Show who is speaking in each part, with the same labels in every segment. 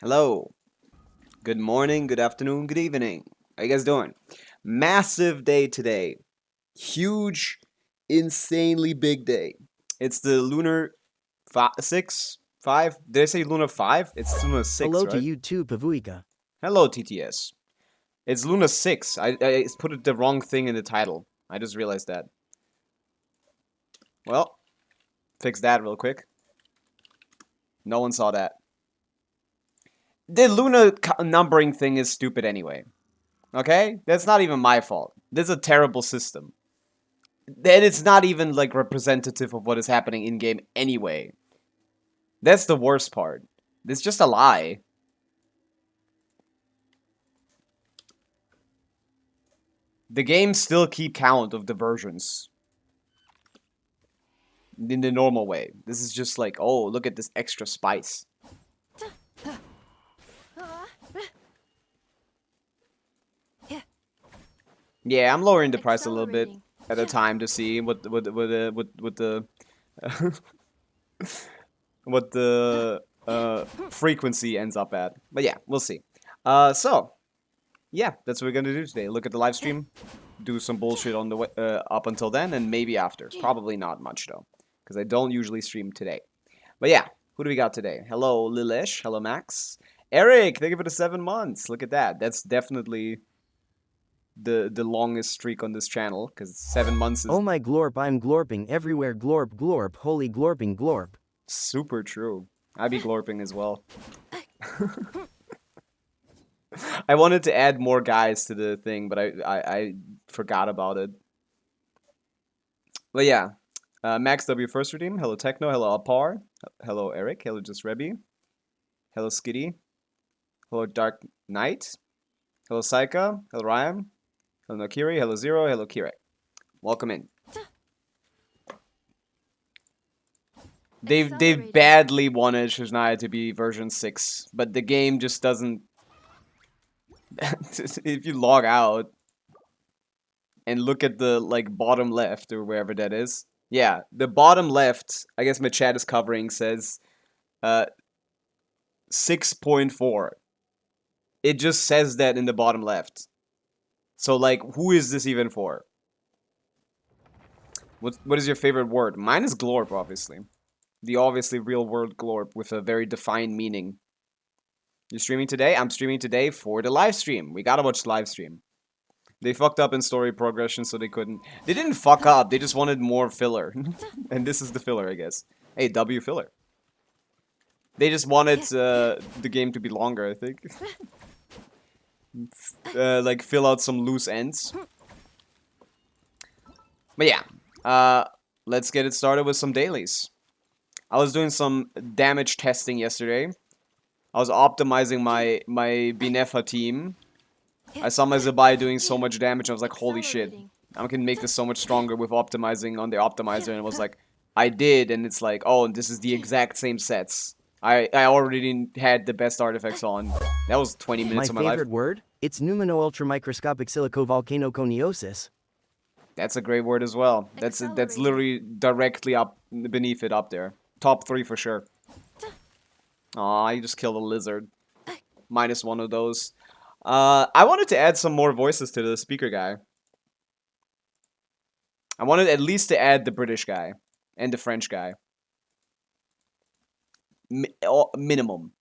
Speaker 1: Hello. Good morning, good afternoon, good evening. How you guys doing? Massive day today. Huge, insanely big day. It's the lunar 6, 5. Did I say lunar 5? It's lunar 6,
Speaker 2: Hello to
Speaker 1: right?
Speaker 2: you too, Pavica.
Speaker 1: Hello, TTS. It's lunar 6. I put it the wrong thing in the title. I just realized that. Well, fix that real quick. No one saw that. The lunar numbering thing is stupid anyway. Okay? That's not even my fault. This is a terrible system. Then it's not even like representative of what is happening in game anyway. That's the worst part. It's just a lie. The games still keep count of the versions in the normal way. This is just like, oh, look at this extra spice. Yeah, I'm lowering the price a little bit at a time to see what the what the frequency ends up at. But yeah, we'll see. So yeah, that's what we're gonna do today. Look at the live stream, do some bullshit on the up until then, and maybe after. Probably not much though, because I don't usually stream today. But yeah, who do we got today? Hello, Lilish. Hello, Max. Eric, thank you for the 7 months. Look at that. That's definitely the longest streak on this channel, because 7 months is
Speaker 2: Oh my glorp, I'm glorping everywhere, glorp, glorp, holy glorping, glorp.
Speaker 1: super true. I be glorping as well. I wanted to add more guys to the thing, but I forgot about it. But yeah, Max W first redeem. Hello Techno. Hello Apar. Hello Eric. Hello Just Rebby. Hello Skitty. Hello Dark Knight. Hello Saika. Hello Ryan. Hello Nakiri. Hello Zero. Hello Kire. Welcome in. They've badly wanted Shizunaya to be version 6, but the game just doesn't. If you log out and look at the like bottom left or wherever that is, yeah, the bottom left. I guess my chat is covering says 6.4. It just says that in the bottom left. So like, who is this even for? What is your favorite word? Mine is glorp, obviously. The obviously real word glorp with a very defined meaning. You're streaming today? I'm streaming today for the live stream. We gotta watch the live stream. They fucked up in story progression, so they couldn't. They didn't fuck up. They just wanted more filler, and this is the filler, I guess. Hey, W filler. They just wanted the game to be longer, I think. Like fill out some loose ends. But yeah, let's get it started with some dailies. I was doing some damage testing yesterday. I was optimizing my Binefa team. I saw my Zabai doing so much damage. I was like, holy shit, I can make this so much stronger with optimizing on the optimizer. And it was like, I did, and it's like, oh, this is the exact same sets. I already had the best artifacts on. That was 20
Speaker 2: My
Speaker 1: minutes of my life.
Speaker 2: favorite word? It's pneumono-ultramicroscopic silicovolcanoconiosis.
Speaker 1: That's a great word as well. That's literally directly up beneath it up there. Top 3 for sure. Aw, you just killed a lizard. Minus one of those. I wanted to add some more voices to the speaker guy. I wanted at least to add the British guy and the French guy. Minimum.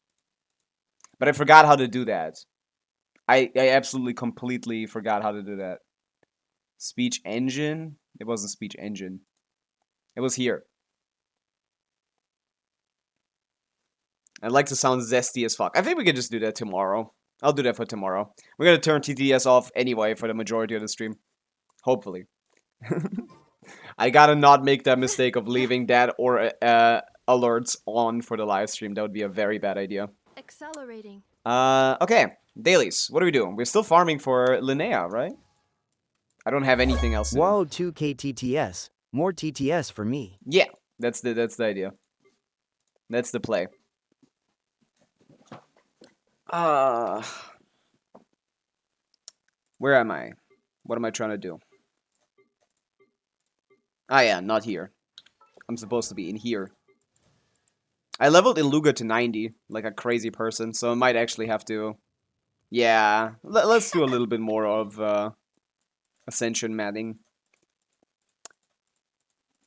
Speaker 1: But I forgot how to do that. I absolutely completely forgot how to do that. Speech engine? It wasn't speech engine. It was here. I'd like to sound zesty as fuck. I think we could just do that tomorrow. I'll do that for tomorrow. We're gonna turn TTS off anyway for the majority of the stream. Hopefully. I gotta not make that mistake of leaving that or alerts on for the live stream. That would be a very bad idea.
Speaker 3: Accelerating.
Speaker 1: Okay. Dailies. What are we doing? We're still farming for Linnea, right? I don't have anything else to do.
Speaker 2: Wow, 2k TTS. More TTS for me.
Speaker 1: Yeah, that's the idea. That's the play. Where am I? What am I trying to do? Ah, yeah, not here. I'm supposed to be in here. I leveled Iluga to 90, like a crazy person, so I might actually have to... Yeah, let's do a little bit more of Ascension matting.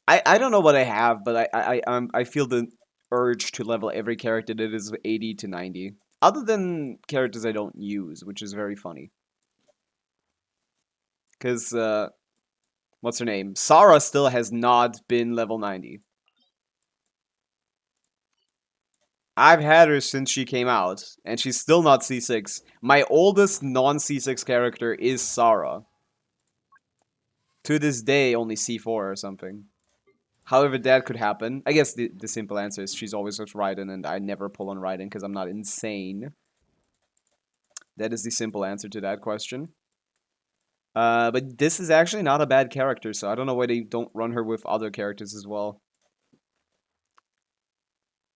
Speaker 1: I don't know what I have, but I feel the urge to level every character that is 80 to 90. Other than characters I don't use, which is very funny. Because, what's her name? Sarah still has not been level 90. I've had her since she came out, and she's still not C6. My oldest non-C6 character is Sarah. To this day, only C4 or something. However, that could happen. I guess the simple answer is she's always with Raiden, and I never pull on Raiden because I'm not insane. That is the simple answer to that question. But this is actually not a bad character, so I don't know why they don't run her with other characters as well.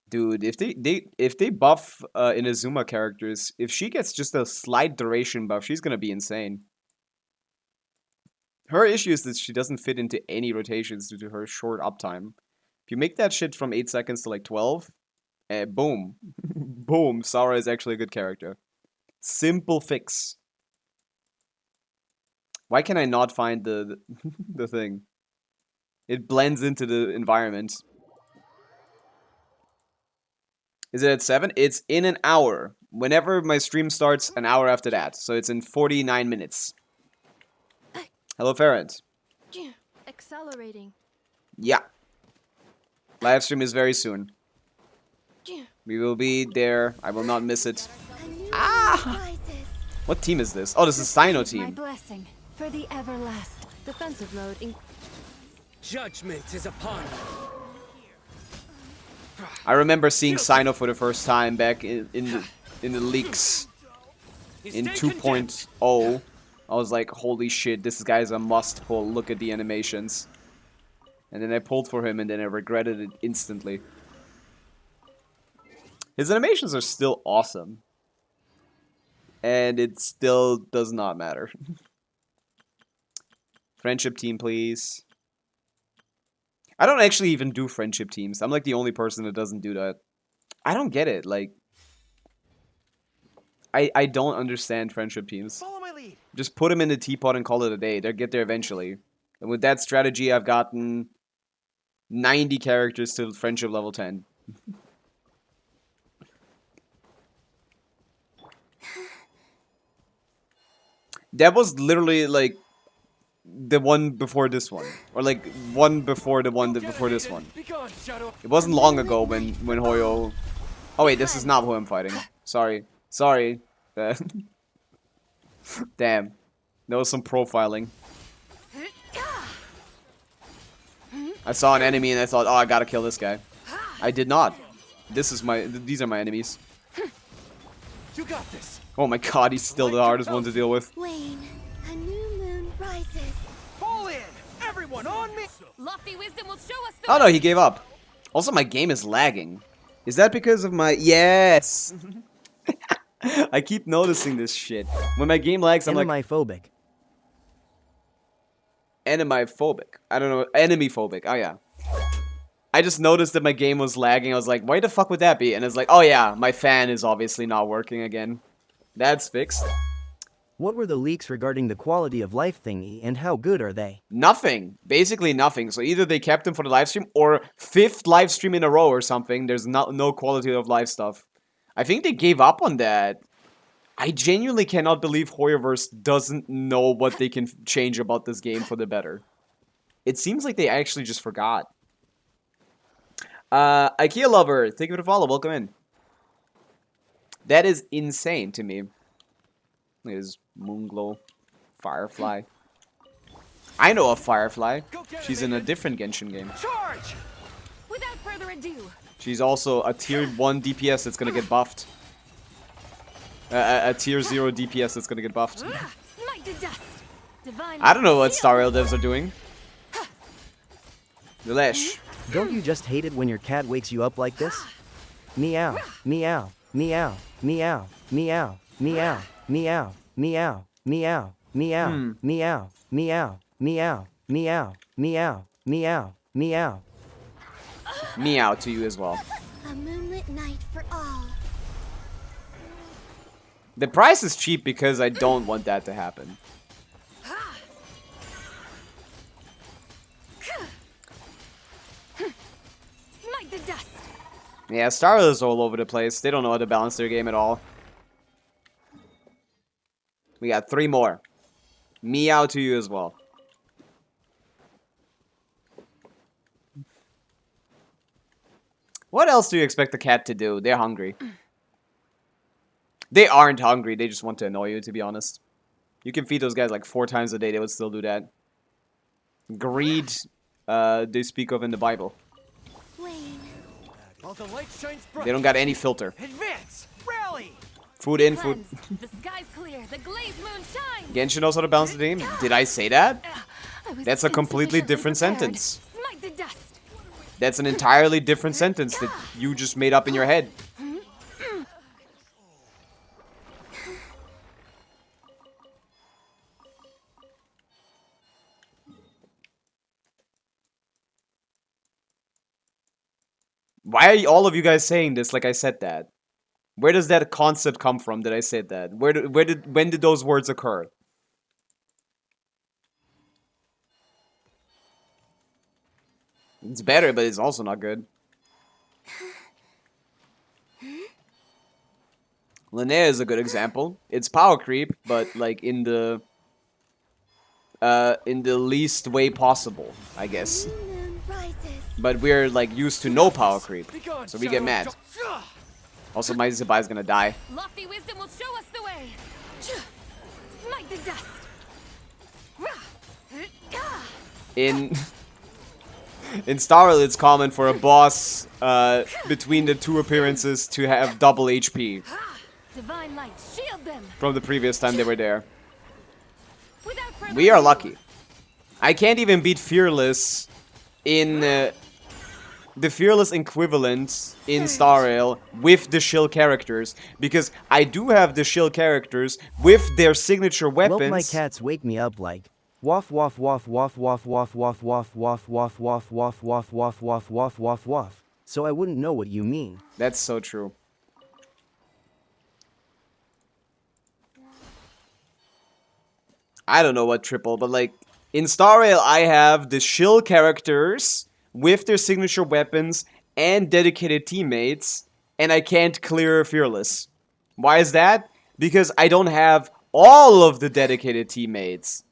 Speaker 1: Dude, if they buff Inazuma characters, if she gets just a slight duration buff, she's gonna be insane. Her issue is that she doesn't fit into any rotations due to her short uptime. If you make that shit from 8 seconds to like 12, boom. Boom, Sarah is actually a good character. Simple fix. Why can I not find the the thing? It blends into the environment. Is it at 7? It's in an hour. Whenever my stream starts, an hour after that. So it's in 49 minutes. Hello, Ferret.
Speaker 3: Accelerating.
Speaker 1: Yeah. Live stream is very soon. We will be there. I will not miss it. Ah! What team is this? Oh, this is Sino
Speaker 3: My
Speaker 1: team.
Speaker 3: blessing for the everlast. Defensive mode.
Speaker 4: Judgment is upon you.
Speaker 1: I remember seeing Sino for the first time back in the leaks in 2.0. I was like, holy shit, this guy is a must pull. Look at the animations. And then I pulled for him and then I regretted it instantly. His animations are still awesome. And it still does not matter. Friendship team, please. I don't actually even do friendship teams. I'm like the only person that doesn't do that. I don't get it. Like, I don't understand friendship teams.
Speaker 4: Follow my lead.
Speaker 1: Just put them in the teapot and call it a day. They'll get there eventually. And with that strategy, I've gotten 90 characters to friendship level 10. That was literally like the one before this one, or like one before the one before this one. It wasn't long ago when Hoyo. Oh wait, this is not who I'm fighting. Sorry. Damn, there was some profiling. I saw an enemy and I thought, oh, I gotta kill this guy. I did not. These are my enemies.
Speaker 4: You got this.
Speaker 1: Oh my god, he's still the hardest one to deal with.
Speaker 3: Wane, a new moon rises.
Speaker 4: Fall in, everyone on me.
Speaker 3: Lofty wisdom will show us the
Speaker 1: Oh no, he gave up. Also, my game is lagging. Is that because of my... Yes! I keep noticing this shit. When my game lags, I'm like...
Speaker 2: Enemy-phobic.
Speaker 1: Enemy-phobic. I don't know. Enemy-phobic. Oh, yeah. I just noticed that my game was lagging. I was like, why the fuck would that be? And it's like, oh yeah, my fan is obviously not working again. That's fixed.
Speaker 2: What were the leaks regarding the quality of life thingy and how good are they?
Speaker 1: Nothing. Basically nothing. So either they kept them for the live stream or 5th live stream in a row or something. There's no quality of life stuff. I think they gave up on that. I genuinely cannot believe Hoyoverse doesn't know what they can change about this game for the better. It seems like they actually just forgot. IKEA Lover, thank you for the follow. Welcome in. That is insane to me. It is Moonglow, Firefly. I know a Firefly. She's in a different Genshin game.
Speaker 4: Charge!
Speaker 3: Without further ado.
Speaker 1: She's also a tier 1 DPS that's gonna get buffed. A tier 0 DPS that's gonna get buffed.
Speaker 3: Smite to dust. Divine
Speaker 1: I don't know what Star Rail devs are doing. Delesh.
Speaker 2: Don't you just hate it when your cat wakes you up like this? Meow, meow, meow, meow, meow, meow, meow, meow, meow, meow, meow, meow, meow, meow, meow, meow, meow.
Speaker 1: Meow to you as well.
Speaker 3: A moon quiet night for all.
Speaker 1: The price is cheap because I don't want that to happen.
Speaker 3: Smite the dust.
Speaker 1: Yeah, Starlight is all over the place. They don't know how to balance their game at all. We got 3 more. Meow to you as well. What else do you expect the cat to do? They're hungry. They aren't hungry. They just want to annoy you, to be honest. You can feed those guys like 4 times a day. They would still do that. Greed, they speak of in the Bible.
Speaker 3: Wayne.
Speaker 4: While the light shines bright.
Speaker 1: They don't got any filter.
Speaker 4: Advance! Rally!
Speaker 1: Food in, food.
Speaker 3: Cleansed. The sky's clear. The glazed moon shines.
Speaker 1: Genshin knows how to balance the game. Did I say that?
Speaker 3: I was
Speaker 1: That's a completely
Speaker 3: insufficiently
Speaker 1: different
Speaker 3: prepared.
Speaker 1: sentence.
Speaker 3: Smite the dust.
Speaker 1: That's an entirely different sentence that you just made up in your head. Why are all of you guys saying this like I said that? Where does that concept come from that I said that? When did those words occur? It's better, but it's also not good. Linnea is a good example. It's power creep, but like in the least way possible, I guess.
Speaker 3: New moon rises.
Speaker 1: But we're like used to no power creep,
Speaker 4: Be gone,
Speaker 1: so we get mad.
Speaker 4: Shadow.
Speaker 1: Also, my Zabai is gonna die.
Speaker 3: Lofty wisdom will show us the way. Smite the dust.
Speaker 1: In in Starl, it's common for a boss between the 2 appearances to have double HP
Speaker 3: Divine light, shield them.
Speaker 1: from the previous time they were there.
Speaker 3: Without further
Speaker 1: We are
Speaker 3: ado.
Speaker 1: lucky. I can't even beat Fearless in the Fearless equivalent in Star Rail with the shill characters, because I do have the shill characters with their signature weapons.
Speaker 2: Well, my cats wake me up like waff waff waff waff waff waff waff waff waff waff waff waff waff waff waff waff waff waff. So I wouldn't know what you mean.
Speaker 1: That's so true. I don't know what triple, but like in Star Rail, I have the shill characters with their signature weapons and dedicated teammates, and I can't clear Fearless. Why is that? Because I don't have all of the dedicated teammates.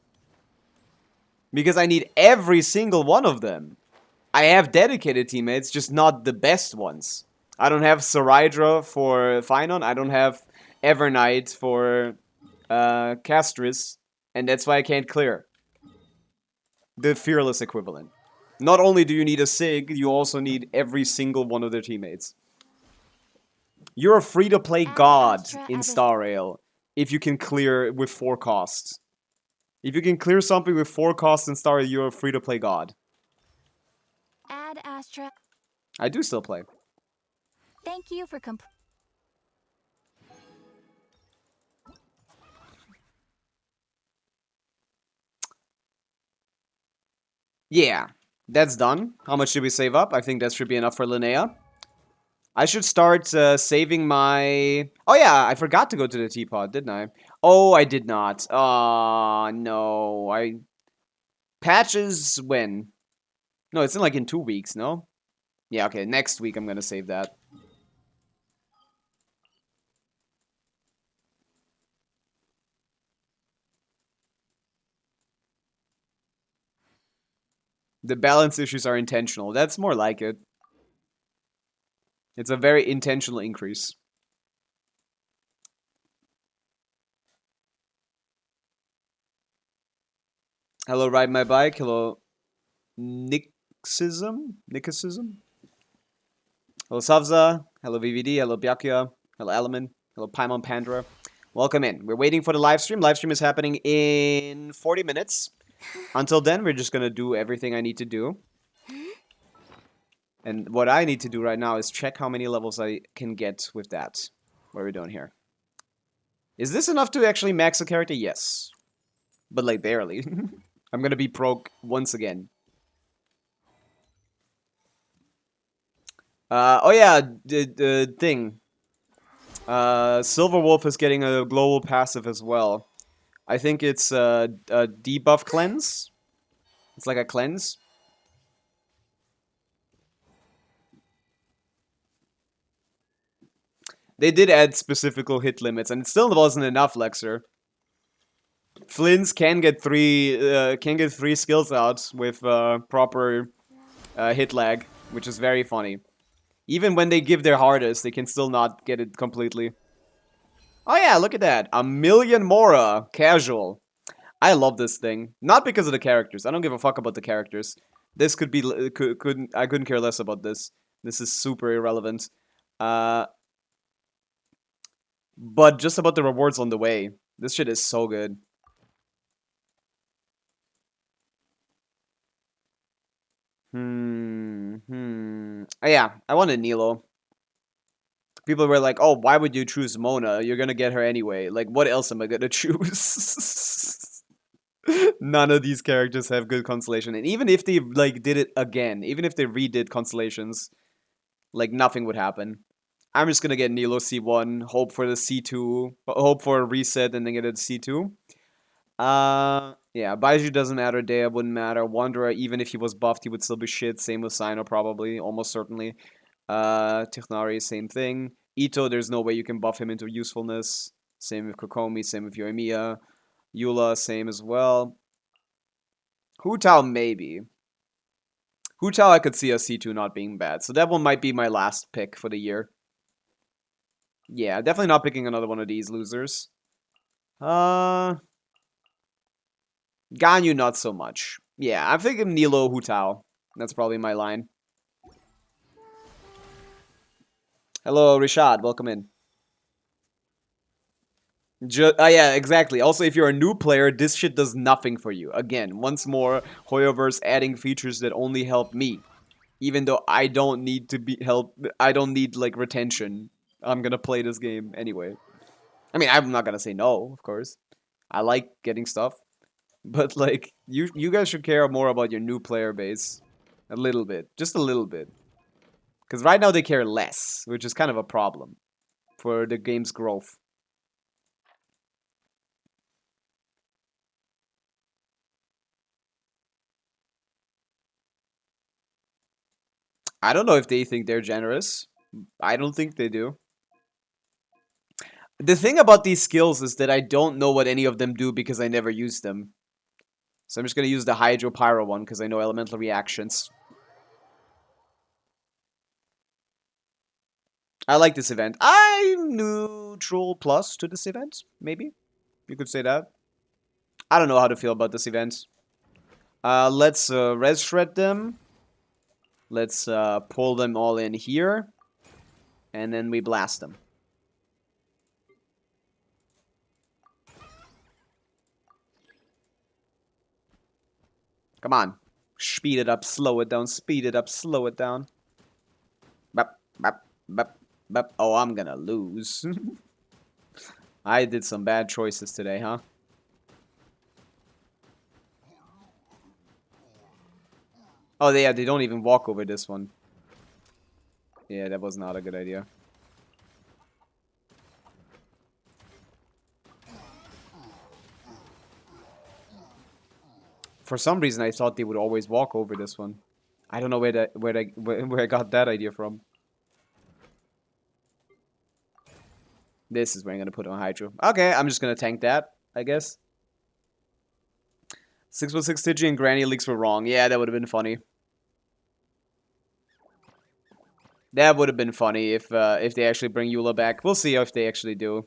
Speaker 1: Because I need every single one of them. I have dedicated teammates, just not the best ones. I don't have Sarydra for Finon, I don't have Evernight for Castris, and that's why I can't clear the Fearless equivalent. Not only do you need a Sig, you also need every single one of their teammates. You're a free-to-play god in Star Rail if you can clear with 4 costs. If you can clear something with 4 costs in Star Rail, you're a free-to-play god.
Speaker 3: Add Astra.
Speaker 1: I do still play.
Speaker 3: Thank you for
Speaker 1: Yeah, that's done. How much did we save up? I think that should be enough for Linnea. I should start saving my... Oh yeah, I forgot to go to the teapot, didn't I? Oh, I did not. No. Patches when? No, it's in like in 2 weeks, no? Yeah, okay, next week I'm gonna save that. The balance issues are intentional. That's more like it. It's a very intentional increase. Hello, Ride My Bike. Hello, Nickism. Hello, Savza. Hello, VVD. Hello, Byakuya. Hello, Alaman. Hello, Paimon Pandra. Welcome in. We're waiting for the live stream. Live stream is happening in 40 minutes. Until then, we're just gonna do everything I need to do. And what I need to do right now is check how many levels I can get with that. What are we doing here? Is this enough to actually max a character? Yes. But like barely. I'm gonna be broke once again. Oh yeah, the thing. Silver Wolf is getting a global passive as well. I think it's a debuff cleanse. It's like a cleanse. They did add specific hit limits, and it still wasn't enough, Lexer. Flynn's can get three skills out with proper hit lag, which is very funny. Even when they give their hardest, they can still not get it completely. Oh yeah, look at that. 1,000,000 Mora. Casual. I love this thing. Not because of the characters. I don't give a fuck about the characters. This could be... I couldn't care less about this. This is super irrelevant. But just about the rewards on the way. This shit is so good. Oh, yeah, I wanted Nilo. People were like, oh, why would you choose Mona? You're gonna get her anyway. Like, what else am I gonna choose? None of these characters have good constellation. And even if they, like, did it again, even if they redid constellations, like, nothing would happen. I'm just gonna get Nilo C1, hope for the C2, hope for a reset, and then get a C2. Yeah, Baiju doesn't matter, Dea wouldn't matter, Wanderer, even if he was buffed, he would still be shit, same with Sino probably, almost certainly. Tichnari, same thing. Ito, there's no way you can buff him into usefulness. Same with Kokomi, same with Yoimiya. Eula, same as well. Hu Tao, maybe. Hu Tao, I could see a C2 not being bad, so that one might be my last pick for the year. Yeah, definitely not picking another one of these losers. Ganyu, not so much. Yeah, I'm thinking Nilo, Hu Tao. That's probably my line. Hello, Rishad. Welcome in. Yeah, exactly. Also, if you're a new player, this shit does nothing for you. Again, once more, Hoyoverse adding features that only help me. Even though I don't need to be help. I don't need, like, retention. I'm gonna play this game anyway. I mean, I'm not gonna say no, of course. I like getting stuff. But, like, you guys should care more about your new player base. A little bit. Just a little bit. Because right now they care less, which is kind of a problem for the game's growth. I don't know if they think they're generous. I don't think they do. The thing about these skills is that I don't know what any of them do because I never use them. So I'm just going to use the Hydro Pyro one because I know elemental reactions. I like this event. I'm neutral plus to this event, maybe. You could say that. I don't know how to feel about this event. Let's res shred them. Let's pull them all in here. And then we blast them. Come on. Speed it up, slow it down, speed it up, slow it down. Bap, bap, bap, bap. Oh, I'm gonna lose. I did some bad choices today, huh? Oh, yeah, they don't even walk over this one. Yeah, that was not a good idea. For some reason, I thought they would always walk over this one. I don't know where I got that idea from. This is where I'm gonna put on Hydro. Okay, I'm just gonna tank that, I guess. 616 Stygian Granny leaks were wrong. Yeah, that would have been funny. That would have been funny if they actually bring Eula back. We'll see if they actually do.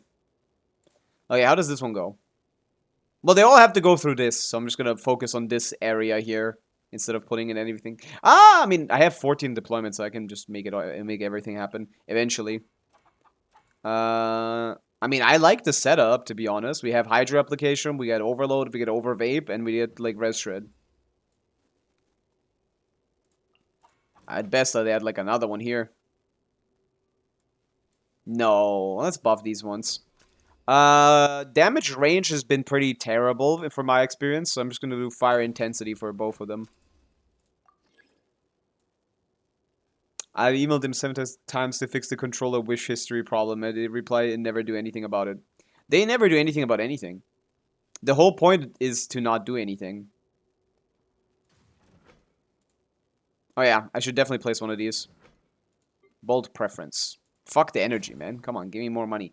Speaker 1: Okay, how does this one go? Well, they all have to go through this, so I'm just gonna focus on this area here instead of putting in anything. I mean, I have 14 deployments, so I can just make everything happen eventually. I mean, I like the setup, to be honest. We have Hydro application, we get Overload, we get Overvape, and we get, like, Res Shred. At best, they had, like, another one here. No, let's buff these ones. Damage range has been pretty terrible from my experience, so I'm just gonna do Fire Intensity for both of them. I emailed him 7 times to fix the controller wish history problem, and they replied and never do anything about it. They never do anything about anything. The whole point is to not do anything. Oh yeah, I should definitely place one of these. Bold preference. Fuck the energy, man. Come on, give me more money.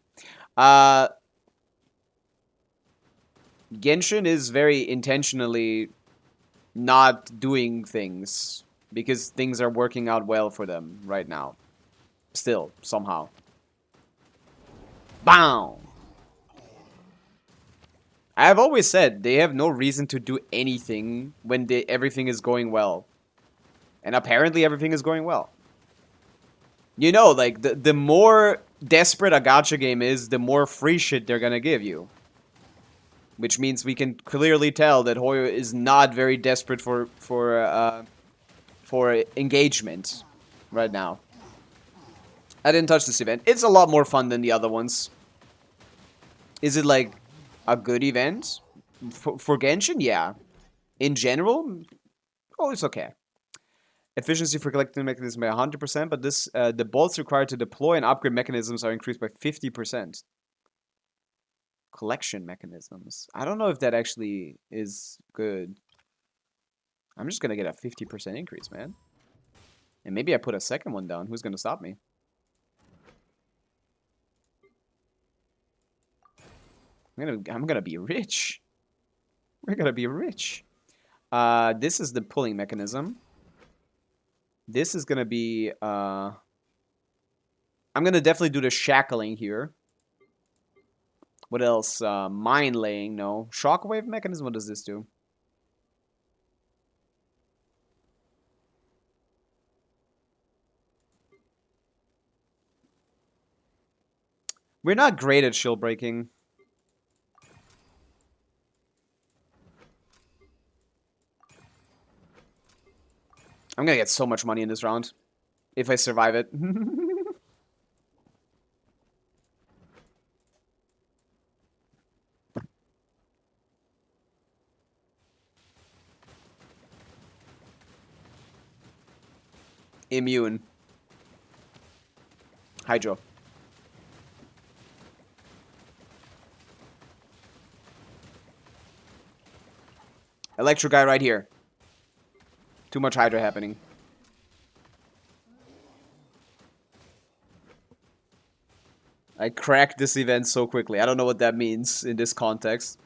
Speaker 1: Genshin is very intentionally not doing things because things are working out well for them right now. Still, somehow. BAM! I've always said they have no reason to do anything when everything is going well. And apparently everything is going well. You know, like, the more desperate a gacha game is, the more free shit they're gonna give you. Which means we can clearly tell that Hoyo is not very desperate for engagement right now. I didn't touch this event. It's a lot more fun than the other ones. Is it, like, a good event? For Genshin? Yeah. In general? Oh, it's okay. Efficiency for collecting mechanisms by 100%, but this the bolts required to deploy and upgrade mechanisms are increased by 50%. Collection mechanisms. I don't know if that actually is good. I'm just gonna get a 50% increase, man. And maybe I put a second one down. Who's gonna stop me? I'm gonna be rich. We're gonna be rich. This is the pulling mechanism. This is gonna be I'm gonna definitely do the shackling here. What else? Mine laying, no. Shockwave mechanism, what does this do? We're not great at shield breaking. I'm gonna get so much money in this round. If I survive it. Immune. Hydro. Electro guy right here. Too much Hydra happening. I cracked this event so quickly. I don't know what that means in this context.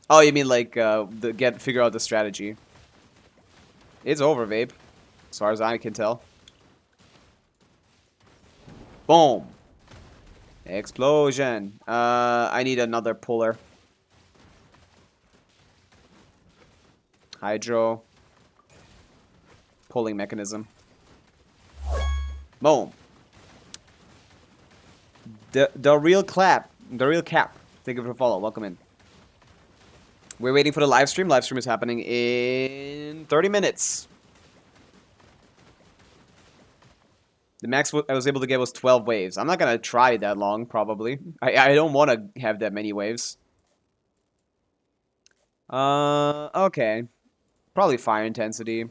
Speaker 1: Oh, you mean like figure out the strategy. It's over, Vape. As far as I can tell. Boom. Explosion. I need another puller. Hydro. Pulling mechanism. Boom. The real cap. The real cap. Thank you for the follow. Welcome in. We're waiting for the live stream. Live stream is happening in 30 minutes. The max I was able to get was 12 waves. I'm not gonna try that long, probably. I don't want to have that many waves. Okay. Probably fire intensity.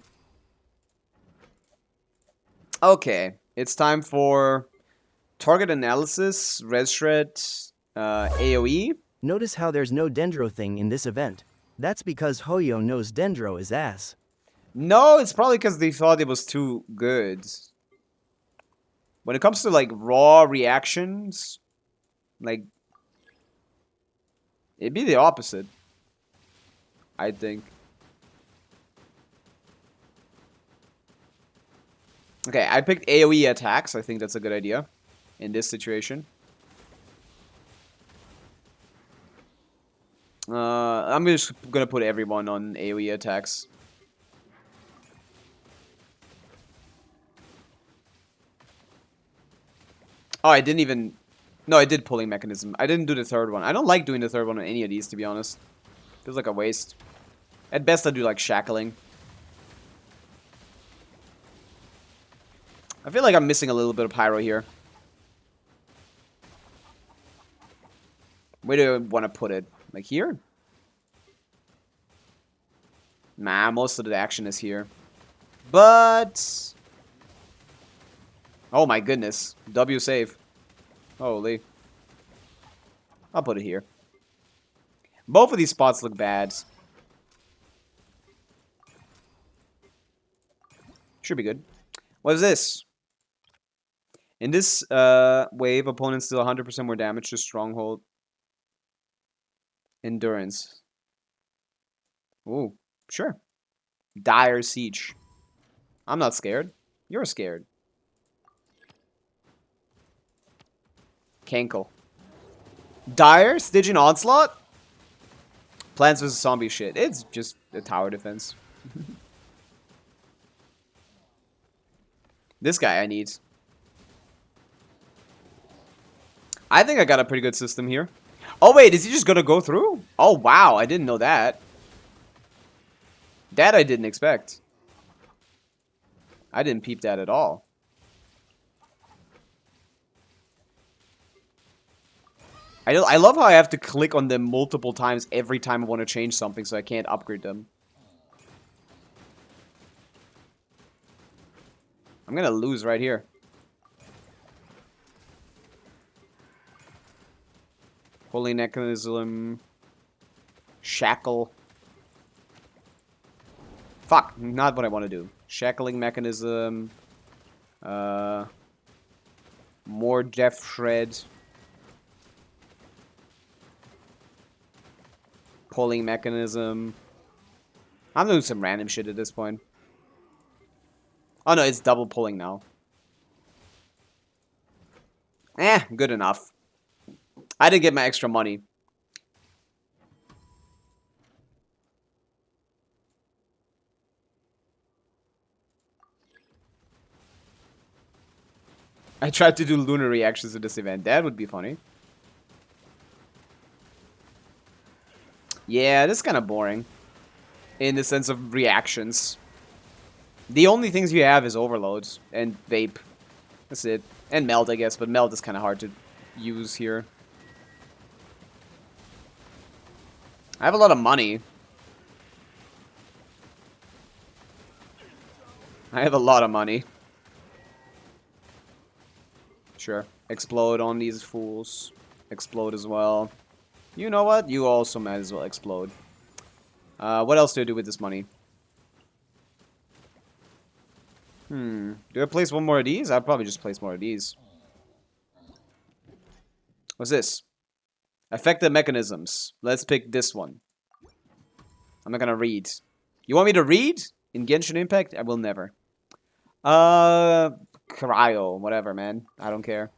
Speaker 1: Okay. It's time for target analysis, res shred, AoE.
Speaker 2: Notice how there's no Dendro thing in this event. That's because Hoyo knows Dendro is ass.
Speaker 1: No, it's probably because they thought it was too good. When it comes to, like, raw reactions, like, it'd be the opposite, I think. Okay, I picked AoE attacks. I think that's a good idea in this situation. I'm just gonna put everyone on AoE attacks. Oh, I didn't even... No, I did pulling mechanism. I didn't do the third one. I don't like doing the third one on any of these, to be honest. Feels like a waste. At best, I do, like, shackling. I feel like I'm missing a little bit of pyro here. Where do I want to put it? Like here? Nah, most of the action is here. But... Oh my goodness. W save. Holy. I'll put it here. Both of these spots look bad. Should be good. What is this? In this wave, opponents deal 100% more damage to Stronghold. Endurance. Ooh, sure. Dire Siege. I'm not scared. You're scared. Cankle. Dire? Stygian Onslaught? Plants vs. Zombie shit. It's just a tower defense. This guy I need. I think I got a pretty good system here. Oh wait, is he just gonna go through? Oh wow, I didn't know that. That I didn't expect. I didn't peep that at all. I love how I have to click on them multiple times every time I want to change something, so I can't upgrade them. I'm gonna lose right here. Holy Mechanism. Shackle. Fuck, not what I want to do. Shackling Mechanism. More Death Shred. Pulling Mechanism. I'm doing some random shit at this point. Oh no, it's double pulling now. Good enough. I didn't get my extra money. I tried to do lunar reactions to this event. That would be funny. Yeah, this is kind of boring. In the sense of reactions. The only things you have is overloads and vape. That's it. And melt, I guess, but melt is kind of hard to use here. I have a lot of money. I have a lot of money. Sure. Explode on these fools. Explode as well. You know what? You also might as well explode. What else do I do with this money? Do I place one more of these? I'll probably just place more of these. What's this? Effective mechanisms. Let's pick this one. I'm not gonna read. You want me to read? In Genshin Impact? I will never. Cryo. Whatever, man. I don't care.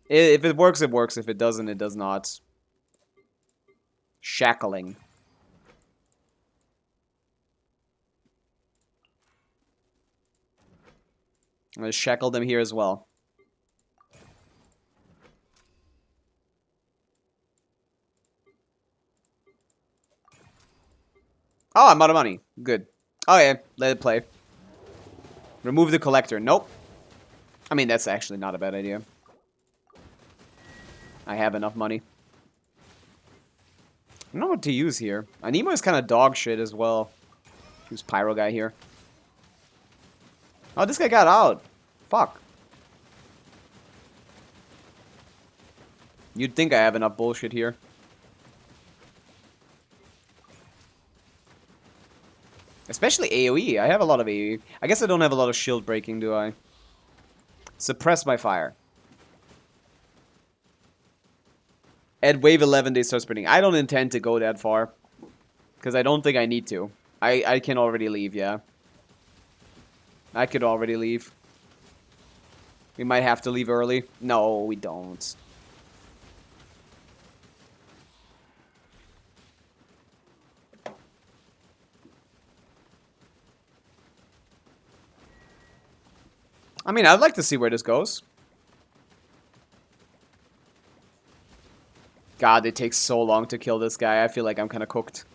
Speaker 1: If it works, it works. If it doesn't, it does not. Shackling. I'm gonna shackle them here as well. Oh, I'm out of money. Good. Oh yeah, let it play. Remove the collector. Nope. I mean, that's actually not a bad idea. I have enough money. I don't know what to use here. Anemo is kind of dog shit as well. Use Pyro guy here. Oh, this guy got out. Fuck. You'd think I have enough bullshit here. Especially AoE. I have a lot of AoE. I guess I don't have a lot of shield breaking, do I? Suppress my fire. At wave 11, they start sprinting. I don't intend to go that far. Because I don't think I need to. I can already leave, yeah. I could already leave. We might have to leave early. No, we don't. I mean, I'd like to see where this goes. God, it takes so long to kill this guy. I feel like I'm kind of cooked.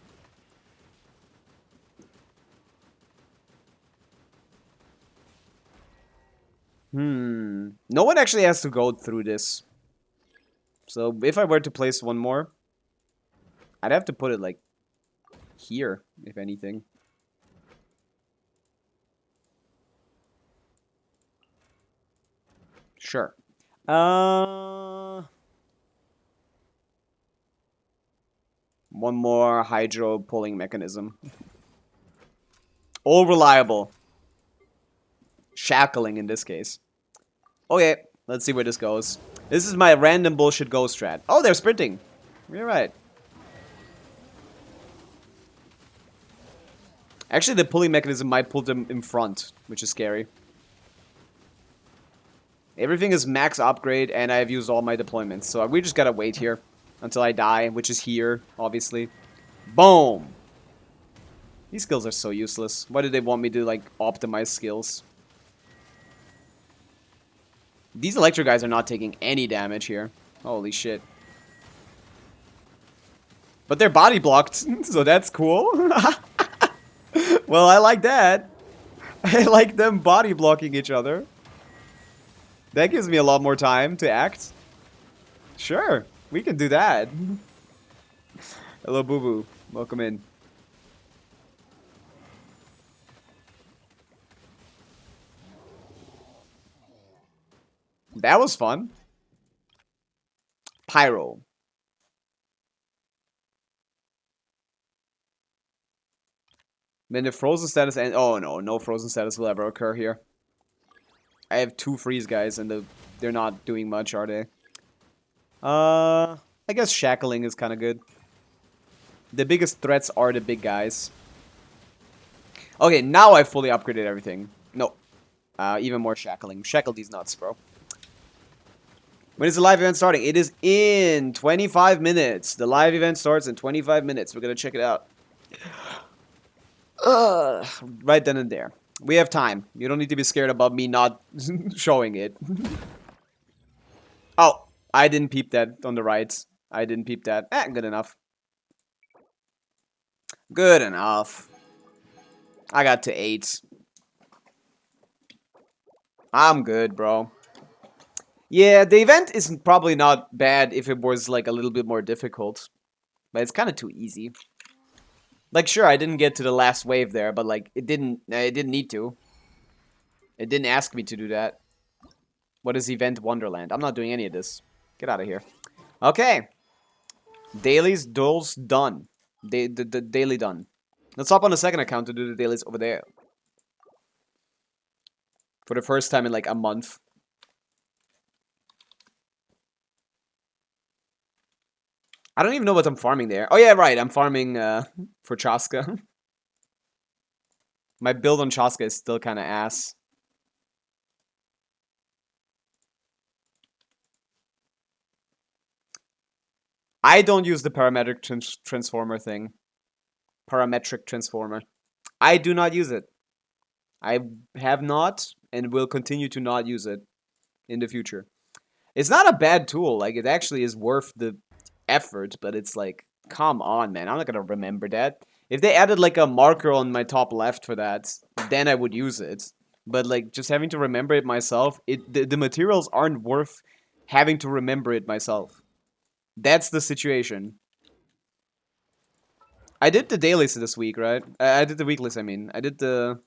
Speaker 1: No one actually has to go through this. So if I were to place one more, I'd have to put it like here, if anything. Sure. One more hydro pulling mechanism. All reliable. Shackling in this case. Okay, let's see where this goes. This is my random bullshit go strat. Oh, they're sprinting. You're right. Actually, the pulling mechanism might pull them in front, which is scary. Everything is max upgrade, and I've used all my deployments. So we just gotta wait here until I die, which is here, obviously. Boom! These skills are so useless. Why do they want me to, like, optimize skills? These electro guys are not taking any damage here. Holy shit. But they're body blocked, so that's cool. Well, I like that. I like them body blocking each other. That gives me a lot more time to act. Sure, we can do that. Hello, Boo Boo. Welcome in. That was fun. Pyro. When the frozen status ends... Oh no, no frozen status will ever occur here. I have 2 freeze guys and they're not doing much, are they? I guess shackling is kind of good. The biggest threats are the big guys. Okay, now I fully upgraded everything. No. Even more shackling. Shackle these nuts, bro. When is the live event starting? It is in 25 minutes. The live event starts in 25 minutes. We're gonna check it out. Right then and there. We have time. You don't need to be scared about me not showing it. Oh, I didn't peep that on the right. I didn't peep that. Good enough. Good enough. I got to 8. I'm good, bro. Yeah, the event is probably not bad if it was like a little bit more difficult. But it's kind of too easy. Like, sure, I didn't get to the last wave there, but like, it didn't need to. It didn't ask me to do that. What is Event Wonderland? I'm not doing any of this. Get out of here. Okay. Dailies, dulls, done. The daily done. Let's hop on the second account to do the dailies over there. For the first time in like a month. I don't even know what I'm farming there. Oh yeah, right. I'm farming for Chaska. My build on Chaska is still kind of ass. I don't use the parametric transformer thing. Parametric transformer. I do not use it. I have not and will continue to not use it in the future. It's not a bad tool. Like, it actually is worth the effort, but it's like, come on, man. I'm not gonna remember that. If they added like a marker on my top left for that, then I would use it. But like, just having to remember it myself, the materials aren't worth having to remember it myself. That's the situation. I did the dailies this week, right? I did the weeklies, I mean. I did the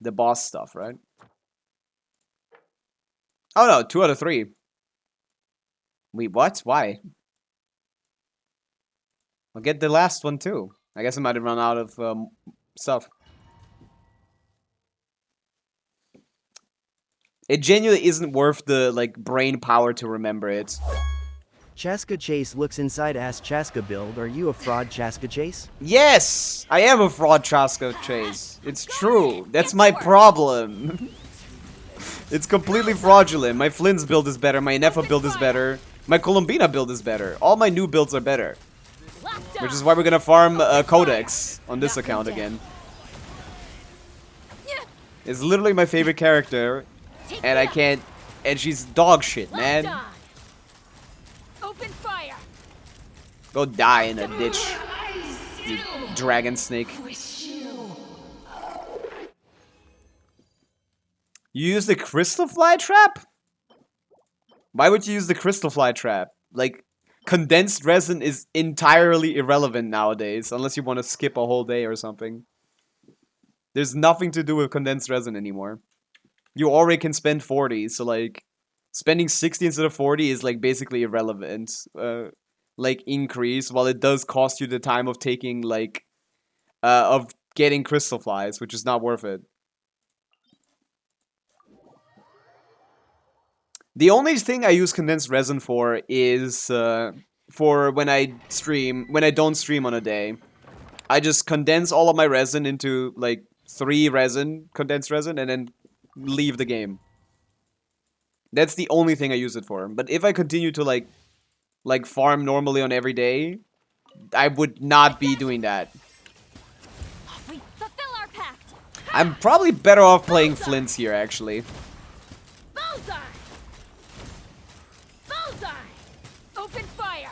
Speaker 1: boss stuff, right? Oh no, 2 out of 3. Wait, what? Why? I'll get the last one too. I guess I might have run out of stuff. It genuinely isn't worth the like brain power to remember it.
Speaker 2: Chaska Chase looks inside ass Chaska build. Are you a fraud, Chaska Chase?
Speaker 1: Yes! I am a fraud Chaska Chase. It's true. That's my problem. It's completely fraudulent. My Flynn's build is better. My Nefa build is better. My Columbina build is better. All my new builds are better. Which is why we're gonna farm Codex on this account again. It's literally my favorite character. And I can't... And she's dog shit, man.
Speaker 3: Open fire.
Speaker 1: Go die in a ditch, you dragon snake. You use the crystal fly trap? Why would you use the crystal fly trap? Like, condensed resin is entirely irrelevant nowadays, unless you want to skip a whole day or something. There's nothing to do with condensed resin anymore. you already can spend 40, so like spending 60 instead of 40 is like basically irrelevant. Like increase, while it does cost you the time of taking like of getting crystal flies, which is not worth it. The only thing I use condensed resin for is for when I don't stream on a day. I just condense all of my resin into like 3 condensed resin, and then leave the game. That's the only thing I use it for. But if I continue to like farm normally on every day, I would not be doing that.
Speaker 3: We fulfill our pact.
Speaker 1: I'm probably better off playing Flints here, actually.
Speaker 3: Bullseye! Bullseye! Open fire!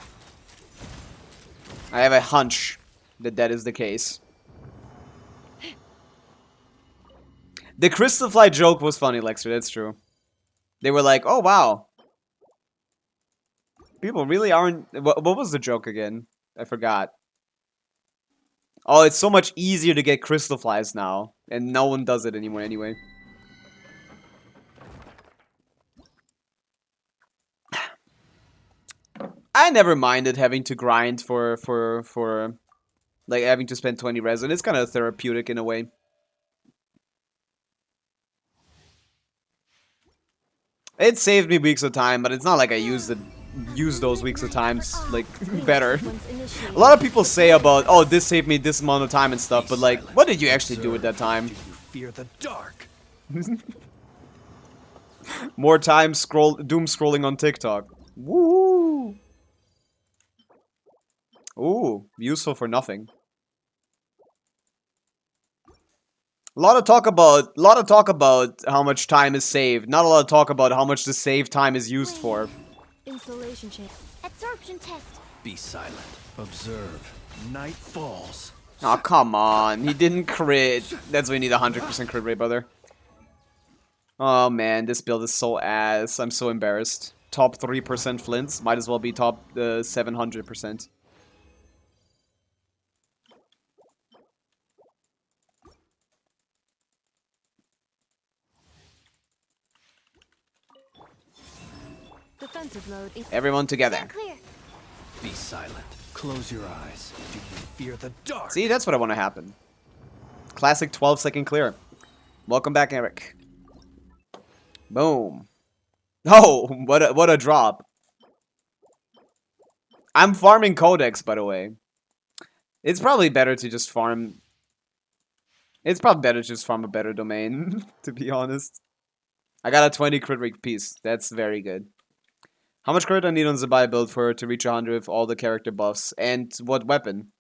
Speaker 1: I have a hunch that that is the case. The Crystal Fly joke was funny, Lexer, that's true. They were like, oh wow. People really aren't... What was the joke again? I forgot. Oh, it's so much easier to get Crystal Flies now. And no one does it anymore anyway. I never minded having to grind for like having to spend 20 resin. It's kind of therapeutic in a way. It saved me weeks of time, but it's not like I use those weeks of times like better. A lot of people say about, oh, this saved me this amount of time and stuff, but like, what did you actually do with that time?
Speaker 4: Do you fear the dark?
Speaker 1: More time doom scrolling on TikTok. Woo! Ooh, useful for nothing. A lot of talk about how much time is saved. Not a lot of talk about how much the save time is used for.
Speaker 3: Installation check. Absorption test.
Speaker 4: Be silent. Observe. Night falls.
Speaker 1: Oh, come on. He didn't crit. That's why we need 100% crit rate, brother. Oh, man. This build is so ass. I'm so embarrassed. Top 3% flints. Might as well be top 700%.
Speaker 3: Defensive mode.
Speaker 1: Everyone together.
Speaker 3: Clear.
Speaker 4: Be silent. Close your eyes. Do you fear the dark?
Speaker 1: See, that's what I want to happen. Classic 12-second clear. Welcome back, Eric. Boom. Oh, what a drop. I'm farming Codex, by the way. It's probably better to just farm... It's probably better to just farm a better domain, to be honest. I got a 20 crit rate piece. That's very good. How much crit I need on Zabai build for to reach 100 with all the character buffs? And what weapon?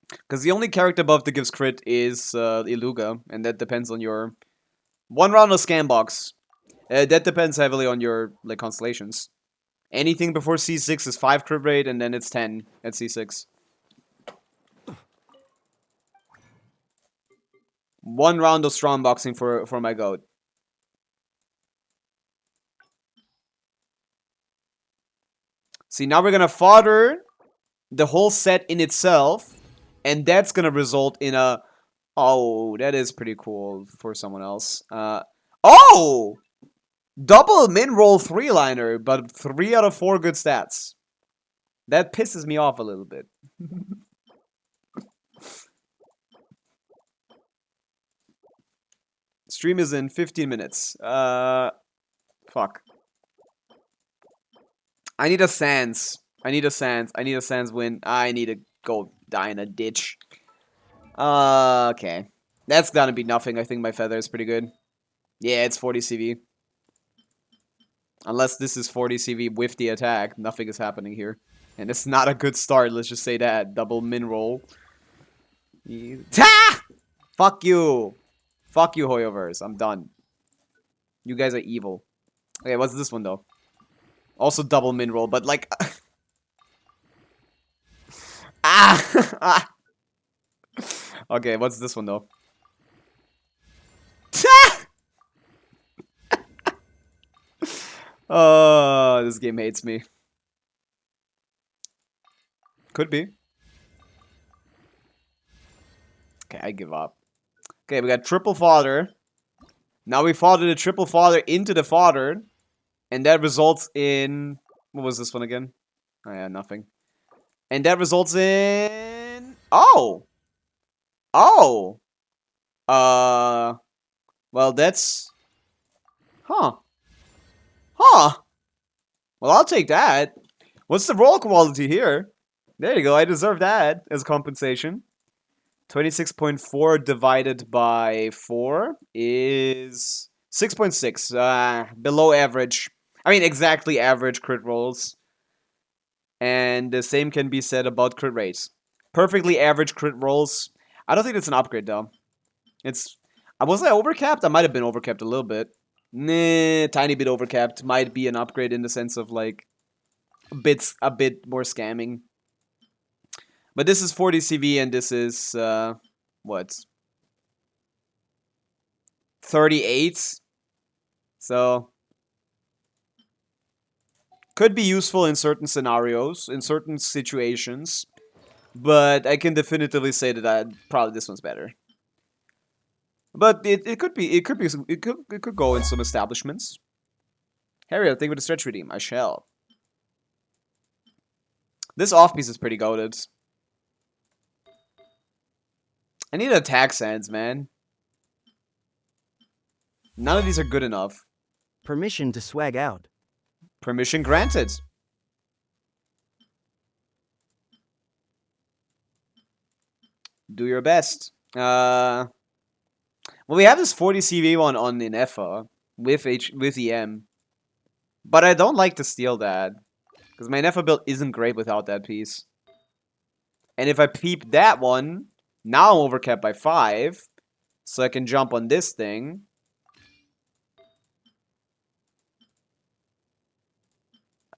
Speaker 1: Because the only character buff that gives crit is Iluga, and that depends on your... 1 round of scan box. That depends heavily on your like constellations. Anything before C6 is 5 crit rate, and then it's 10 at C6. 1 round of strong boxing for my goat. See, now we're gonna fodder the whole set in itself, and that's gonna result in a... Oh, that is pretty cool for someone else. Oh! Double min roll 3-liner, but 3 out of 4 good stats. That pisses me off a little bit. Stream is in 15 minutes. Fuck. I need a Sans. I need a Sans win. I need to go die in a ditch. Okay. That's gonna be nothing. I think my feather is pretty good. Yeah, it's 40 CV. Unless this is 40 CV with the attack, nothing is happening here. And it's not a good start, let's just say that. Double min roll. Ta! Fuck you! Fuck you, Hoyoverse. I'm done. You guys are evil. Okay, what's this one, though? Also double min roll, but like... ah! Okay, what's this one, though? Oh, this game hates me. Could be. Okay, I give up. Okay, we got triple fodder. Now we father the triple father into the father, and that results in... What was this one again? Oh yeah, nothing. And that results in... Oh! Oh! Well, that's... Huh. Huh! Well, I'll take that. What's the roll quality here? There you go, I deserve that as compensation. 26.4 divided by 4 is 6.6. Below average. I mean, exactly average crit rolls. And the same can be said about crit rates. Perfectly average crit rolls. I don't think it's an upgrade, though. It's... Was I overcapped? I might have been overcapped a little bit. Nah, tiny bit overcapped. Might be an upgrade in the sense of, like, a bit more scamming. But this is 40 CV and this is, what? 38? So, could be useful in certain scenarios, in certain situations. But I can definitively say that probably this one's better. But it could go in some establishments. Harry, I'll think with the stretch redeem. I shall. This off piece is pretty goated. I need attack sands, man. None of these are good enough.
Speaker 2: Permission to swag out.
Speaker 1: Permission granted. Do your best. Well, we have this 40 CV one on in EFA with EM. But I don't like to steal that. Because my Nefa build isn't great without that piece. And if I peep that one, now I'm overcapped by 5. So I can jump on this thing.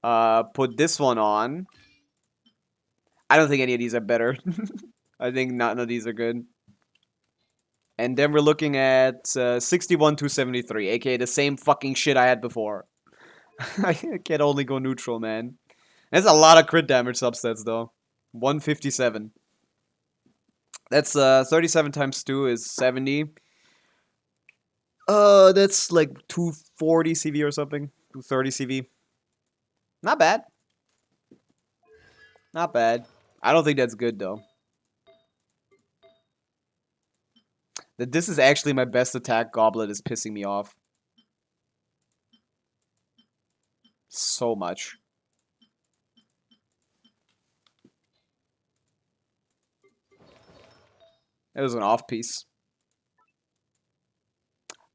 Speaker 1: Put this one on. I don't think any of these are better. I think none of these are good. And then we're looking at 61 to 73, aka the same fucking shit I had before. I can only go neutral, man. That's a lot of crit damage substats, though. 157. That's 37 times 2 is 70. That's like 240 CV or something. 230 CV. Not bad. Not bad. I don't think that's good, though. That this is actually my best attack goblet is pissing me off. So much. It was an off piece.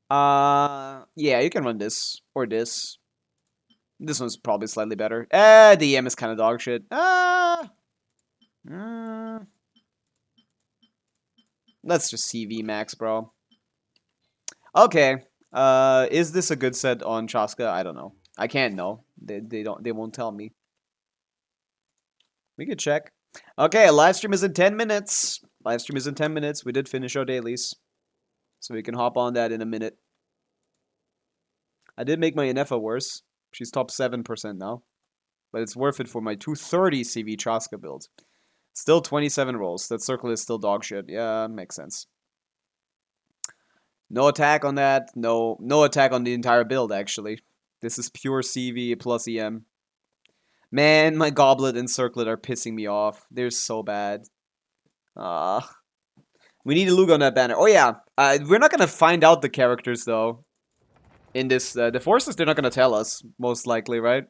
Speaker 1: Yeah, you can run this. Or this. This one's probably slightly better. The EM is kind of dog shit. Let's just CV max, bro. Okay. Is this a good set on Chaska? I don't know. I can't know. They won't tell me. We could check. Okay, live stream is in 10 minutes. Live stream is in 10 minutes. We did finish our dailies. So we can hop on that in a minute. I did make my Inefa worse. She's top 7% now. But it's worth it for my 230 CV Chaska build. Still 27 rolls. That circle is still dog shit. Yeah, makes sense. No attack on that. No attack on the entire build, actually. This is pure CV plus EM. Man, my Goblet and Circlet are pissing me off. They're so bad. We need to look on that banner. Oh, yeah. We're not going to find out the characters, though. In this, the forces, they're not going to tell us, most likely, right?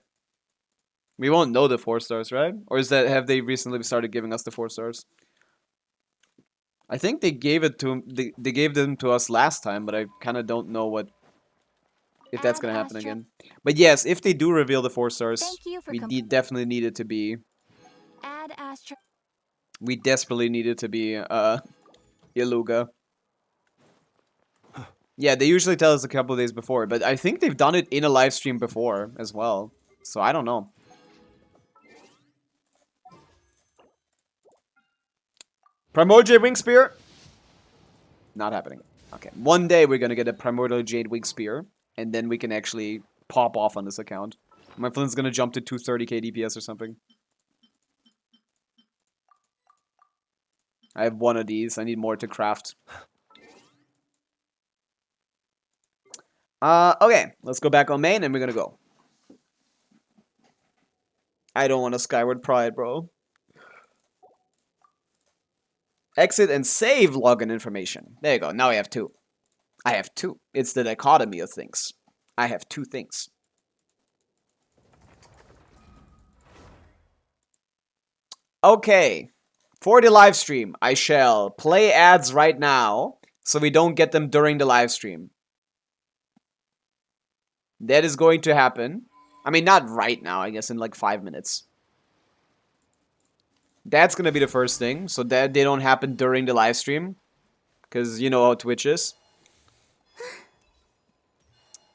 Speaker 1: We won't know the 4 stars, right? Or is that, have they recently started giving us the 4 stars? I think they gave it to they gave them to us last time, but I kind of don't know what if that's gonna happen again. But yes, if they do reveal the 4 stars, we definitely need it to be.
Speaker 3: Add Astra.
Speaker 1: We desperately need it to be Iluga. Yeah, they usually tell us a couple of days before, but I think they've done it in a live stream before as well. So I don't know. Primordial Wing Spear? Not happening. Okay. One day we're gonna get a Primordial Jade Wing Spear, and then we can actually pop off on this account. My Flint's gonna jump to 230k DPS or something. I have one of these. I need more to craft. Okay, let's go back on main and we're gonna go. I don't want a Skyward Pride, bro. Exit and save login information. There you go. Now I have two. I have two. It's the dichotomy of things. I have two things. Okay. For the live stream, I shall play ads right now so we don't get them during the live stream. That is going to happen. I mean, not right now, I guess in like 5 minutes. That's gonna be the first thing, so that they don't happen during the live stream. Because you know how Twitch is.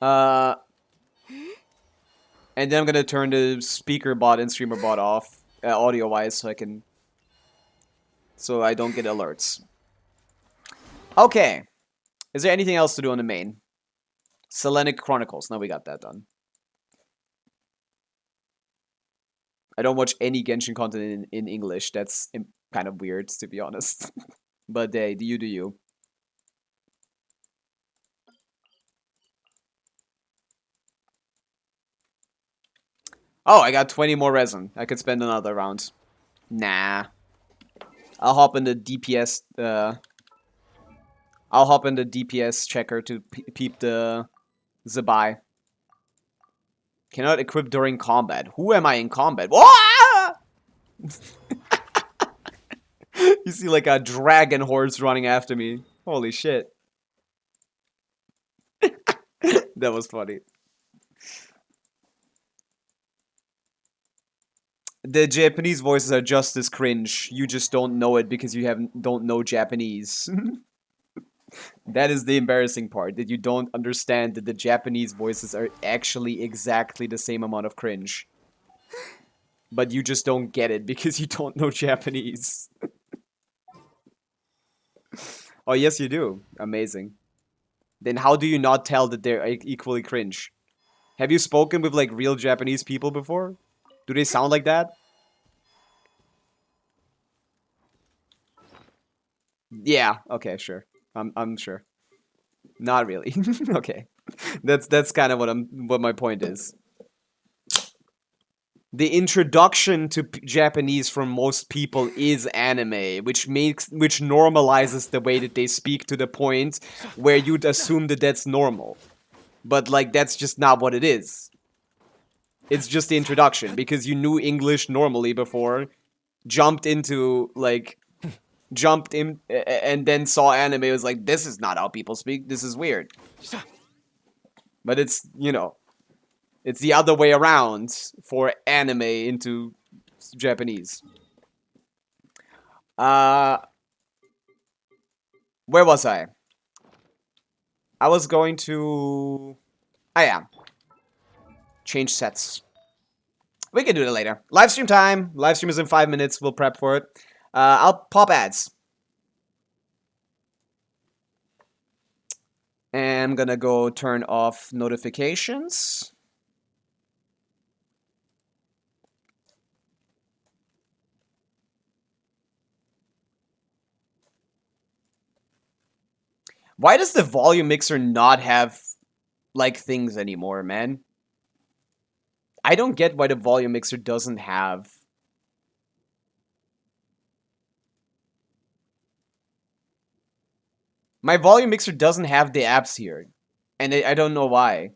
Speaker 1: And then I'm gonna turn the speaker bot and streamer bot off, audio-wise, so I don't get alerts. Okay. Is there anything else to do on the main? Selenic Chronicles. Now we got that done. I don't watch any Genshin content in English. That's kind of weird, to be honest. But hey, do you. Oh, I got 20 more resin. I could spend another round. Nah. I'll hop in the DPS, I'll hop in the DPS checker to peep the Zabai. Cannot equip during combat. Who am I in combat? Whoa! You see like a dragon horse running after me. Holy shit. That was funny. The Japanese voices are just as cringe. You just don't know it because you don't know Japanese. That is the embarrassing part, that you don't understand that the Japanese voices are actually exactly the same amount of cringe. But you just don't get it because you don't know Japanese. Oh, yes you do. Amazing. Then how do you not tell that they're equally cringe? Have you spoken with like real Japanese people before? Do they sound like that? Yeah, okay, sure. I'm sure. Not really. Okay. That's kind of what my point is. The introduction to Japanese from most people is anime, which normalizes the way that they speak to the point where you'd assume that that's normal. But like that's just not what it is. It's just the introduction because you knew English normally before, jumped in and then saw anime. It was like, this is not how people speak. This is weird. But it's, it's the other way around for anime into Japanese. Where was I? I was going to... I am. Change sets. We can do that later. Livestream time. Livestream is in 5 minutes. We'll prep for it. I'll pop ads. And I'm gonna go turn off notifications. Why does the volume mixer not have, like, things anymore, man? I don't get why the volume mixer doesn't have... My volume mixer doesn't have the apps here. And I don't know why.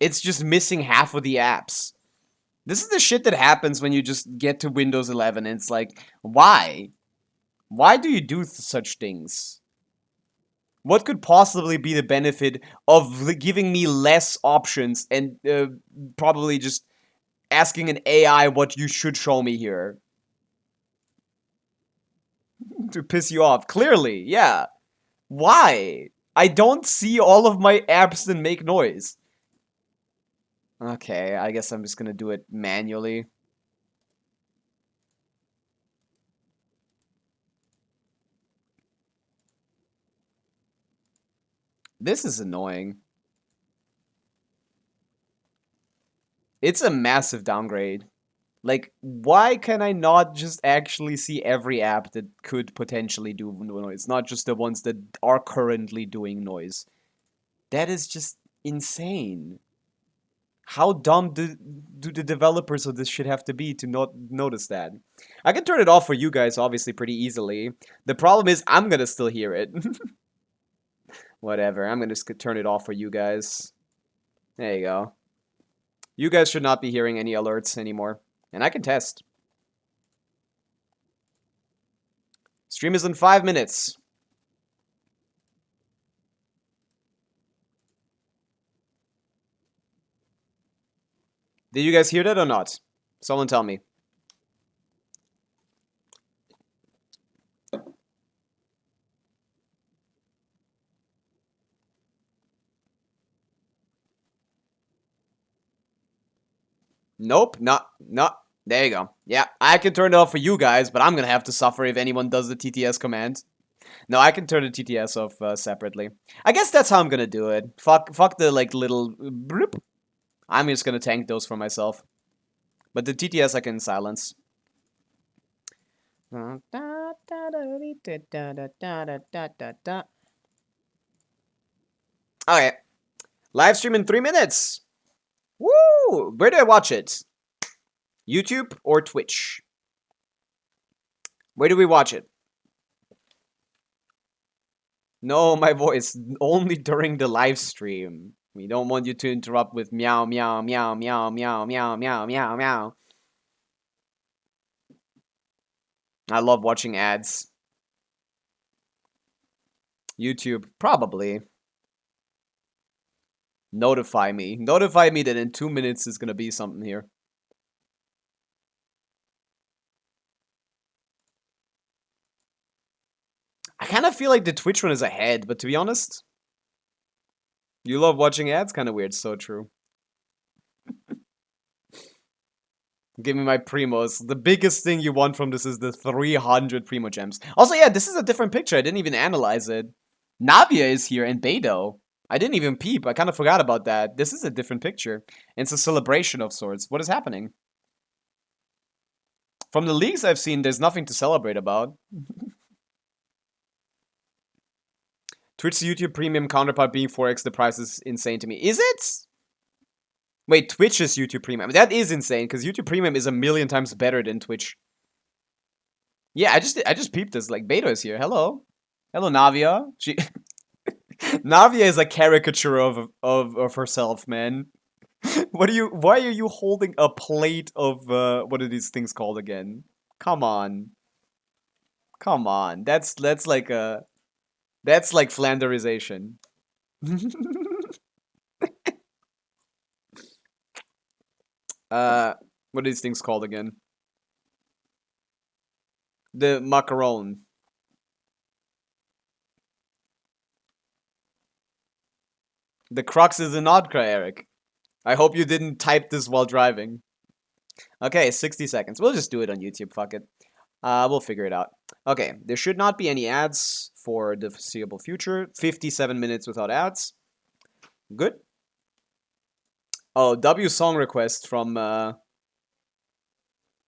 Speaker 1: It's just missing half of the apps. This is the shit that happens when you just get to Windows 11 and it's like, why? Why do you do such things? What could possibly be the benefit of giving me less options and probably just asking an AI what you should show me here? To piss you off. Clearly, yeah. Why? I don't see all of my apps that make noise. Okay, I guess I'm just gonna do it manually. This is annoying. It's a massive downgrade. Like, why can I not just actually see every app that could potentially do noise, not just the ones that are currently doing noise? That is just insane. How dumb do the developers of this shit have to be to not notice that? I can turn it off for you guys, obviously, pretty easily. The problem is, I'm gonna still hear it. Whatever, I'm gonna just turn it off for you guys. There you go. You guys should not be hearing any alerts anymore. And I can test. Stream is in 5 minutes. Did you guys hear that or not? Someone tell me. Nope, not. There you go. Yeah, I can turn it off for you guys, but I'm gonna have to suffer if anyone does the TTS command. No, I can turn the TTS off separately. I guess that's how I'm gonna do it. Fuck the like little bloop. I'm just gonna tank those for myself. But the TTS I can silence. Okay. Live stream in 3 minutes. Woo! Where do I watch it? YouTube or Twitch? Where do we watch it? No, my voice. Only during the live stream. We don't want you to interrupt with meow, meow, meow, meow, meow, meow, meow, meow, meow. I love watching ads. YouTube, probably. Notify me. Notify me that in 2 minutes is gonna be something here. I kind of feel like the Twitch one is ahead, but to be honest, you love watching ads? Kind of weird, so true. Give me my primos. The biggest thing you want from this is the 300 primo gems. Also, yeah, this is a different picture. I didn't even analyze it. Navia is here and Beidou. I didn't even peep. I kind of forgot about that. This is a different picture. It's a celebration of sorts. What is happening? From the leaks I've seen, there's nothing to celebrate about. Twitch's YouTube Premium counterpart being 4x the price is insane to me. Is it? Wait, Twitch's YouTube Premium. That is insane, because YouTube Premium is a million times better than Twitch. Yeah, I just peeped this. Like, Beidou is here. Hello. Hello, Navia. She Navia is a caricature of herself, man. Why are you holding a plate of what are these things called again? Come on. Come on. That's like Flanderization. What are these things called again? The macaron. The crux is in Nodcra, Eric. I hope you didn't type this while driving. Okay, 60 seconds. We'll just do it on YouTube, fuck it. We'll figure it out. Okay, there should not be any ads for the foreseeable future. 57 minutes without ads. Good. Oh, W song request from,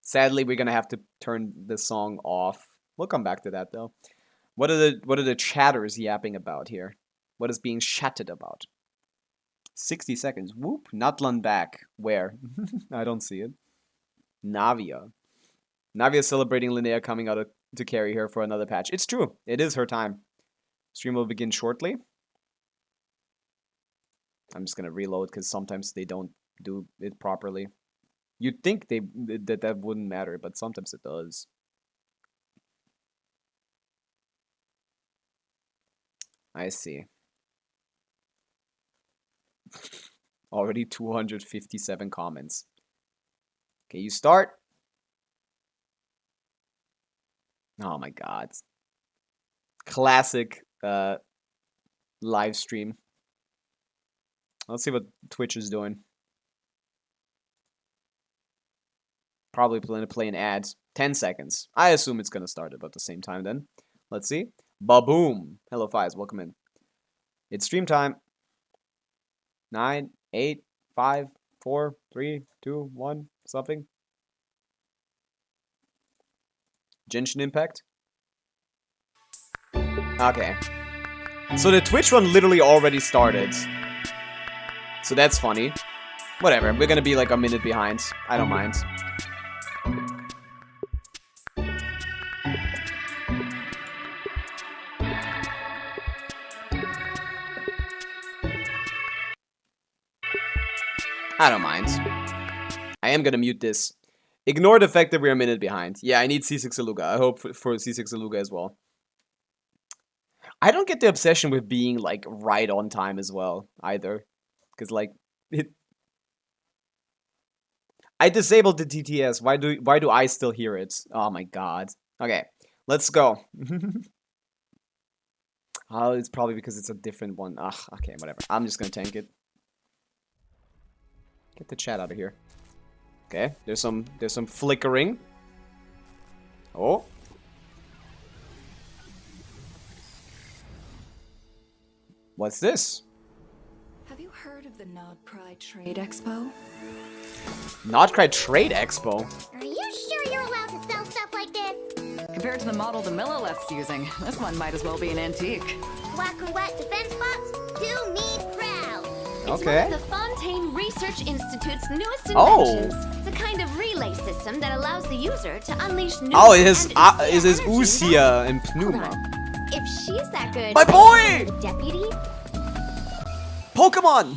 Speaker 1: Sadly, we're gonna have to turn the song off. We'll come back to that, though. What are the chatters yapping about here? What is being chatted about? 60 seconds. Whoop. Nutland back. Where? I don't see it. Navia. Navia celebrating Linnea coming out to carry her for another patch. It's true. It is her time. Stream will begin shortly. I'm just going to reload because sometimes they don't do it properly. You'd think that wouldn't matter, but sometimes it does. I see. Already 257 comments. Okay, you start. Oh my god. Classic live stream. Let's see what Twitch is doing. Probably playing ads. 10 seconds. I assume it's gonna start about the same time then. Let's see. Ba-boom. Hello, Fies. Welcome in. It's stream time. 9, 8, 5, 4, 3, 2, 1, something. Genshin Impact. Okay. So the Twitch one literally already started. So that's funny. Whatever, we're gonna be like a minute behind. I don't mind. I don't mind. I am gonna mute this. Ignore the fact that we're a minute behind. Yeah, I need C6 Aluga. I hope for C6 Aluga as well. I don't get the obsession with being, like, right on time as well, either. Because, like, I disabled the TTS. Why do I still hear it? Oh my god. Okay, let's go. Oh, it's probably because it's a different one. Ugh, okay, whatever. I'm just gonna tank it. Get the chat out of here. Okay, there's some flickering. Oh. What's this?
Speaker 3: Have you heard of the Nodcry Trade Expo?
Speaker 1: Nodcry Trade Expo?
Speaker 5: Are you sure you're allowed to sell stuff like this?
Speaker 6: Compared to the model the Millileft's using, this one might as well be an antique.
Speaker 5: Whack-a-whack defense box? Do me proud.
Speaker 1: Okay.
Speaker 5: It's one of the Fontaine Research Institute's newest
Speaker 1: Oh.
Speaker 5: inventions. It's a kind of relay system that allows the user to unleash new
Speaker 1: Oh, it is
Speaker 5: energy
Speaker 1: Usia and
Speaker 5: Hold
Speaker 1: Pneuma.
Speaker 5: on. If she's that good,
Speaker 1: My boy!
Speaker 5: deputy?
Speaker 1: Pokemon!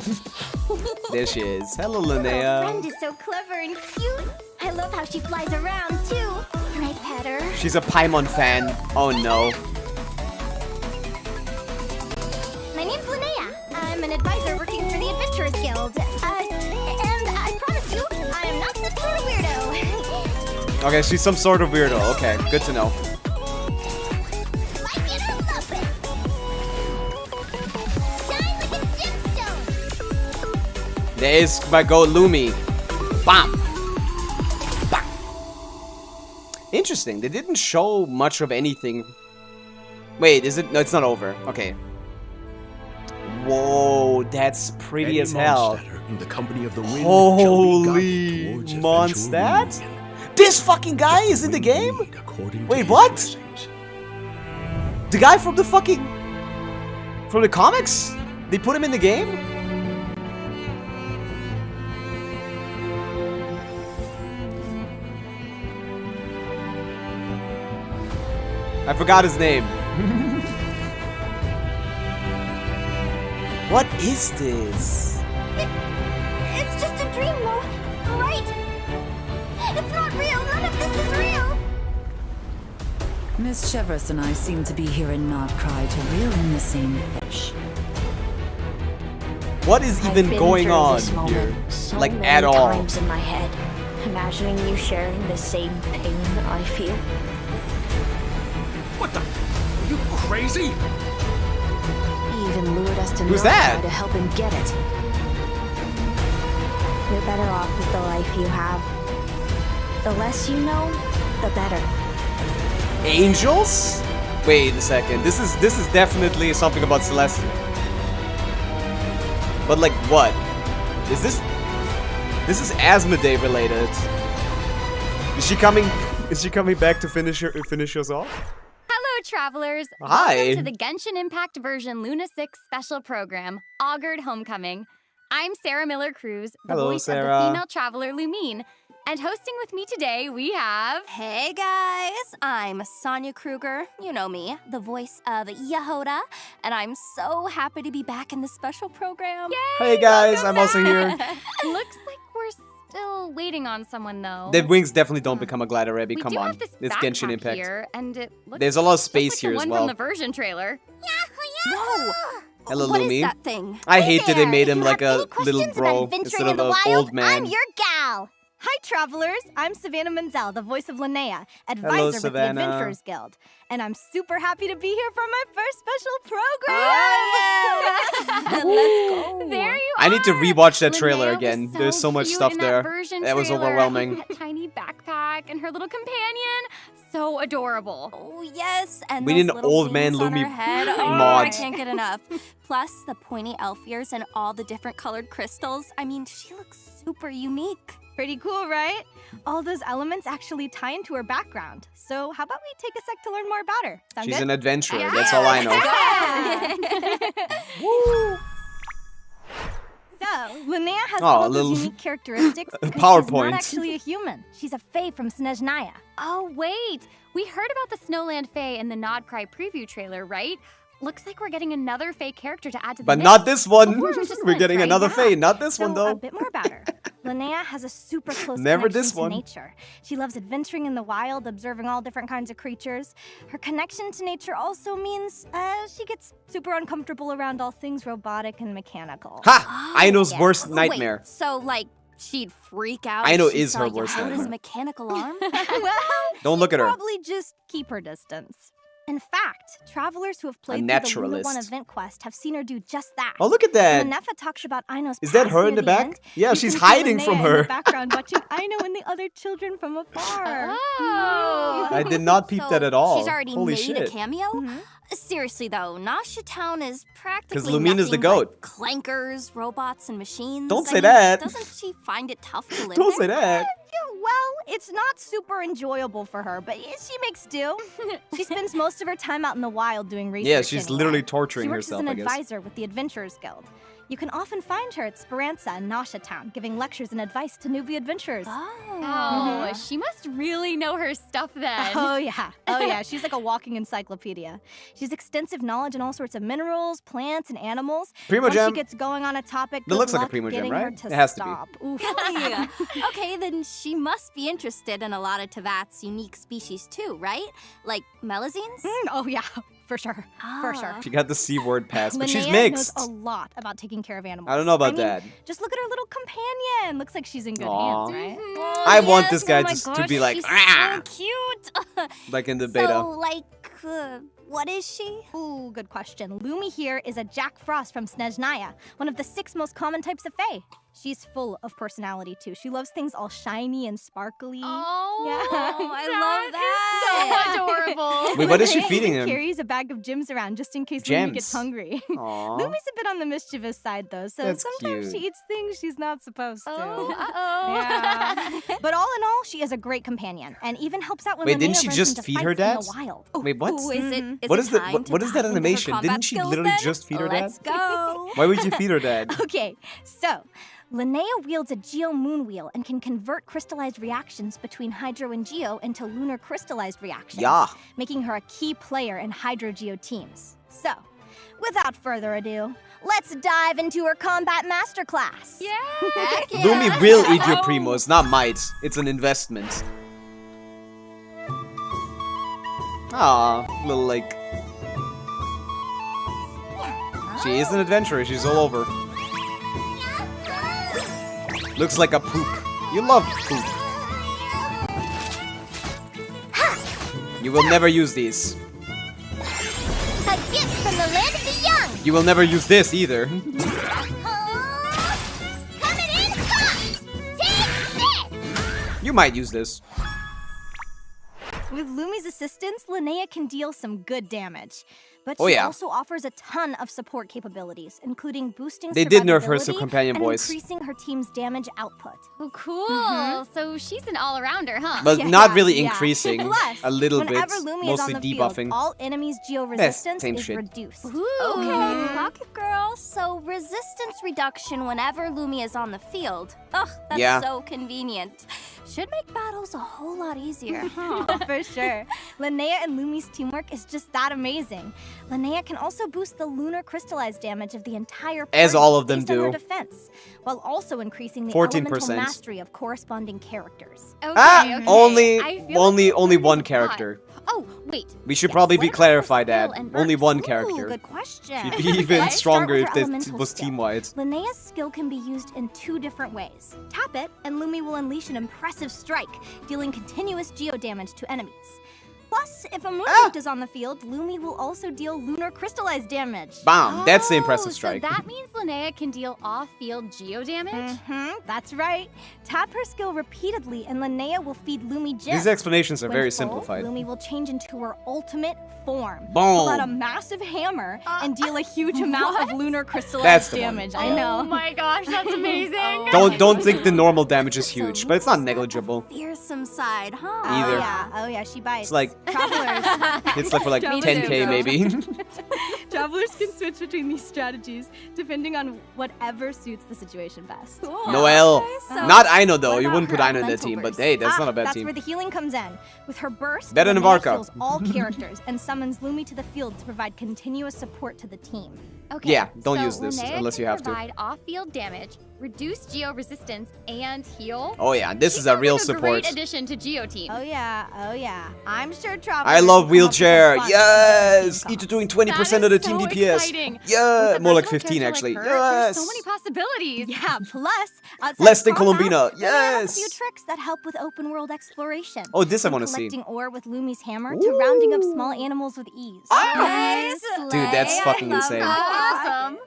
Speaker 1: There she is. Hello,
Speaker 5: Her
Speaker 1: Linnea.
Speaker 5: friend is so clever and cute. I love how she flies around too. Can I pet her?
Speaker 1: She's a Paimon fan. Oh no.
Speaker 5: My name's Linnea. I'm an advisor working for the Adventurers Guild. And I promise you, I am not some sort of weirdo.
Speaker 1: Okay, she's some sort of weirdo. Okay, good to know.
Speaker 5: Like it or love it. Shine like a gemstone.
Speaker 1: There is my goat Lumi. Bam! Bam! Interesting. They didn't show much of anything. Wait, is it? No, it's not over. Okay. Whoa, that's pretty as hell.
Speaker 4: In the company of the wind
Speaker 1: Holy Mondstadt? This fucking guy is in the game? Wait, what? The guy from the fucking... From the comics? They put him in the game? I forgot his name. What is this?
Speaker 5: It's just a dream, though, right? It's not real. None of this is real.
Speaker 6: Miss Chevrolet and I seem to be here in Nodcry to reel in the same fish.
Speaker 1: What is
Speaker 7: I've
Speaker 1: even
Speaker 7: been
Speaker 1: going
Speaker 7: through
Speaker 1: on
Speaker 7: this moment
Speaker 1: here?
Speaker 7: so
Speaker 1: Like,
Speaker 7: many
Speaker 1: at all.
Speaker 7: times in my head, imagining you sharing the same pain I feel.
Speaker 4: What the? Are you crazy?
Speaker 7: He even lured us to
Speaker 1: Who's
Speaker 7: Nodcry
Speaker 1: that?
Speaker 7: to help him get it. You're better off with the life you have. The less you know, the better.
Speaker 1: Angels? Wait a second. This is definitely something about Celestia. But like what? Is this? This is Asmodee related. Is she coming back to finish us off?
Speaker 3: Hello, travelers.
Speaker 1: Hi.
Speaker 3: Welcome to the Genshin Impact version Luna 6 special program, Augured Homecoming. I'm Sarah Miller-Cruz, the
Speaker 1: Hello,
Speaker 3: voice
Speaker 1: Sarah.
Speaker 3: of the female traveler Lumine. And hosting with me today, we have...
Speaker 5: Hey guys, I'm Sonia Kruger, you know me, the voice of Yehoda, and I'm so happy to be back in the special program.
Speaker 1: Hey guys, I'm also here.
Speaker 3: Looks like we're still waiting on someone, though.
Speaker 1: The wings definitely don't become a glider, Rebby.
Speaker 3: we
Speaker 1: Come
Speaker 3: do
Speaker 1: on.
Speaker 3: have this
Speaker 1: It's
Speaker 3: backpack
Speaker 1: Genshin Impact.
Speaker 3: here, and it looks
Speaker 1: There's a lot of
Speaker 3: just
Speaker 1: space
Speaker 3: like
Speaker 1: here
Speaker 3: the
Speaker 1: as
Speaker 3: one
Speaker 1: well.
Speaker 3: from the version trailer.
Speaker 5: Whoa!
Speaker 1: Hello,
Speaker 5: What
Speaker 1: Lumi.
Speaker 5: is that thing?
Speaker 1: I
Speaker 5: Hey
Speaker 1: hate that they
Speaker 5: there,
Speaker 1: made
Speaker 5: if
Speaker 1: him
Speaker 5: you
Speaker 1: like
Speaker 5: have
Speaker 1: a
Speaker 5: any
Speaker 1: little
Speaker 5: questions
Speaker 1: bro
Speaker 5: about
Speaker 1: instead
Speaker 5: venturing
Speaker 1: of
Speaker 5: in the
Speaker 1: an
Speaker 5: wild,
Speaker 1: old man.
Speaker 5: I'm your gal. Hi, travelers. I'm Savannah Menzel, the voice of Linnea, advisor
Speaker 1: Hello,
Speaker 5: with the
Speaker 1: Savannah.
Speaker 5: Adventurers Guild. And I'm super happy to be here for my first special program.
Speaker 3: Oh,
Speaker 5: Let's go.
Speaker 3: There you
Speaker 1: I I need to rewatch that trailer
Speaker 3: Linnea was
Speaker 1: again.
Speaker 3: so
Speaker 1: There's so much
Speaker 3: cute
Speaker 1: stuff
Speaker 3: in
Speaker 1: there.
Speaker 3: That, version
Speaker 1: That was
Speaker 3: trailer.
Speaker 1: overwhelming.
Speaker 3: That tiny backpack and her little companion. So adorable.
Speaker 5: Oh, yes, and
Speaker 1: We
Speaker 5: those
Speaker 1: need an
Speaker 5: little
Speaker 1: old man
Speaker 5: wings on her
Speaker 1: Lumi
Speaker 5: head. Oh,
Speaker 1: mod.
Speaker 5: I can't get enough. Plus, the pointy elf ears and all the different colored crystals. I mean, she looks super unique.
Speaker 8: Pretty cool, right? All those elements actually tie into her background. So how about we take a sec to learn more about her? Sound
Speaker 1: She's
Speaker 8: good?
Speaker 1: an adventurer. That's all I know.
Speaker 8: So, Linnea has
Speaker 1: Oh,
Speaker 8: all
Speaker 1: a
Speaker 8: those
Speaker 1: little
Speaker 8: unique characteristics because she's
Speaker 1: PowerPoint.
Speaker 8: not actually a human. She's a fae from Snezhnaya.
Speaker 3: Oh, wait. We heard about the Snowland Fae in the Nod Cry preview trailer, right? Looks like we're getting another Fae character to add to the
Speaker 1: But
Speaker 3: mix.
Speaker 1: not this one.
Speaker 3: Before it was just
Speaker 1: We're
Speaker 3: Lynx,
Speaker 1: getting
Speaker 3: right?
Speaker 1: another
Speaker 3: Yeah.
Speaker 1: Fae. Not this
Speaker 8: So,
Speaker 1: one,
Speaker 8: a
Speaker 1: though.
Speaker 8: bit more about her. Linnea has a super close
Speaker 1: Never
Speaker 8: connection
Speaker 1: this
Speaker 8: to
Speaker 1: one.
Speaker 8: nature. She loves adventuring in the wild, observing all different kinds of creatures. Her connection to nature also means she gets super uncomfortable around all things robotic and mechanical.
Speaker 1: Ha! Aino's
Speaker 5: yeah.
Speaker 1: worst
Speaker 5: Wait,
Speaker 1: nightmare.
Speaker 5: so, like, she'd freak out
Speaker 1: Aino
Speaker 5: if she
Speaker 1: is
Speaker 5: saw
Speaker 1: her worst
Speaker 5: Yahoda's
Speaker 1: nightmare.
Speaker 5: mechanical arm?
Speaker 8: Well,
Speaker 1: Don't look at her.
Speaker 8: probably just keep her distance. In fact, travelers who have played through the Luna 1
Speaker 1: naturalist.
Speaker 8: event quest have seen her do just that.
Speaker 1: Oh, look at that.
Speaker 8: When Nefa talks about Aino's
Speaker 1: Is that
Speaker 8: past
Speaker 1: her
Speaker 8: near
Speaker 1: in the back?
Speaker 8: end,
Speaker 1: Yeah,
Speaker 8: you
Speaker 1: she's
Speaker 8: can see
Speaker 1: hiding
Speaker 8: Linnea
Speaker 1: from
Speaker 8: in
Speaker 1: her.
Speaker 8: the background watching Aino and the other children from afar.
Speaker 3: Oh.
Speaker 1: I did not peep
Speaker 5: So
Speaker 1: that at all.
Speaker 5: She's already
Speaker 1: Holy
Speaker 5: made
Speaker 1: shit.
Speaker 5: a cameo?
Speaker 8: Mhm.
Speaker 5: Seriously though, Nasha Town is practically
Speaker 1: Lumina's the
Speaker 5: nothing
Speaker 1: goat.
Speaker 5: but clankers, robots, and machines.
Speaker 1: Don't
Speaker 5: I
Speaker 1: say
Speaker 5: mean,
Speaker 1: that.
Speaker 5: Doesn't she find it tough to live
Speaker 1: Don't say
Speaker 5: there?
Speaker 1: that.
Speaker 8: Yeah, well, it's not super enjoyable for her, but she makes do. She spends most of her time out in the wild doing research.
Speaker 1: Yeah, she's
Speaker 8: anyway.
Speaker 1: literally torturing
Speaker 8: She works
Speaker 1: herself,
Speaker 8: as
Speaker 1: I
Speaker 8: an
Speaker 1: guess.
Speaker 8: advisor with the Adventurers Guild. You can often find her at Speranza and Nasha Town, giving lectures and advice to newbie adventurers.
Speaker 3: Oh, she must really know her stuff then.
Speaker 8: Oh yeah. She's like a walking encyclopedia. She has extensive knowledge in all sorts of minerals, plants, and animals.
Speaker 1: Primo
Speaker 8: Once
Speaker 1: Jam.
Speaker 8: she gets going on a topic,
Speaker 1: That looks
Speaker 8: good
Speaker 1: like a
Speaker 8: luck
Speaker 1: Primo Jam,
Speaker 8: getting her
Speaker 1: right?
Speaker 8: to
Speaker 1: It has to be.
Speaker 8: stop. Oof.
Speaker 5: Yeah. Okay, then she must be interested in a lot of Tevat's unique species too, right? Like melazines?
Speaker 8: Oh yeah, for sure. For sure.
Speaker 5: Ah.
Speaker 1: She got the C word pass, but she's
Speaker 8: Linnea
Speaker 1: mixed.
Speaker 8: knows a lot about taking care of animals.
Speaker 1: I don't know about
Speaker 8: mean,
Speaker 1: that.
Speaker 8: Just look at her little companion. Looks like she's in good
Speaker 1: Aw.
Speaker 8: hands, right?
Speaker 5: Oh,
Speaker 1: I want
Speaker 5: yes,
Speaker 1: this guy
Speaker 5: oh my
Speaker 1: to
Speaker 5: gosh,
Speaker 1: be like,
Speaker 5: she's
Speaker 1: "Ah!"
Speaker 5: so cute.
Speaker 1: Like in the beta.
Speaker 5: So, like, what is she?
Speaker 8: Ooh, good question. Lumi here is a Jack Frost from Snezhnaya, one of the 6 most common types of fae. She's full of personality too. She loves things all shiny and sparkly.
Speaker 3: Oh,
Speaker 8: Yeah.
Speaker 5: I love
Speaker 3: that. So adorable.
Speaker 1: Wait, what is she
Speaker 8: Linnea
Speaker 1: feeding
Speaker 8: even
Speaker 1: him?
Speaker 8: carries a bag of gems around just in case Lumi
Speaker 1: Gems?
Speaker 8: gets hungry.
Speaker 1: Aw.
Speaker 8: Lumi's a bit on the mischievous side though, so
Speaker 1: That's
Speaker 8: sometimes
Speaker 1: cute.
Speaker 8: she eats things she's not supposed to.
Speaker 3: Oh, uh-oh.
Speaker 8: Yeah. But all in all, she is a great companion and even helps out when
Speaker 1: Wait,
Speaker 8: Linnea
Speaker 1: didn't she
Speaker 8: runs
Speaker 1: just
Speaker 8: into
Speaker 1: feed her
Speaker 8: fights in
Speaker 1: dad?
Speaker 8: the wild.
Speaker 1: Wait, what?
Speaker 5: Ooh, is it,
Speaker 8: Mhm.
Speaker 5: is
Speaker 1: What
Speaker 5: it
Speaker 1: is the-
Speaker 5: time
Speaker 1: what-
Speaker 5: to
Speaker 1: what is that
Speaker 5: dive into her
Speaker 1: animation? Didn't
Speaker 5: combat
Speaker 1: she
Speaker 5: skills
Speaker 1: literally
Speaker 5: then?
Speaker 1: just feed her dad?
Speaker 5: Let's go.
Speaker 1: Why would you feed her dad?
Speaker 8: Okay, so Linnea wields a Geo Moon Wheel and can convert crystallized reactions between Hydro and Geo into lunar crystallized reactions,
Speaker 1: Yeah.
Speaker 8: making her a key player in Hydro Geo teams. So, without further ado, let's dive into her combat masterclass.
Speaker 3: Yeah.
Speaker 5: Heck yeah.
Speaker 1: Lumi will eat your primos, not might. It's an investment. Ah, little like. She is an adventurer. She's all over. Looks like a poop. You love poop. You will never use these.
Speaker 5: A gift from the land of the young.
Speaker 1: You will never use this either.
Speaker 5: Coming in hot. Take this.
Speaker 1: You might use this.
Speaker 8: With Lumi's assistance, Linnea can deal some good damage. But
Speaker 1: Oh,
Speaker 8: she
Speaker 1: yeah.
Speaker 8: also offers a ton of support capabilities, including boosting
Speaker 1: They did nerf her
Speaker 8: survivability
Speaker 1: companion
Speaker 8: and
Speaker 1: voice.
Speaker 8: increasing her team's damage output.
Speaker 3: Oh, cool. So she's an all-arounder, huh?
Speaker 1: But
Speaker 8: Yeah,
Speaker 1: not really
Speaker 8: yeah.
Speaker 1: increasing.
Speaker 8: Plus,
Speaker 1: A little bit.
Speaker 8: whenever Lumi is on
Speaker 1: Mostly
Speaker 8: the
Speaker 1: debuffing.
Speaker 8: field, all enemies' geo resistance
Speaker 1: same
Speaker 8: is
Speaker 1: shit.
Speaker 8: reduced.
Speaker 3: Ooh.
Speaker 5: Okay, Pocket Girl. So resistance reduction whenever Lumi is on the field. Ugh, that's
Speaker 1: Yeah.
Speaker 5: so convenient. Should make battles a whole lot easier.
Speaker 8: For sure. Linnea and Lumi's teamwork is just that amazing. Linnea can also boost the lunar crystallized damage of the entire
Speaker 1: As
Speaker 8: party
Speaker 1: all of them
Speaker 8: based on her
Speaker 1: do.
Speaker 8: defense, while also increasing the
Speaker 1: 14%.
Speaker 8: elemental mastery of corresponding characters.
Speaker 3: Okay,
Speaker 1: Ah,
Speaker 3: okay.
Speaker 1: only
Speaker 3: I feel
Speaker 1: only
Speaker 3: like
Speaker 1: only
Speaker 3: we're
Speaker 1: one
Speaker 3: really
Speaker 1: character.
Speaker 3: hot. Oh, wait.
Speaker 1: We should
Speaker 3: Yes,
Speaker 1: probably
Speaker 3: what
Speaker 1: be
Speaker 3: about her
Speaker 1: clarified that.
Speaker 3: skill and
Speaker 1: Only
Speaker 3: burst?
Speaker 1: one
Speaker 8: Ooh,
Speaker 1: character.
Speaker 8: good question.
Speaker 1: She'd be even
Speaker 8: Let's
Speaker 1: stronger
Speaker 8: start
Speaker 1: if
Speaker 8: with her
Speaker 1: this
Speaker 8: elemental
Speaker 1: was
Speaker 8: skill.
Speaker 1: team-wide.
Speaker 8: Linnea's skill can be used in 2 different ways. Tap it, and Lumi will unleash an impressive strike, dealing continuous geo damage to enemies. Plus, if a moonlight is on the field, Lumi will also deal lunar crystallized damage.
Speaker 1: Bam! That's the impressive
Speaker 3: Oh,
Speaker 1: strike.
Speaker 3: So that means Linnea can deal off-field geo damage?
Speaker 8: That's right. Tap her skill repeatedly, and Linnea will feed Lumi gems.
Speaker 1: These explanations are
Speaker 8: When
Speaker 1: very
Speaker 8: full,
Speaker 1: simplified.
Speaker 8: Lumi will change into her ultimate form.
Speaker 1: Boom.
Speaker 8: Pull out a massive hammer and deal a huge amount of lunar crystallized
Speaker 1: That's the one.
Speaker 8: damage. I know.
Speaker 3: Oh my gosh, that's amazing.
Speaker 1: Don't think the normal damage is huge, but it's not negligible.
Speaker 5: Fearsome side, huh?
Speaker 1: Either.
Speaker 8: Oh yeah, she bites.
Speaker 1: It's like
Speaker 8: Travelers.
Speaker 1: it's like for like
Speaker 8: Me
Speaker 1: 10k
Speaker 8: too.
Speaker 1: maybe.
Speaker 8: Travelers can switch between these strategies depending on whatever suits the situation best.
Speaker 1: Noelle.
Speaker 5: So,
Speaker 1: Not Aino though.
Speaker 5: what
Speaker 1: You
Speaker 5: about
Speaker 1: wouldn't put
Speaker 5: her
Speaker 1: Aino in that
Speaker 5: elemental
Speaker 1: team, but
Speaker 5: burst?
Speaker 1: hey, that's not a bad
Speaker 8: That's
Speaker 1: team.
Speaker 8: where the healing comes in. With her burst,
Speaker 1: Better than
Speaker 8: Linnea
Speaker 1: Varka.
Speaker 8: heals all characters and summons Lumi to the field to provide continuous support to the team.
Speaker 3: Okay,
Speaker 1: Yeah, don't
Speaker 3: so
Speaker 1: use this
Speaker 3: Linnea
Speaker 1: unless
Speaker 3: can
Speaker 1: you have to.
Speaker 3: provide off-field damage, reduce geo resistance, and heal.
Speaker 1: Oh yeah, this
Speaker 3: She
Speaker 1: is a
Speaker 3: sounds
Speaker 1: real
Speaker 3: like
Speaker 1: support.
Speaker 3: Great addition to geo teams.
Speaker 8: Oh yeah. I'm sure Travelers.
Speaker 1: I
Speaker 8: will
Speaker 1: love
Speaker 8: come up with
Speaker 1: wheelchair.
Speaker 8: some fun
Speaker 1: Yes,
Speaker 8: team
Speaker 1: each
Speaker 8: comps.
Speaker 1: doing 20% of the team
Speaker 3: so
Speaker 1: DPS.
Speaker 3: exciting.
Speaker 1: Yeah,
Speaker 3: With a
Speaker 1: more like
Speaker 3: versatile
Speaker 1: 15
Speaker 3: character
Speaker 1: actually.
Speaker 3: like her, There's
Speaker 1: Yes.
Speaker 3: so many possibilities.
Speaker 8: Yeah, plus outside
Speaker 1: Less than
Speaker 8: combat,
Speaker 1: Colombina.
Speaker 8: Linnea has a few
Speaker 1: Yes.
Speaker 8: tricks that help with open world exploration.
Speaker 1: Oh, this I
Speaker 8: From
Speaker 1: want to see.
Speaker 8: collecting ore with Lumi's hammer to rounding up small animals with ease.
Speaker 5: Nice.
Speaker 1: Dude, that's
Speaker 5: Slay.
Speaker 1: fucking
Speaker 5: I love
Speaker 1: insane.
Speaker 5: that.
Speaker 3: Awesome.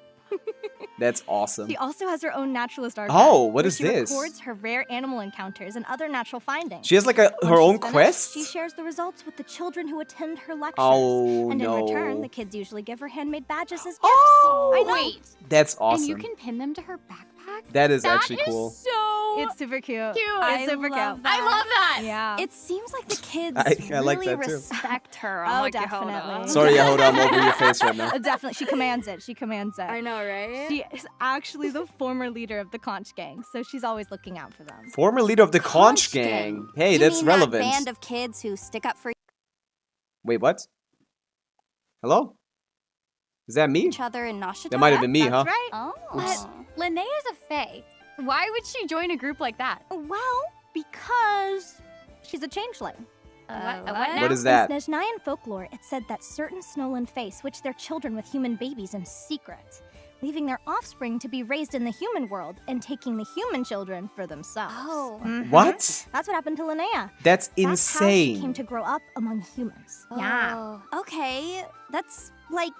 Speaker 1: That's awesome.
Speaker 8: She also has her own naturalist archive.
Speaker 1: Oh, what
Speaker 8: where
Speaker 1: is
Speaker 8: she
Speaker 1: this?
Speaker 8: records her rare animal encounters and other natural findings.
Speaker 1: She has like her
Speaker 8: When
Speaker 1: own
Speaker 8: she's finished,
Speaker 1: quest?
Speaker 8: She shares the results with the children who attend her lectures.
Speaker 1: Oh,
Speaker 8: and in
Speaker 1: no.
Speaker 8: return, the kids usually give her handmade badges as gifts.
Speaker 1: Oh,
Speaker 8: I know.
Speaker 3: Wait,
Speaker 1: That's
Speaker 3: and you
Speaker 1: awesome.
Speaker 3: can pin them to her backpack?
Speaker 1: That is
Speaker 3: That
Speaker 1: actually
Speaker 3: is
Speaker 1: cool.
Speaker 3: so
Speaker 8: It's super cute.
Speaker 3: cute.
Speaker 8: It's super
Speaker 5: love
Speaker 8: cute.
Speaker 5: that.
Speaker 3: I love that.
Speaker 8: Yeah.
Speaker 5: It seems like the kids
Speaker 1: I like
Speaker 5: really
Speaker 1: that too.
Speaker 5: respect her.
Speaker 8: Oh,
Speaker 5: unlike
Speaker 8: definitely.
Speaker 5: Yehuda.
Speaker 1: Sorry, Yehuda, I'm over your face right now.
Speaker 8: Definitely. She commands it. She commands it.
Speaker 5: I know, right?
Speaker 8: She is actually the former leader of the Conch Gang, so she's always looking out for them.
Speaker 1: Former leader of the Conch Gang. Hey,
Speaker 5: You
Speaker 1: that's
Speaker 5: mean
Speaker 1: relevant.
Speaker 5: That band of kids who stick up for
Speaker 1: Wait, what? Hello? Is that me?
Speaker 5: each other in Nashita.
Speaker 1: That might have been me,
Speaker 8: That's
Speaker 1: huh?
Speaker 8: right.
Speaker 5: Oh.
Speaker 3: But Linnea's a fae. Why would she join a group like that?
Speaker 8: Well, because she's a changeling.
Speaker 3: What
Speaker 5: what?
Speaker 3: now?
Speaker 1: What is that?
Speaker 8: In Snezhnayan folklore, it said that certain Snowland Fae switch their children with human babies in secret, leaving their offspring to be raised in the human world and taking the human children for themselves.
Speaker 5: Oh.
Speaker 8: Mhm.
Speaker 1: What?
Speaker 8: That's what happened to Linnea.
Speaker 1: That's
Speaker 8: That's how she came
Speaker 1: insane.
Speaker 8: to grow up among humans. Yeah.
Speaker 5: Oh. Okay, that's like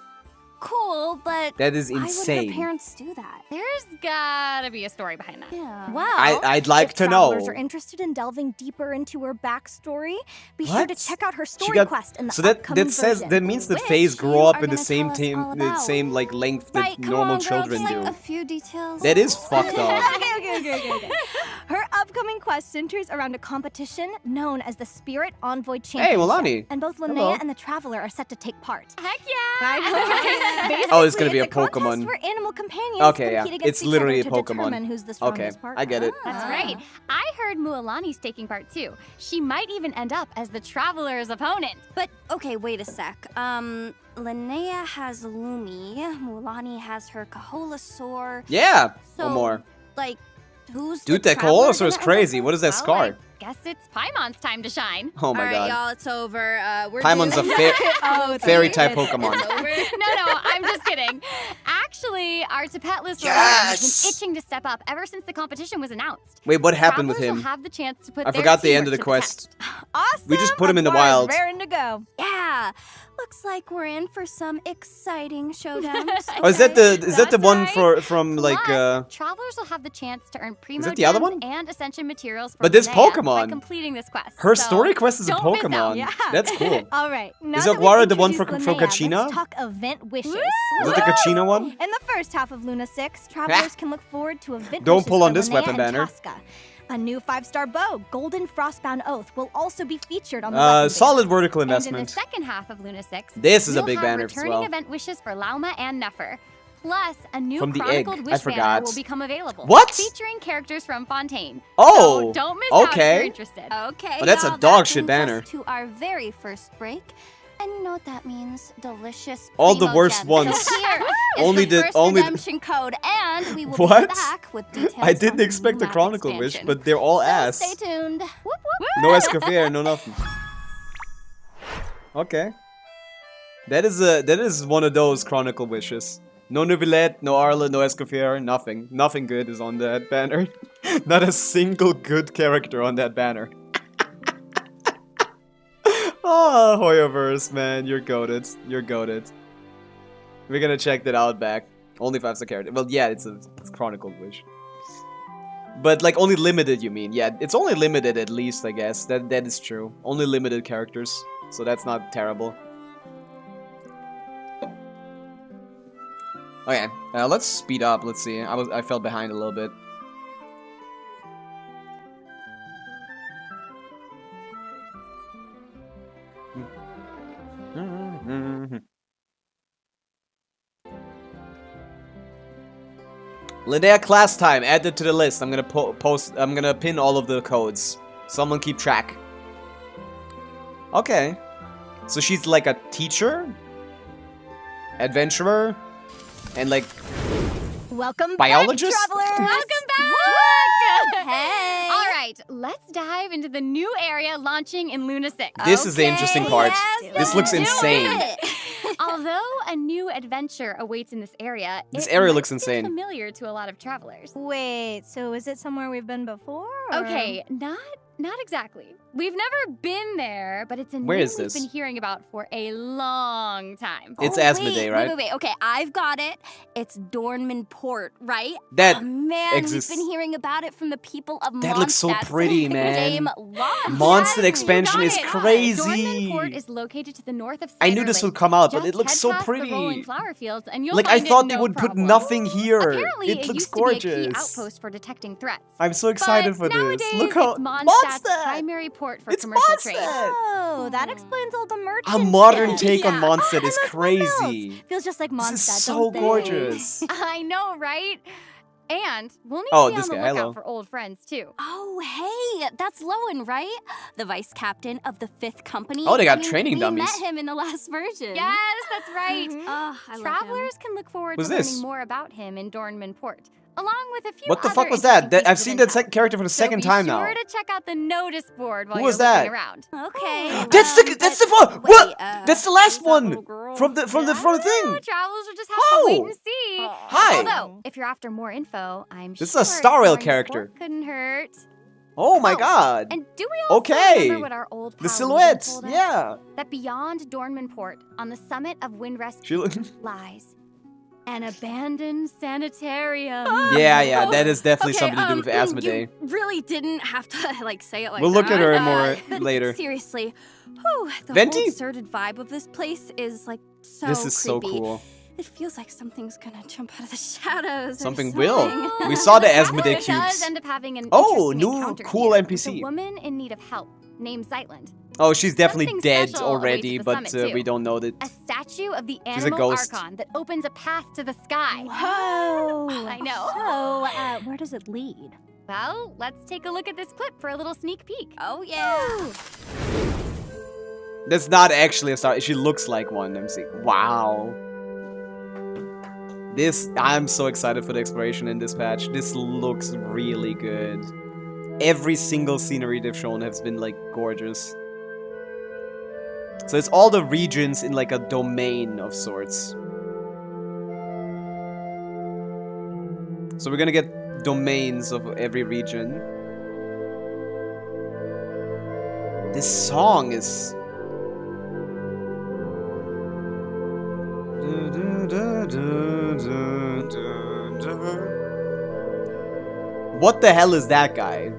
Speaker 5: cool, but
Speaker 1: That is
Speaker 5: why would
Speaker 1: insane.
Speaker 5: her parents do that?
Speaker 3: There's gotta be a story behind that.
Speaker 5: Yeah.
Speaker 8: Well,
Speaker 1: I'd like
Speaker 8: if
Speaker 1: to know.
Speaker 8: travelers are interested in delving deeper into her backstory, be sure to
Speaker 1: What?
Speaker 8: check out her
Speaker 1: She
Speaker 8: story
Speaker 1: got
Speaker 8: quest in the
Speaker 1: so that
Speaker 8: upcoming
Speaker 1: says
Speaker 8: version.
Speaker 1: that means the
Speaker 5: Which
Speaker 1: phase
Speaker 5: you
Speaker 1: grow up
Speaker 5: are
Speaker 1: in the
Speaker 5: gonna
Speaker 1: same
Speaker 5: tell us
Speaker 1: team,
Speaker 5: all
Speaker 1: the
Speaker 5: about.
Speaker 1: same like length that
Speaker 5: Right, come
Speaker 1: normal
Speaker 5: on, girl,
Speaker 1: children
Speaker 5: just
Speaker 1: do.
Speaker 5: like a few details.
Speaker 1: That is fucked up.
Speaker 8: Okay. Her upcoming quest centers around a competition known as the Spirit Envoy Championship.
Speaker 1: Hey, Milani.
Speaker 8: And both Linnea
Speaker 1: Hello.
Speaker 8: and the Traveler are set to take part.
Speaker 3: Heck yeah!
Speaker 1: Oh, it's gonna be
Speaker 8: Basically,
Speaker 1: a
Speaker 8: it's contest
Speaker 1: Pokemon.
Speaker 8: where animal companions
Speaker 1: Okay, yeah.
Speaker 8: compete against
Speaker 1: It's
Speaker 8: each
Speaker 1: literally
Speaker 8: other
Speaker 1: a
Speaker 8: to
Speaker 1: Pokemon.
Speaker 8: determine who's the
Speaker 1: Okay,
Speaker 8: strongest partner.
Speaker 1: I get it.
Speaker 3: That's right. I heard Mualani's taking part too. She might even end up as the Traveler's opponent.
Speaker 5: But okay, wait a sec. Linnea has Lumi. Mualani has her Kaholasaur.
Speaker 1: Yeah,
Speaker 5: So,
Speaker 1: or more.
Speaker 5: Like, who's
Speaker 1: Dude,
Speaker 5: the
Speaker 1: that
Speaker 5: Traveler
Speaker 1: Kaholasaur is
Speaker 5: gonna end up
Speaker 1: crazy.
Speaker 5: with?
Speaker 1: What is that
Speaker 3: Well,
Speaker 1: scar?
Speaker 3: I guess it's Paimon's time to shine.
Speaker 1: Oh my
Speaker 5: All right,
Speaker 1: god.
Speaker 5: y'all, it's over. We're
Speaker 1: Paimon's a
Speaker 5: doing-
Speaker 8: Oh,
Speaker 1: fairy type Pokemon.
Speaker 5: It's over.
Speaker 3: No, I'm just kidding. Actually, our Tapetless
Speaker 1: Yes!
Speaker 3: has been itching to step up ever since the competition was announced.
Speaker 1: Wait, what happened with
Speaker 3: Travelers
Speaker 1: him?
Speaker 3: will have the chance to put
Speaker 1: I
Speaker 3: their
Speaker 1: forgot the end of
Speaker 3: teamwork
Speaker 1: the
Speaker 3: to
Speaker 1: quest.
Speaker 3: test.
Speaker 8: Awesome!
Speaker 1: We just put him in the
Speaker 8: Akbar is
Speaker 1: wild.
Speaker 8: raring to go.
Speaker 5: Yeah, looks like we're in for some exciting showdowns.
Speaker 1: Oh, is that the
Speaker 3: That's
Speaker 1: one
Speaker 3: right.
Speaker 1: from like
Speaker 3: Plus, travelers will have the chance to earn primo
Speaker 1: that the other
Speaker 3: gems
Speaker 1: one?
Speaker 3: and ascension materials from
Speaker 1: But this
Speaker 3: Linnea
Speaker 1: Pokemon.
Speaker 3: by completing this quest.
Speaker 1: her
Speaker 3: So,
Speaker 1: story quest is a
Speaker 3: don't miss out.
Speaker 1: Pokemon?
Speaker 8: Yeah.
Speaker 1: That's cool.
Speaker 8: All right. Now
Speaker 1: Is
Speaker 8: that we've
Speaker 1: Aguara the one
Speaker 8: introduced
Speaker 1: from
Speaker 8: Linnea,
Speaker 1: Kachina?
Speaker 8: Let's talk event wishes.
Speaker 1: Is it the Kachina one?
Speaker 8: In the first half of Luna 6, travelers can look forward to event
Speaker 1: Don't
Speaker 8: wishes
Speaker 1: pull on
Speaker 8: for
Speaker 1: this
Speaker 8: Linnea
Speaker 1: weapon
Speaker 8: and
Speaker 1: banner.
Speaker 8: Casca. A new 5-star bow, Golden Frostbound Oath, will also be featured on the weapon banner.
Speaker 1: Solid vertical
Speaker 3: And in the
Speaker 1: investment.
Speaker 3: second half of Luna 6,
Speaker 1: This is a
Speaker 3: you'll
Speaker 1: big
Speaker 3: have
Speaker 1: banner as
Speaker 3: returning
Speaker 1: well.
Speaker 3: event wishes for Lauma and Nefer. Plus, a new
Speaker 1: From the
Speaker 3: Chronicled
Speaker 1: egg. I
Speaker 3: Wish
Speaker 1: forgot.
Speaker 3: banner will become available.
Speaker 1: What?
Speaker 3: Featuring characters from Fontaine.
Speaker 1: Oh,
Speaker 3: So don't miss out if
Speaker 1: okay.
Speaker 3: you're interested.
Speaker 5: Okay.
Speaker 1: Oh, that's a
Speaker 5: y'all,
Speaker 1: dog
Speaker 5: that
Speaker 1: shit
Speaker 5: brings us
Speaker 1: banner.
Speaker 5: To our very first break. And you know what that means? Delicious.
Speaker 1: All the
Speaker 5: primo
Speaker 1: worst
Speaker 5: gems.
Speaker 1: ones.
Speaker 5: So here is
Speaker 1: Only
Speaker 5: the
Speaker 1: the-
Speaker 5: first
Speaker 1: only the-
Speaker 5: redemption code, and we will
Speaker 1: What?
Speaker 5: be back with details.
Speaker 1: I didn't
Speaker 5: on the
Speaker 1: expect a
Speaker 5: map
Speaker 1: Chronicle Wish,
Speaker 5: expansion.
Speaker 1: but they're all
Speaker 5: So
Speaker 1: ass.
Speaker 5: Stay tuned. Whoop, whoop.
Speaker 1: No Escaffier, no nothing. Okay. That is one of those Chronicle Wishes. No Neuvillette, no Arla, no Escoffier, nothing. Nothing good is on that banner. Not a single good character on that banner. Oh, Hoyoverse, man, you're goated. You're goated. We're gonna check that out back. Only 5-star character. Well, yeah, it's Chronicled Wish. But like only limited, you mean? Yeah, it's only limited at least, I guess. That is true. Only limited characters, so that's not terrible. Okay, let's speed up. Let's see. I fell behind a little bit. Linnea class time added to the list. I'm gonna I'm gonna pin all of the codes. Someone keep track. Okay, so she's like a teacher, adventurer, and like
Speaker 5: Welcome
Speaker 1: biologist.
Speaker 5: back, travelers.
Speaker 3: Welcome back!
Speaker 5: Hey.
Speaker 3: All right, let's dive into the new area launching in Luna 6.
Speaker 1: This is the interesting part.
Speaker 5: yes,
Speaker 1: This looks
Speaker 5: let's do
Speaker 1: insane.
Speaker 5: it.
Speaker 3: Although a new adventure awaits in this area,
Speaker 1: This
Speaker 3: it
Speaker 1: area
Speaker 3: might
Speaker 1: looks
Speaker 3: be
Speaker 1: insane.
Speaker 3: familiar to a lot of travelers.
Speaker 8: Wait, so is it somewhere we've been before? or-
Speaker 3: Okay, not exactly. We've never been there, but it's a
Speaker 1: Where
Speaker 3: name
Speaker 1: is
Speaker 3: we've
Speaker 1: this?
Speaker 3: been hearing about for a long time.
Speaker 1: It's
Speaker 5: Oh,
Speaker 1: Asmodee,
Speaker 5: wait,
Speaker 1: right?
Speaker 5: Wait. Okay, I've got it. It's Dornman Port, right?
Speaker 1: That
Speaker 5: Oh, man,
Speaker 1: exists.
Speaker 5: we've been hearing about it from the people of Mondstadt.
Speaker 1: That looks so pretty,
Speaker 5: since the
Speaker 1: man.
Speaker 5: game launched.
Speaker 1: Mondstadt
Speaker 3: Yes,
Speaker 1: expansion
Speaker 3: you
Speaker 1: is
Speaker 3: got it.
Speaker 1: crazy.
Speaker 3: Dornman Port is located to the north of
Speaker 1: I knew
Speaker 3: Cider
Speaker 1: this
Speaker 3: Lake.
Speaker 1: would come out, but
Speaker 3: Just
Speaker 1: it looks
Speaker 3: head
Speaker 1: so
Speaker 3: past the rolling
Speaker 1: pretty.
Speaker 3: flower fields and you'll
Speaker 1: Like I
Speaker 3: find it
Speaker 1: thought they
Speaker 3: no
Speaker 1: would put
Speaker 3: problem.
Speaker 1: nothing here.
Speaker 3: Apparently,
Speaker 1: It looks
Speaker 3: used to be a key
Speaker 1: gorgeous.
Speaker 3: outpost for detecting threats.
Speaker 1: I'm so excited
Speaker 3: But
Speaker 1: for
Speaker 3: nowadays,
Speaker 1: this. Look how
Speaker 3: it's Mondstadt's
Speaker 1: Mondstadt!
Speaker 3: primary port for
Speaker 1: It's
Speaker 3: commercial
Speaker 1: Mondstadt!
Speaker 3: trade.
Speaker 8: Oh, that explains all the merch.
Speaker 1: A modern take on
Speaker 3: Yeah.
Speaker 1: Mondstadt
Speaker 8: Oh,
Speaker 1: is
Speaker 8: and those windmills.
Speaker 1: crazy.
Speaker 8: Feels just like Mondstadt.
Speaker 1: This is so
Speaker 8: don't they?
Speaker 1: gorgeous.
Speaker 3: I know, right? And we'll need
Speaker 1: Oh,
Speaker 3: to be
Speaker 1: this
Speaker 3: on the
Speaker 1: guy,
Speaker 3: lookout
Speaker 1: hello.
Speaker 3: for old friends too.
Speaker 5: Oh, hey, that's Lowen, right? The vice captain of the 5th Company.
Speaker 1: Oh, they got
Speaker 5: I mean,
Speaker 1: training
Speaker 5: we
Speaker 1: dummies.
Speaker 5: met him in the last version.
Speaker 3: Yes, that's right.
Speaker 5: Oh, I love him.
Speaker 3: Travelers can look forward
Speaker 1: Who's
Speaker 3: to
Speaker 1: this?
Speaker 3: learning more about him in Dornman Port, along with a few
Speaker 1: What the
Speaker 3: other
Speaker 1: fuck was that?
Speaker 3: interesting
Speaker 1: I've
Speaker 3: pieces
Speaker 1: seen
Speaker 3: of
Speaker 1: that
Speaker 3: info.
Speaker 1: second character for the second time
Speaker 3: So
Speaker 1: now.
Speaker 3: be sure to check out the notice board while
Speaker 1: Who
Speaker 3: you're
Speaker 1: was that?
Speaker 3: looking around.
Speaker 5: Okay.
Speaker 1: That's the one.
Speaker 5: wait,
Speaker 1: What? That's the last
Speaker 5: who's that
Speaker 1: one
Speaker 5: little girl?
Speaker 1: from the thing.
Speaker 3: Travelers will just have to wait
Speaker 1: Oh.
Speaker 3: and see.
Speaker 1: Hi.
Speaker 3: Although, if you're after more info, I'm
Speaker 1: This is
Speaker 3: sure
Speaker 1: a Star Rail
Speaker 3: exploring the
Speaker 1: character.
Speaker 3: port couldn't hurt.
Speaker 1: Oh my
Speaker 3: Oh,
Speaker 1: god.
Speaker 3: And do we also
Speaker 1: Okay.
Speaker 3: remember what our old
Speaker 1: The
Speaker 3: pal
Speaker 1: silhouettes.
Speaker 3: Lisa told us?
Speaker 1: Yeah.
Speaker 3: That beyond Dornman Port, on the summit of Windrest
Speaker 1: She look.
Speaker 3: lies an abandoned sanitarium.
Speaker 1: Yeah. That is definitely
Speaker 5: Okay,
Speaker 1: something to do with Asmodee.
Speaker 5: You really didn't have to like say it like
Speaker 1: We'll
Speaker 5: that.
Speaker 1: look at her more
Speaker 5: but
Speaker 1: later.
Speaker 5: Seriously, whew, the
Speaker 1: Venti?
Speaker 5: whole deserted vibe of this place is like so
Speaker 1: This is so
Speaker 5: creepy.
Speaker 1: cool.
Speaker 5: It feels like something's gonna jump out of the shadows. or
Speaker 1: Something will.
Speaker 5: something.
Speaker 1: We saw the
Speaker 3: Traveler
Speaker 1: Asmodee
Speaker 3: does
Speaker 1: cubes.
Speaker 3: end up having an
Speaker 1: Oh,
Speaker 3: interesting
Speaker 1: new
Speaker 3: encounter
Speaker 1: cool
Speaker 3: here with
Speaker 1: NPC.
Speaker 3: A woman in need of help named Zytland.
Speaker 1: Oh, she's definitely
Speaker 3: Something
Speaker 1: dead
Speaker 3: special
Speaker 1: already,
Speaker 3: awaits at the
Speaker 1: but
Speaker 3: summit,
Speaker 1: we
Speaker 3: too.
Speaker 1: don't know that.
Speaker 3: A statue of the
Speaker 1: She's a
Speaker 3: animal
Speaker 1: ghost.
Speaker 3: archon that opens a path to the sky.
Speaker 8: Whoa.
Speaker 3: I know.
Speaker 8: So, where does it lead?
Speaker 3: Well, let's take a look at this clip for a little sneak peek.
Speaker 5: Oh yeah.
Speaker 1: That's not actually a star. She looks like one. I'm seeing. Wow. I'm so excited for the exploration in this patch. This looks really good. Every single scenery they've shown has been like gorgeous. So it's all the regions in like a domain of sorts. So we're gonna get domains of every region. This song is... What the hell is that guy?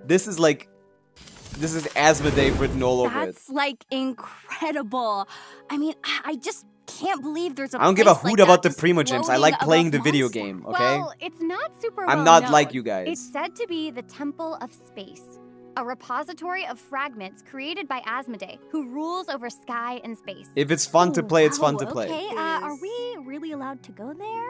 Speaker 1: This is like... This is Asmodee written all over it.
Speaker 5: That's like incredible. I mean, I just can't believe there's a
Speaker 1: I don't give a
Speaker 5: place like
Speaker 1: hoot about
Speaker 5: that
Speaker 1: the
Speaker 5: just
Speaker 1: Primogems. I
Speaker 5: floating
Speaker 1: like playing
Speaker 5: above
Speaker 1: the video
Speaker 5: Mondstadt.
Speaker 1: game, okay?
Speaker 3: Well, it's not super
Speaker 1: I'm
Speaker 3: well
Speaker 1: not
Speaker 3: known.
Speaker 1: like you guys.
Speaker 3: It's said to be the Temple of Space, a repository of fragments created by Asmodee, who rules over sky and space.
Speaker 1: If it's fun to
Speaker 8: Oh,
Speaker 1: play, it's fun
Speaker 8: wow,
Speaker 1: to play.
Speaker 8: Okay, are we really allowed to go there?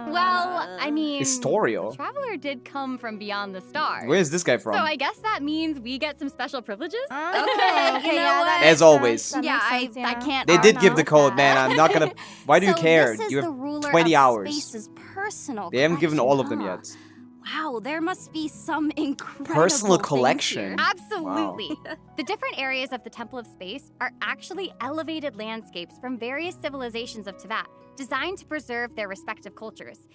Speaker 3: Well, I mean,
Speaker 1: Historio.
Speaker 3: Traveler did come from beyond the stars.
Speaker 1: Where is this guy from?
Speaker 3: So I guess that means we get some special privileges?
Speaker 8: Okay,
Speaker 5: You know
Speaker 8: yeah, that
Speaker 5: what?
Speaker 8: makes
Speaker 1: As
Speaker 8: sense,
Speaker 1: always.
Speaker 8: that
Speaker 5: Yeah,
Speaker 8: makes sense,
Speaker 5: I
Speaker 8: yeah.
Speaker 5: can't.
Speaker 1: They did
Speaker 5: argue
Speaker 1: give the
Speaker 5: with
Speaker 1: code,
Speaker 5: that.
Speaker 1: man. I'm not gonna... Why do you
Speaker 5: So
Speaker 1: care?
Speaker 5: This is
Speaker 1: You
Speaker 5: the
Speaker 1: have
Speaker 5: ruler
Speaker 1: 20
Speaker 5: of
Speaker 1: hours.
Speaker 5: Space's personal
Speaker 1: They haven't given
Speaker 5: collection,
Speaker 1: all of them
Speaker 5: huh?
Speaker 1: yet.
Speaker 5: Wow, there must be some incredible
Speaker 1: Personal
Speaker 5: things
Speaker 1: collection.
Speaker 5: here.
Speaker 3: Absolutely. The different areas of the Temple of Space are actually elevated landscapes from various civilizations of Teyvat, designed to preserve their respective cultures.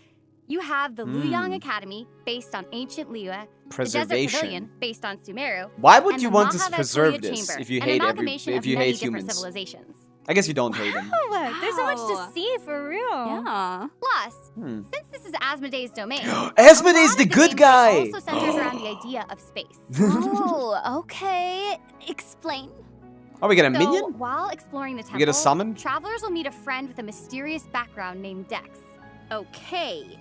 Speaker 3: You have the Luyang Academy, based on ancient Liyue, the Desert
Speaker 1: Preservation.
Speaker 3: Pavilion, based on Sumeru,
Speaker 1: Why would
Speaker 3: and
Speaker 1: you
Speaker 3: the
Speaker 1: want to
Speaker 3: Mahava
Speaker 1: preserve
Speaker 3: Kuya
Speaker 1: this
Speaker 3: Chamber,
Speaker 1: if you
Speaker 3: an
Speaker 1: hate
Speaker 3: amalgamation
Speaker 1: if
Speaker 3: of
Speaker 1: you
Speaker 3: many
Speaker 1: hate
Speaker 3: different
Speaker 1: humans?
Speaker 3: civilizations.
Speaker 1: I guess you don't hate them.
Speaker 8: Oh, there's so much
Speaker 6: Wow.
Speaker 8: to see for real.
Speaker 6: Yeah.
Speaker 3: Plus, since this is Asmodee's domain,
Speaker 1: Asmodee's
Speaker 3: a lot
Speaker 1: the
Speaker 3: of
Speaker 1: good
Speaker 3: gameplay
Speaker 1: guy.
Speaker 3: also centers around the idea of space.
Speaker 5: Oh, okay. Explain.
Speaker 1: Oh, we get a
Speaker 3: So,
Speaker 1: minion?
Speaker 3: while exploring the temple,
Speaker 1: get a summon?
Speaker 3: travelers will meet a friend with a mysterious background named Dex.
Speaker 6: Okay.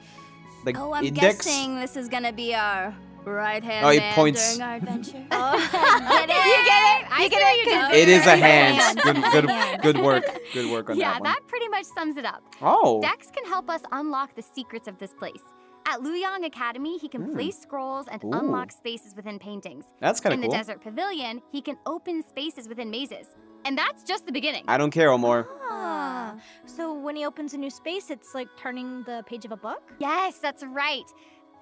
Speaker 1: Like
Speaker 6: Oh, I'm
Speaker 1: index?
Speaker 6: guessing this is gonna be our right-hand
Speaker 1: Oh, he
Speaker 6: man
Speaker 1: points.
Speaker 6: during our adventure.
Speaker 3: Oh, get it? You get it? I see what you did
Speaker 1: It is a
Speaker 3: there.
Speaker 1: hand. Good, good,
Speaker 8: hand.
Speaker 1: good work. Good work on
Speaker 3: Yeah,
Speaker 1: that one.
Speaker 3: that pretty much sums it up.
Speaker 1: Oh,
Speaker 3: Dex can help us unlock the secrets of this place. At Luyang Academy, he can place scrolls and
Speaker 1: Ooh.
Speaker 3: unlock spaces within paintings.
Speaker 1: that's kind
Speaker 3: In
Speaker 1: of
Speaker 3: the
Speaker 1: cool.
Speaker 3: Desert Pavilion, he can open spaces within mazes. And that's just the beginning.
Speaker 1: I don't care, Omar.
Speaker 8: Ah, so when he opens a new space, it's like turning the page of a book?
Speaker 3: Yes, that's right.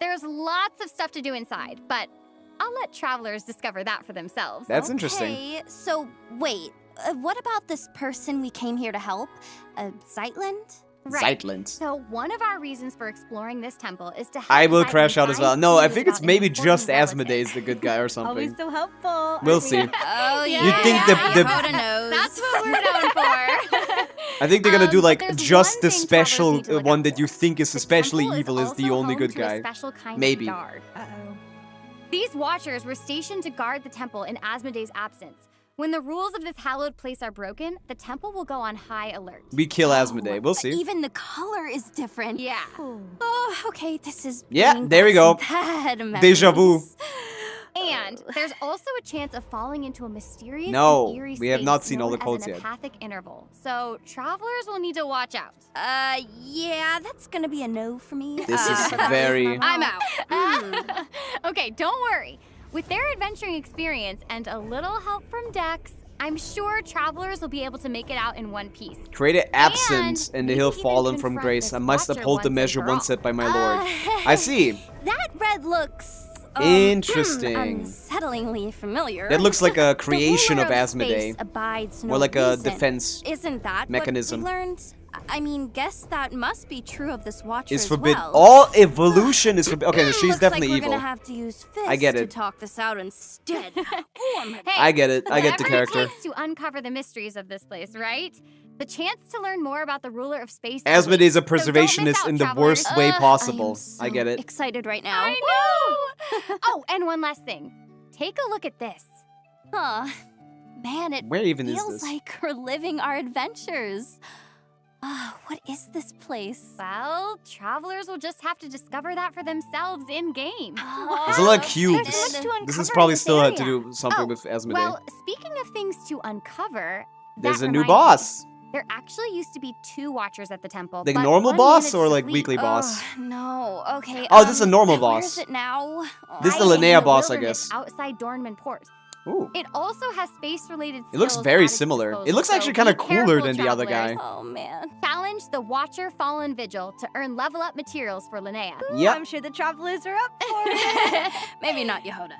Speaker 3: There's lots of stuff to do inside, but I'll let travelers discover that for themselves.
Speaker 1: That's interesting.
Speaker 5: Okay, so wait. What about this person we came here to help? Zeitland?
Speaker 3: Right.
Speaker 1: Zeitland.
Speaker 3: So one of our reasons for exploring this temple is to help
Speaker 1: I will
Speaker 3: Zeitland
Speaker 1: crash out as well.
Speaker 3: find
Speaker 1: No, I
Speaker 3: clues
Speaker 1: think it's
Speaker 3: about an
Speaker 1: maybe
Speaker 3: important
Speaker 1: just
Speaker 3: relative.
Speaker 1: Asmodee's the good guy or
Speaker 8: Always
Speaker 1: something.
Speaker 8: so helpful.
Speaker 1: We'll see.
Speaker 6: Oh
Speaker 3: yeah.
Speaker 1: You think the
Speaker 6: Hoda knows.
Speaker 3: That's what we're known for.
Speaker 1: I think they're gonna do
Speaker 3: But
Speaker 1: like
Speaker 3: there's
Speaker 1: just
Speaker 3: one
Speaker 1: the
Speaker 3: thing travelers
Speaker 1: special
Speaker 3: need to look
Speaker 1: one
Speaker 3: out
Speaker 1: that you
Speaker 3: for.
Speaker 1: think is
Speaker 3: The
Speaker 1: especially
Speaker 3: temple
Speaker 1: evil is the
Speaker 3: also
Speaker 1: only
Speaker 3: home
Speaker 1: good
Speaker 3: to a
Speaker 1: guy.
Speaker 3: special kind
Speaker 1: Maybe.
Speaker 3: of guard.
Speaker 8: Uh-oh.
Speaker 3: These watchers were stationed to guard the temple in Asmodee's absence. When the rules of this hallowed place are broken, the temple will go on high alert.
Speaker 1: We kill Asmodee. We'll see.
Speaker 5: Even the color is different.
Speaker 3: Yeah.
Speaker 5: Oh, okay, this is.
Speaker 1: Yeah,
Speaker 5: bringing
Speaker 1: there we
Speaker 5: back
Speaker 1: go.
Speaker 5: some bad
Speaker 1: Deja vu.
Speaker 5: memories.
Speaker 3: And there's also a chance of falling into a mysterious
Speaker 1: No,
Speaker 3: and eerie
Speaker 1: we have
Speaker 3: space
Speaker 1: not seen all
Speaker 3: known
Speaker 1: the codes
Speaker 3: as an
Speaker 1: yet.
Speaker 3: apathic interval. So travelers will need to watch out.
Speaker 5: Yeah, that's gonna be a no for me.
Speaker 1: This is
Speaker 5: for that
Speaker 1: very-
Speaker 5: reason
Speaker 6: I'm
Speaker 5: alone.
Speaker 6: out.
Speaker 3: Okay, don't worry. With their adventuring experience and a little help from Dex, I'm sure travelers will be able to make it out in one piece.
Speaker 1: Created absent and the
Speaker 3: maybe
Speaker 1: hill
Speaker 3: even
Speaker 1: fallen from
Speaker 3: confront
Speaker 1: grace.
Speaker 3: this
Speaker 1: I must
Speaker 3: watcher
Speaker 1: uphold the
Speaker 3: once
Speaker 1: measure
Speaker 3: and for
Speaker 1: once
Speaker 3: all.
Speaker 1: set by my lord. I see.
Speaker 5: That red looks
Speaker 1: Interesting.
Speaker 5: unsettlingly familiar.
Speaker 1: That looks like a
Speaker 5: The
Speaker 1: creation
Speaker 5: ruler
Speaker 1: of Asmodee.
Speaker 5: space abides no
Speaker 1: More like a
Speaker 5: reason.
Speaker 1: defense
Speaker 5: Isn't that
Speaker 1: mechanism.
Speaker 5: what we learned? I mean, guess that must be true of this watcher
Speaker 1: Is
Speaker 5: as
Speaker 1: forbidden.
Speaker 5: well.
Speaker 1: All evolution is forbidden. Okay, she's
Speaker 5: Looks
Speaker 1: definitely
Speaker 5: like
Speaker 1: evil.
Speaker 5: We're gonna have to use fists
Speaker 1: I get
Speaker 5: to
Speaker 1: it.
Speaker 5: talk this out instead. Ooh, I'm
Speaker 3: Hey,
Speaker 1: I get it. I get the
Speaker 3: whatever
Speaker 1: character.
Speaker 3: it takes to uncover the mysteries of this place, right? The chance to learn more about the ruler of space.
Speaker 1: Asmodee is a
Speaker 3: So don't miss
Speaker 1: preservationist
Speaker 3: out,
Speaker 1: in the
Speaker 3: travelers.
Speaker 1: worst way possible.
Speaker 5: I
Speaker 1: I get it.
Speaker 5: Excited right now.
Speaker 3: I know. Oh, and one last thing. Take a look at this.
Speaker 5: Huh. Man, it
Speaker 1: Where even is
Speaker 5: feels
Speaker 1: this?
Speaker 5: like we're living our adventures. What is this place?
Speaker 3: Well, travelers will just have to discover that for themselves in game.
Speaker 1: There's a lot of cubes.
Speaker 8: There's much to
Speaker 1: This is
Speaker 8: uncover
Speaker 1: probably
Speaker 8: in this
Speaker 1: still had to
Speaker 8: area.
Speaker 1: do something
Speaker 3: Oh,
Speaker 1: with Asmodee.
Speaker 3: Well, speaking of things to uncover,
Speaker 1: There's
Speaker 3: that
Speaker 1: a new
Speaker 3: reminds me,
Speaker 1: boss.
Speaker 3: There actually used to be 2 watchers at the temple.
Speaker 1: The
Speaker 3: but
Speaker 1: normal
Speaker 3: one
Speaker 1: boss
Speaker 3: managed
Speaker 1: or
Speaker 3: to
Speaker 1: like
Speaker 3: flee.
Speaker 1: weekly boss?
Speaker 5: No. Okay.
Speaker 1: Oh, this is a normal
Speaker 5: Where
Speaker 1: boss.
Speaker 5: is it now?
Speaker 1: This is the
Speaker 3: Hiding in
Speaker 1: Linnea boss, I
Speaker 3: wilderness
Speaker 1: guess.
Speaker 3: Outside Dornman Port.
Speaker 1: Ooh.
Speaker 3: It also has space-related
Speaker 1: It looks
Speaker 3: skills
Speaker 1: very
Speaker 3: at its
Speaker 1: similar. It
Speaker 3: disposal,
Speaker 1: looks
Speaker 3: so
Speaker 1: actually kind of
Speaker 3: be
Speaker 1: cooler
Speaker 3: careful,
Speaker 1: than the other guy.
Speaker 3: travelers.
Speaker 5: Oh man.
Speaker 3: Challenge the Watcher Fallen Vigil to earn level-up materials for Linnea.
Speaker 1: Yep.
Speaker 8: I'm sure the travelers are up for it.
Speaker 5: Maybe not Yehoda.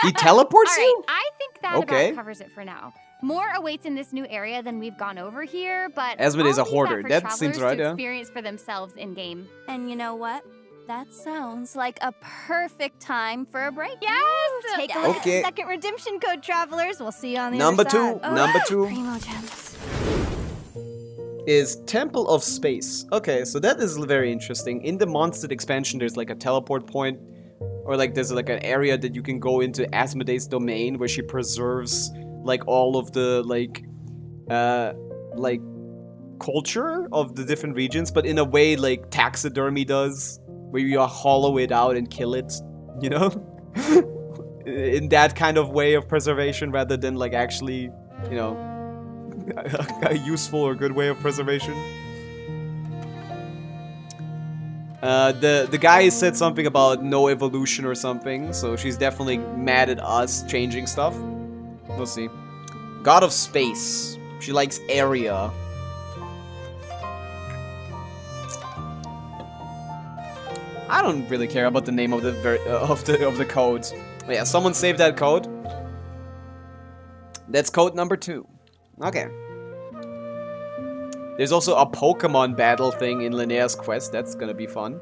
Speaker 1: He teleports
Speaker 3: All right,
Speaker 1: you?
Speaker 3: I think that
Speaker 1: Okay.
Speaker 3: about covers it for now. More awaits in this new area than we've gone over here, but
Speaker 1: Asmodee is
Speaker 3: I'll
Speaker 1: a
Speaker 3: leave
Speaker 1: hoarder.
Speaker 3: for
Speaker 1: That seems
Speaker 3: travelers
Speaker 1: right,
Speaker 3: to
Speaker 1: yeah.
Speaker 3: experience for themselves in game.
Speaker 5: And you know what? That sounds like a perfect time for a break.
Speaker 3: Yes.
Speaker 8: Take a look
Speaker 1: Okay.
Speaker 8: at the second redemption code, travelers. We'll see you on the
Speaker 1: Number
Speaker 8: other side.
Speaker 1: 2. Number 2
Speaker 5: Primo gems.
Speaker 1: is Temple of Space. Okay, so that is very interesting. In the Monstered expansion, there's like a teleport point. Or like there's like an area that you can go into Asmodee's domain where she preserves like all of the like culture of the different regions, but in a way like taxidermy does, where you hollow it out and kill it, you know? In that kind of way of preservation rather than like actually, you know, a useful or good way of preservation. The guy said something about no evolution or something, so she's definitely mad at us changing stuff. We'll see. God of Space. She likes area. I don't really care about the name of the code. But yeah, someone save that code. That's code number 2. Okay. There's also a Pokemon battle thing in Linnea's quest. That's gonna be fun.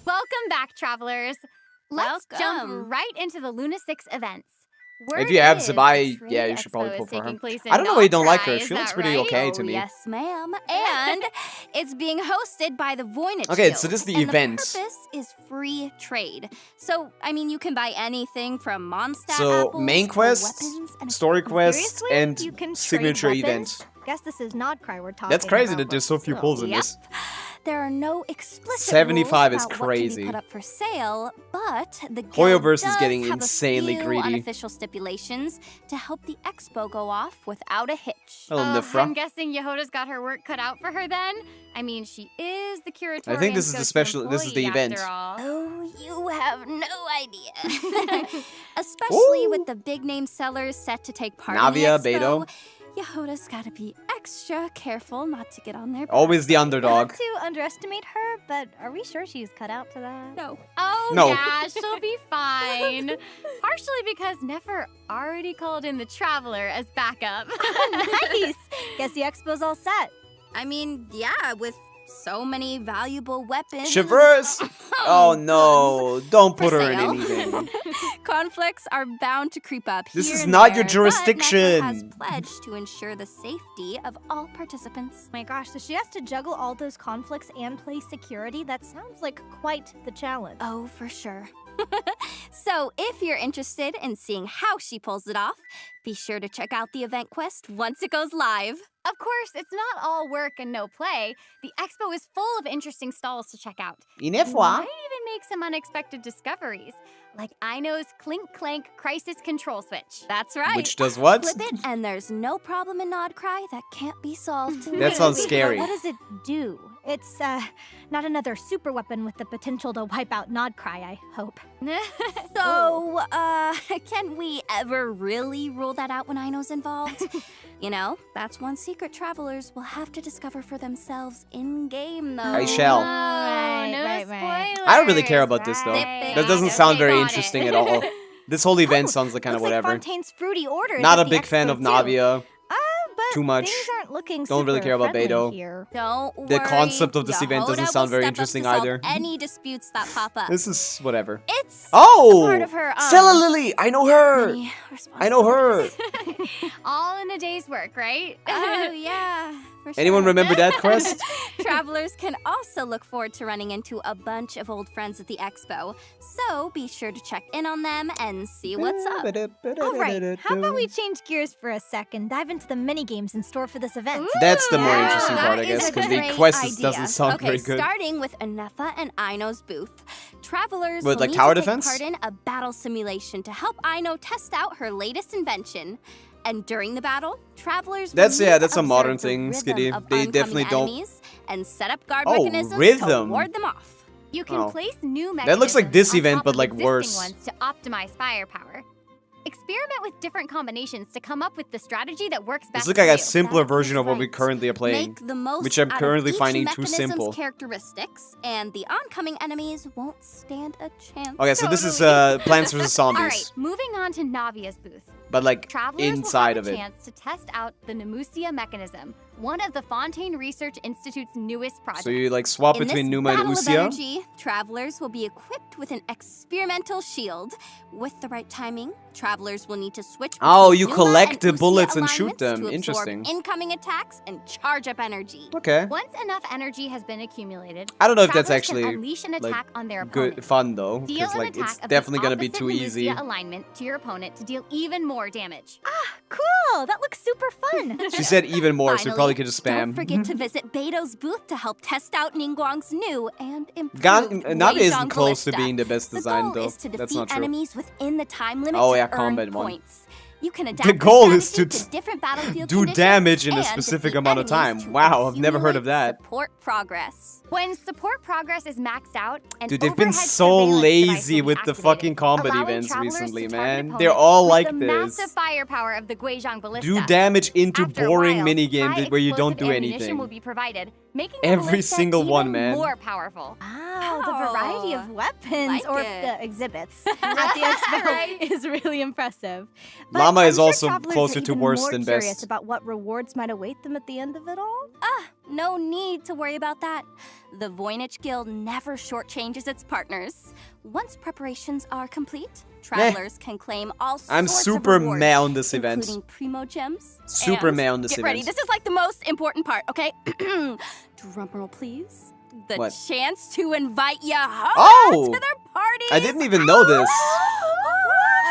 Speaker 3: Welcome back, travelers. Let's jump
Speaker 9: Welcome.
Speaker 3: right into the Luna 6 events. Word
Speaker 1: If you have
Speaker 3: is
Speaker 1: Sabai,
Speaker 3: the
Speaker 1: yeah,
Speaker 3: trade
Speaker 1: you should probably
Speaker 3: expo
Speaker 1: pull
Speaker 3: is
Speaker 1: for her.
Speaker 3: taking place in
Speaker 1: I don't know why you don't like her.
Speaker 3: Noctri,
Speaker 1: She
Speaker 3: is
Speaker 1: looks
Speaker 3: that
Speaker 1: pretty
Speaker 3: right?
Speaker 1: okay to me.
Speaker 9: Yes, ma'am. And it's being hosted by the Voynich
Speaker 1: Okay,
Speaker 9: Guild,
Speaker 1: so this is the
Speaker 9: and
Speaker 1: event.
Speaker 9: The purpose is free trade. So, I mean, you can buy anything from Mondstadt
Speaker 1: So,
Speaker 9: apples
Speaker 1: main
Speaker 9: to
Speaker 1: quest,
Speaker 9: weapons and
Speaker 1: story quest,
Speaker 8: Seriously?
Speaker 1: and
Speaker 8: You can trade
Speaker 1: signature
Speaker 8: weapons?
Speaker 1: event.
Speaker 8: Guess this is Nodcry we're talking
Speaker 1: That's crazy
Speaker 8: about,
Speaker 1: that there's
Speaker 8: but
Speaker 1: so few
Speaker 8: still.
Speaker 1: pulls in
Speaker 9: Yep.
Speaker 1: this.
Speaker 9: There are no explicit
Speaker 1: 75
Speaker 9: rules
Speaker 1: is
Speaker 9: about what can
Speaker 1: crazy.
Speaker 9: be put up for sale, but the
Speaker 1: Hoyoverse
Speaker 9: guild
Speaker 1: is getting
Speaker 9: does have
Speaker 1: insanely
Speaker 9: a few
Speaker 1: greedy.
Speaker 9: unofficial stipulations to help the expo go off without a hitch.
Speaker 1: Oh,
Speaker 3: I'm
Speaker 1: Nifra.
Speaker 3: guessing Yehoda's got her work cut out for her then. I mean, she is the curatorial.
Speaker 1: I think this is the special. This is the event.
Speaker 9: Oh, you have no idea. Especially
Speaker 1: Ooh.
Speaker 9: with the big name sellers set to take part
Speaker 1: Navia,
Speaker 9: in the expo.
Speaker 1: Beto.
Speaker 9: Yehoda's gotta be extra careful not to get on their
Speaker 1: Always the
Speaker 9: bad
Speaker 1: underdog.
Speaker 8: Not to underestimate her, but are we sure she's cut out for that?
Speaker 9: No.
Speaker 3: Oh,
Speaker 1: No.
Speaker 3: yeah, she'll be fine. Partially because Nefer already called in the Traveler as backup.
Speaker 8: Nice! Guess the expo's all set.
Speaker 9: I mean, yeah, with so many valuable weapons.
Speaker 1: Traverse! Oh no, don't put
Speaker 9: For
Speaker 1: her in
Speaker 9: sale.
Speaker 1: anything.
Speaker 9: Conflicts are bound to creep up
Speaker 1: This
Speaker 9: here
Speaker 1: is
Speaker 9: and
Speaker 1: not your
Speaker 9: there, but
Speaker 1: jurisdiction.
Speaker 9: Nefer has pledged to ensure the safety of all participants.
Speaker 8: Oh my gosh, so she has to juggle all those conflicts and play security? That sounds like quite the challenge.
Speaker 9: Oh, for sure. So, if you're interested in seeing how she pulls it off, be sure to check out the event quest once it goes live.
Speaker 3: Of course, it's not all work and no play. The expo is full of interesting stalls to check out. You might even make some unexpected discoveries, like Aino's Clink Clank Crisis Control Switch.
Speaker 9: That's right.
Speaker 1: Which does what?
Speaker 9: Flip it, and there's no problem in Nodcry that can't be solved.
Speaker 1: That sounds
Speaker 8: Wait,
Speaker 1: scary.
Speaker 8: What does it do? It's, not another super weapon with the potential to wipe out Nodcry, I hope.
Speaker 9: So, can we ever really rule that out when Aino's involved? You know, that's one secret travelers will have to discover for themselves in-game, though.
Speaker 1: I shall.
Speaker 3: Oh,
Speaker 8: Right,
Speaker 3: no
Speaker 8: right, right.
Speaker 3: spoilers.
Speaker 1: I don't really care about this, though.
Speaker 3: Right.
Speaker 1: That doesn't
Speaker 3: Okay,
Speaker 1: sound very
Speaker 3: got it.
Speaker 1: interesting at all. This whole event sounds like kind of
Speaker 8: Looks
Speaker 1: whatever.
Speaker 8: Like Fontaine's fruity orders
Speaker 1: Not
Speaker 8: at
Speaker 1: a
Speaker 8: the
Speaker 1: big fan
Speaker 8: expo,
Speaker 1: of
Speaker 8: too.
Speaker 1: Navia.
Speaker 8: But
Speaker 1: Too much.
Speaker 8: Things aren't looking
Speaker 1: Don't really
Speaker 8: super
Speaker 1: care about
Speaker 8: friendly
Speaker 1: Beto.
Speaker 8: here.
Speaker 9: Don't
Speaker 1: The
Speaker 9: worry,
Speaker 1: concept of this event doesn't
Speaker 9: Yehoda
Speaker 1: sound
Speaker 9: will
Speaker 1: very
Speaker 9: step up
Speaker 1: interesting
Speaker 9: to solve
Speaker 1: either.
Speaker 9: Any disputes that pop up.
Speaker 1: This is whatever.
Speaker 9: It's
Speaker 1: Oh!
Speaker 9: part of her,
Speaker 1: Stella Lily! I know her!
Speaker 9: many
Speaker 1: I know her!
Speaker 3: All in a day's work, right?
Speaker 9: Oh, yeah. For
Speaker 1: Anyone
Speaker 9: sure.
Speaker 1: remember that quest?
Speaker 9: Travelers can also look forward to running into a bunch of old friends at the expo, so be sure to check in on them and see what's up.
Speaker 8: All right, how about we change gears for a second, dive into the mini games in store for this event?
Speaker 1: That's the more
Speaker 9: Yeah,
Speaker 1: interesting part, I
Speaker 9: that
Speaker 1: guess,
Speaker 9: is a
Speaker 1: because the
Speaker 9: great
Speaker 1: quest
Speaker 9: idea.
Speaker 1: doesn't sound
Speaker 9: okay,
Speaker 1: very good.
Speaker 9: starting with Anefa and Aino's booth. Travelers
Speaker 1: What,
Speaker 9: will
Speaker 1: like
Speaker 9: need
Speaker 1: tower
Speaker 9: to take
Speaker 1: defense?
Speaker 9: part in a battle simulation to help Aino test out her latest invention. And during the battle, travelers will
Speaker 1: That's-
Speaker 9: need
Speaker 1: yeah,
Speaker 9: to
Speaker 1: that's a
Speaker 9: observe
Speaker 1: modern
Speaker 9: the
Speaker 1: thing,
Speaker 9: rhythm
Speaker 1: Skitty.
Speaker 9: of
Speaker 1: They
Speaker 9: oncoming
Speaker 1: definitely don't-
Speaker 9: enemies and set up guard
Speaker 1: Oh,
Speaker 9: mechanisms to
Speaker 1: rhythm.
Speaker 9: ward them off.
Speaker 3: You can
Speaker 1: Oh.
Speaker 3: place new mechanisms
Speaker 1: That looks like this
Speaker 3: on
Speaker 1: event,
Speaker 3: top
Speaker 1: but,
Speaker 3: of
Speaker 1: like,
Speaker 3: existing
Speaker 1: worse.
Speaker 3: ones to optimize firepower. Experiment with different combinations to come up with the strategy that works best
Speaker 1: This looks
Speaker 3: for
Speaker 1: like a
Speaker 3: you.
Speaker 1: simpler
Speaker 9: That
Speaker 1: version
Speaker 9: is
Speaker 1: of what we
Speaker 9: right.
Speaker 1: currently are playing.
Speaker 9: Make the most
Speaker 1: which I'm
Speaker 9: out of
Speaker 1: currently
Speaker 9: each
Speaker 1: finding too
Speaker 9: mechanism's
Speaker 1: simple.
Speaker 9: characteristics, and the oncoming enemies won't stand a chance.
Speaker 1: Okay, so this is
Speaker 3: Totally.
Speaker 1: Plants vs.
Speaker 3: All right,
Speaker 1: Zombies,
Speaker 3: moving on to Navia's booth.
Speaker 1: but like
Speaker 3: Travelers
Speaker 1: inside
Speaker 3: will
Speaker 1: of
Speaker 3: have a
Speaker 1: it.
Speaker 3: chance to test out the Nemusia mechanism, one of the Fontaine Research Institute's newest projects.
Speaker 1: So you like swap
Speaker 9: In
Speaker 1: between
Speaker 9: this
Speaker 1: Numa and
Speaker 9: battle of
Speaker 1: Usia?
Speaker 9: energy, travelers will be equipped with an experimental shield. With the right timing, travelers will need to switch
Speaker 1: Oh,
Speaker 9: between
Speaker 1: you
Speaker 9: Numa
Speaker 1: collect
Speaker 9: and
Speaker 1: the
Speaker 9: Usia
Speaker 1: bullets and shoot
Speaker 9: alignments
Speaker 1: them.
Speaker 9: to absorb
Speaker 1: Interesting.
Speaker 9: incoming attacks and charge up energy.
Speaker 1: Okay.
Speaker 3: Once enough energy has been accumulated,
Speaker 1: I don't know if that's
Speaker 3: travelers can
Speaker 1: actually
Speaker 3: unleash an
Speaker 1: like,
Speaker 3: attack on their opponent.
Speaker 1: good fun though,
Speaker 3: Deal
Speaker 1: because
Speaker 3: an
Speaker 1: like
Speaker 3: attack
Speaker 1: it's
Speaker 3: of
Speaker 1: definitely
Speaker 3: the
Speaker 1: gonna be
Speaker 3: opposite
Speaker 1: too
Speaker 3: Nemusia
Speaker 1: easy.
Speaker 3: alignment to your opponent to deal even more damage.
Speaker 8: Cool! That looks super fun!
Speaker 1: She said even more, so we
Speaker 9: Finally,
Speaker 1: probably could just
Speaker 9: Don't
Speaker 1: spam.
Speaker 9: forget to visit Beto's booth to help test out Ningguang's new and improved
Speaker 1: Navi isn't
Speaker 9: Wei-Zhang
Speaker 1: close to
Speaker 9: Ballista.
Speaker 1: being the best
Speaker 9: The
Speaker 1: design
Speaker 9: goal
Speaker 1: though.
Speaker 9: is to
Speaker 1: That's
Speaker 9: defeat
Speaker 1: not true.
Speaker 9: enemies within the time limit
Speaker 1: Oh,
Speaker 9: to
Speaker 1: yeah,
Speaker 9: earn
Speaker 1: combat one.
Speaker 9: points. You can adapt
Speaker 1: The goal is to
Speaker 9: different battlefield
Speaker 1: do
Speaker 9: conditions
Speaker 1: damage in a
Speaker 9: and
Speaker 1: specific
Speaker 9: defeat
Speaker 1: amount of
Speaker 9: enemies
Speaker 1: time.
Speaker 9: to
Speaker 1: Wow, I've never heard of
Speaker 9: accumulate
Speaker 1: that.
Speaker 9: Support progress.
Speaker 3: When support progress is maxed out, and
Speaker 1: Dude, they've been so lazy with the fucking combat events recently, man. They're all like
Speaker 3: the
Speaker 1: this.
Speaker 3: massive firepower of the Guizhong Ballista.
Speaker 1: Do damage into
Speaker 3: After a
Speaker 1: boring
Speaker 3: while,
Speaker 1: minigames
Speaker 3: high
Speaker 1: where you don't do
Speaker 3: explosive ammunition will
Speaker 1: anything.
Speaker 3: be provided, making the
Speaker 1: Every
Speaker 3: ballista
Speaker 1: single
Speaker 3: even
Speaker 1: one, man.
Speaker 3: more powerful.
Speaker 8: Wow, the variety of weapons
Speaker 9: Like
Speaker 8: or
Speaker 9: it.
Speaker 8: exhibits at the expo
Speaker 3: Right.
Speaker 8: is really impressive. But
Speaker 1: Llama
Speaker 8: I'm
Speaker 1: is
Speaker 8: sure
Speaker 1: also
Speaker 8: travelers
Speaker 1: closer
Speaker 8: are
Speaker 1: to
Speaker 8: even
Speaker 1: worse
Speaker 8: more
Speaker 1: than
Speaker 8: curious
Speaker 1: best.
Speaker 8: about what rewards might await them at the end of it all.
Speaker 9: No need to worry about that. The Voynich Guild never shortchanges its partners. Once preparations are complete, travelers can claim all sorts
Speaker 1: I'm
Speaker 9: of
Speaker 1: super
Speaker 9: rewards,
Speaker 1: meh on this event.
Speaker 9: including primo gems.
Speaker 1: Super
Speaker 9: and
Speaker 1: meh on this
Speaker 9: get ready.
Speaker 1: event.
Speaker 9: This is like the most important part, okay? Drumroll, please. The
Speaker 1: What?
Speaker 9: chance to invite ya home
Speaker 1: Oh!
Speaker 9: to their parties.
Speaker 1: I didn't even know this.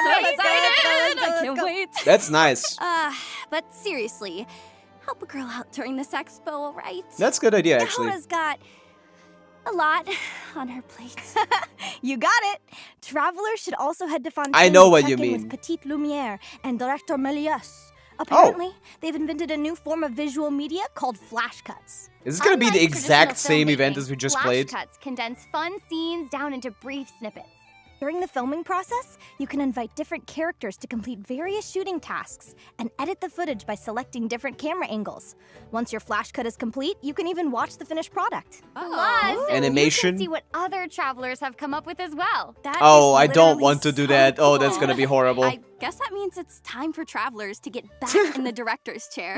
Speaker 9: So
Speaker 8: I'm
Speaker 9: excited! I can't wait.
Speaker 1: That's nice.
Speaker 9: But seriously, help a girl out during this expo, all right?
Speaker 1: That's a good idea, actually.
Speaker 9: Dakota's got a lot on her plate.
Speaker 8: You got it. Travelers should also head to Fontaine
Speaker 1: I know
Speaker 8: to
Speaker 1: what
Speaker 8: check
Speaker 1: you
Speaker 8: in
Speaker 1: mean.
Speaker 8: with Petite Lumière and Director Melius. Apparently, they've invented a new form of visual media called flash cuts.
Speaker 1: Is this gonna be the
Speaker 3: Unlike
Speaker 1: exact
Speaker 3: traditional
Speaker 1: same event
Speaker 3: filmmaking,
Speaker 1: as we just
Speaker 3: flash
Speaker 1: played?
Speaker 3: cuts condense fun scenes down into brief snippets.
Speaker 8: During the filming process, you can invite different characters to complete various shooting tasks and edit the footage by selecting different camera angles. Once your flash cut is complete, you can even watch the finished product.
Speaker 3: Plus,
Speaker 1: Animation.
Speaker 3: you can see what other travelers have come up with as well.
Speaker 9: That
Speaker 1: Oh,
Speaker 9: is
Speaker 1: I don't
Speaker 9: literally
Speaker 1: want to do
Speaker 9: so
Speaker 1: that. Oh, that's
Speaker 9: cool.
Speaker 1: gonna be horrible.
Speaker 9: I guess that means it's time for travelers to get back in the director's chair.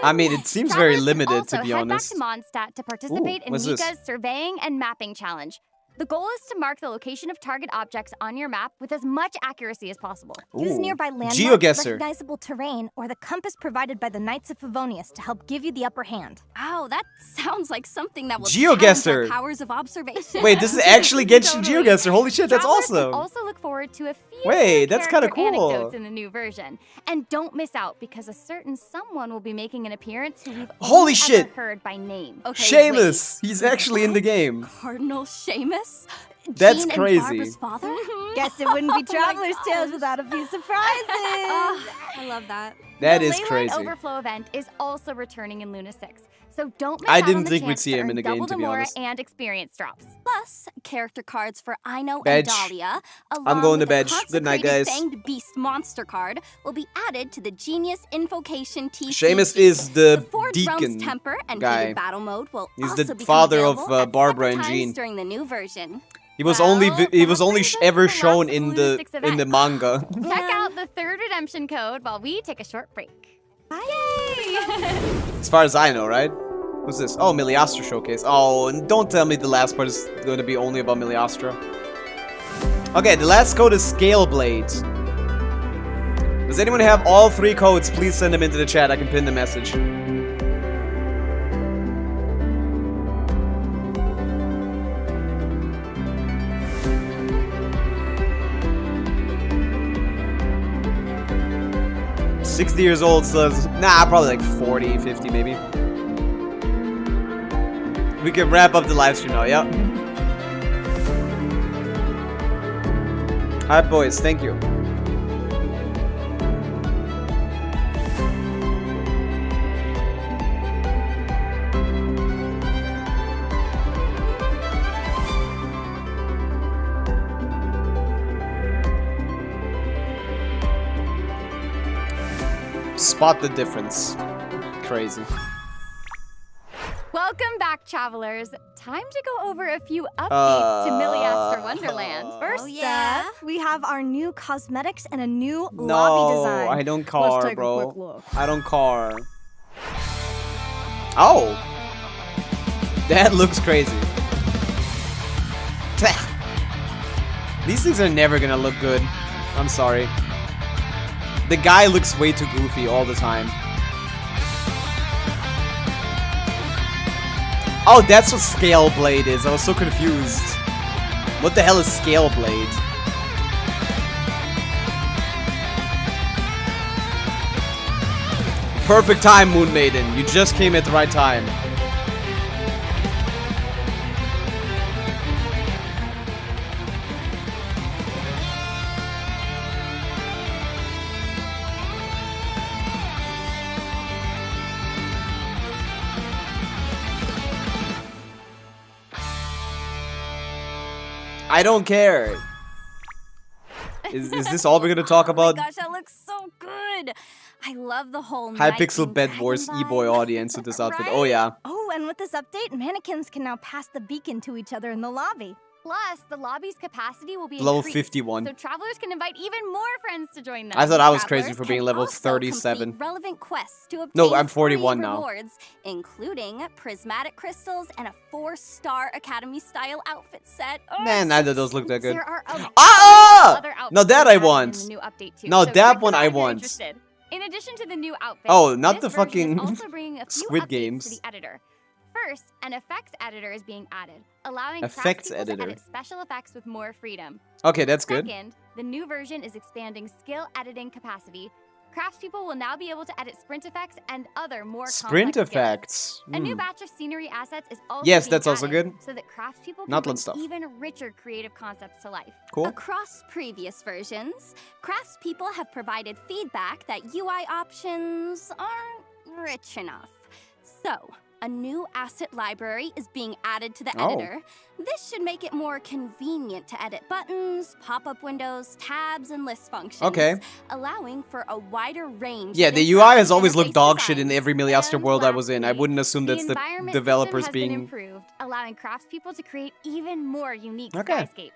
Speaker 1: I mean, it seems very
Speaker 3: Travelers can
Speaker 1: limited,
Speaker 3: also
Speaker 1: to be
Speaker 3: head
Speaker 1: honest.
Speaker 3: back to Mondstadt to participate in
Speaker 1: what's this?
Speaker 3: Mika's surveying and mapping challenge. The goal is to mark the location of target objects on your map with as much accuracy as possible.
Speaker 8: Use
Speaker 1: Ooh.
Speaker 8: nearby landmarks,
Speaker 1: GeoGuessr.
Speaker 8: recognizable terrain, or the compass provided by the Knights of Favonius to help give you the upper hand.
Speaker 9: Wow, that sounds like something that will
Speaker 1: GeoGuessr.
Speaker 9: challenge our powers of observation.
Speaker 1: Wait, this is actually Genshin
Speaker 3: Totally.
Speaker 1: GeoGuessr. Holy shit, that's
Speaker 3: Travelers can
Speaker 1: awesome.
Speaker 3: also look forward to a few
Speaker 1: Wait,
Speaker 3: new
Speaker 1: that's kinda
Speaker 3: character
Speaker 1: cool.
Speaker 3: anecdotes in the new version. And don't miss out, because a certain someone will be making an appearance who we've
Speaker 1: Holy
Speaker 3: only
Speaker 1: shit.
Speaker 3: ever heard by name.
Speaker 9: Okay,
Speaker 1: Seamus,
Speaker 9: wait.
Speaker 1: he's actually in the game.
Speaker 9: Cardinal Seamus?
Speaker 1: That's
Speaker 9: Jean and
Speaker 1: crazy.
Speaker 9: Barbara's father?
Speaker 8: Guess it wouldn't be
Speaker 9: Oh my
Speaker 8: Traveler's Tales
Speaker 9: gosh.
Speaker 8: without a few surprises.
Speaker 9: I love that.
Speaker 1: That
Speaker 3: the
Speaker 1: is
Speaker 3: Leyline
Speaker 1: crazy.
Speaker 3: Overflow event is also returning in Luna 6. So don't miss
Speaker 1: I
Speaker 3: out
Speaker 1: didn't
Speaker 3: on the
Speaker 1: think we'd
Speaker 3: chance
Speaker 1: see
Speaker 3: to
Speaker 1: him in
Speaker 3: earn
Speaker 1: the game,
Speaker 3: double
Speaker 1: to
Speaker 3: the
Speaker 1: be
Speaker 3: Mora
Speaker 1: honest.
Speaker 3: and experience drops.
Speaker 9: Plus, character cards for Aino
Speaker 1: Badge.
Speaker 9: and Dahlia,
Speaker 1: I'm
Speaker 9: along
Speaker 1: going to
Speaker 9: with
Speaker 1: bed.
Speaker 9: a
Speaker 1: Good night,
Speaker 9: consecrated
Speaker 1: guys.
Speaker 9: Fanged Beast monster card, will be added to the Genius Invocation TCG.
Speaker 1: Seamus is the
Speaker 9: Forge
Speaker 1: deacon
Speaker 9: Realm's temper and
Speaker 1: guy.
Speaker 9: heated battle mode will
Speaker 1: He's
Speaker 9: also
Speaker 1: the
Speaker 9: become
Speaker 1: father of,
Speaker 9: available at
Speaker 1: Barbara
Speaker 9: separate
Speaker 1: and
Speaker 9: times
Speaker 1: Jean.
Speaker 9: during the new version.
Speaker 1: He was
Speaker 3: Well,
Speaker 1: only
Speaker 3: that brings us
Speaker 1: ever
Speaker 3: to the
Speaker 1: shown
Speaker 3: last
Speaker 1: in
Speaker 3: Luna
Speaker 1: the
Speaker 3: 6
Speaker 1: in the
Speaker 3: event.
Speaker 1: manga.
Speaker 3: Check out the third redemption code while we take a short break.
Speaker 1: As far as I know, right? What's this? Oh, Miliastra showcase. Oh, and don't tell me the last part is going to be only about Miliastra. Okay, the last code is Scale Blade. Does anyone have all 3 codes? Please send them into the chat. I can pin the message. $60 years old, so nah, probably like 40, 50 maybe. We can wrap up the live stream now, yep. Alright, boys, thank you. Spot the difference. Crazy.
Speaker 3: Welcome back, travelers. Time to go over a few updates to Miliastra Wonderland.
Speaker 8: First
Speaker 9: yeah?
Speaker 8: up, we have our new cosmetics and a new lobby
Speaker 1: No,
Speaker 8: design.
Speaker 1: I don't
Speaker 8: Let's
Speaker 1: car,
Speaker 8: take a
Speaker 1: bro.
Speaker 8: quick look.
Speaker 1: I don't car. Oh! That looks crazy. These things are never gonna look good. I'm sorry. The guy looks way too goofy all the time. Oh, that's what Scale Blade is. I was so confused. What the hell is Scale Blade? Perfect time, Moon Maiden. You just came at the right time. I don't care. Is this all we're gonna talk about?
Speaker 9: Oh my gosh, that looks so good. I love the whole
Speaker 1: Hypixel Bed Wars E-boy audience with this outfit. Oh yeah.
Speaker 8: Oh, and with this update, mannequins can now pass the beacon to each other in the lobby.
Speaker 3: Plus, the lobby's capacity will be
Speaker 1: Level
Speaker 3: increased,
Speaker 1: 51.
Speaker 3: so travelers can invite even more friends to join them.
Speaker 1: I thought I was
Speaker 9: Travelers
Speaker 1: crazy for
Speaker 9: can
Speaker 1: being level
Speaker 9: also
Speaker 1: 37.
Speaker 9: complete relevant quests to obtain
Speaker 1: No, I'm
Speaker 9: free
Speaker 1: 41 now.
Speaker 9: rewards, including prismatic crystals and a 4-star Academy-style outfit set. Oh,
Speaker 1: Man, neither of those look that good.
Speaker 3: There are a
Speaker 1: Ah!
Speaker 3: other outfits
Speaker 1: Now that I
Speaker 3: added in
Speaker 1: want.
Speaker 3: the new update too,
Speaker 1: Now
Speaker 3: so
Speaker 1: that
Speaker 3: check
Speaker 1: one
Speaker 3: them out
Speaker 1: I
Speaker 3: if you're
Speaker 1: want.
Speaker 3: interested. In addition to the new outfits,
Speaker 1: Oh, not
Speaker 3: this
Speaker 1: the
Speaker 3: version is
Speaker 1: fucking
Speaker 3: also bringing a few
Speaker 1: Squid
Speaker 3: updates
Speaker 1: Games.
Speaker 3: to the editor. First, an effects editor is being added, allowing
Speaker 1: Effects
Speaker 3: craftspeople
Speaker 1: editor.
Speaker 3: to edit special effects with more freedom.
Speaker 1: Okay, that's good.
Speaker 3: Second, the new version is expanding skill editing capacity. Craftspeople will now be able to edit sprint effects and other more
Speaker 1: Sprint
Speaker 3: complex skills.
Speaker 1: effects.
Speaker 3: A new
Speaker 1: Hmm.
Speaker 3: batch of scenery assets is also
Speaker 1: Yes,
Speaker 3: being
Speaker 1: that's also
Speaker 3: added,
Speaker 1: good.
Speaker 3: so that craftspeople can
Speaker 1: Not
Speaker 3: bring
Speaker 1: stuff.
Speaker 3: even richer creative concepts to life.
Speaker 1: Cool.
Speaker 9: Across previous versions, craftspeople have provided feedback that UI options aren't rich enough. So, a new asset library is being added to the
Speaker 1: Oh.
Speaker 9: editor. This should make it more convenient to edit buttons, pop-up windows, tabs, and list functions.
Speaker 1: Okay.
Speaker 9: Allowing for a wider range
Speaker 1: Yeah,
Speaker 9: of
Speaker 1: the UI has
Speaker 9: interactive
Speaker 1: always looked
Speaker 9: interface
Speaker 1: dog shit in
Speaker 9: designs.
Speaker 1: every Miliastra
Speaker 3: And
Speaker 1: world I was in. I
Speaker 3: lastly,
Speaker 1: wouldn't assume that's the
Speaker 3: environment
Speaker 1: developers
Speaker 3: system has been
Speaker 1: being
Speaker 3: improved, allowing craftspeople to create even more unique
Speaker 1: Okay.
Speaker 3: skyscapes.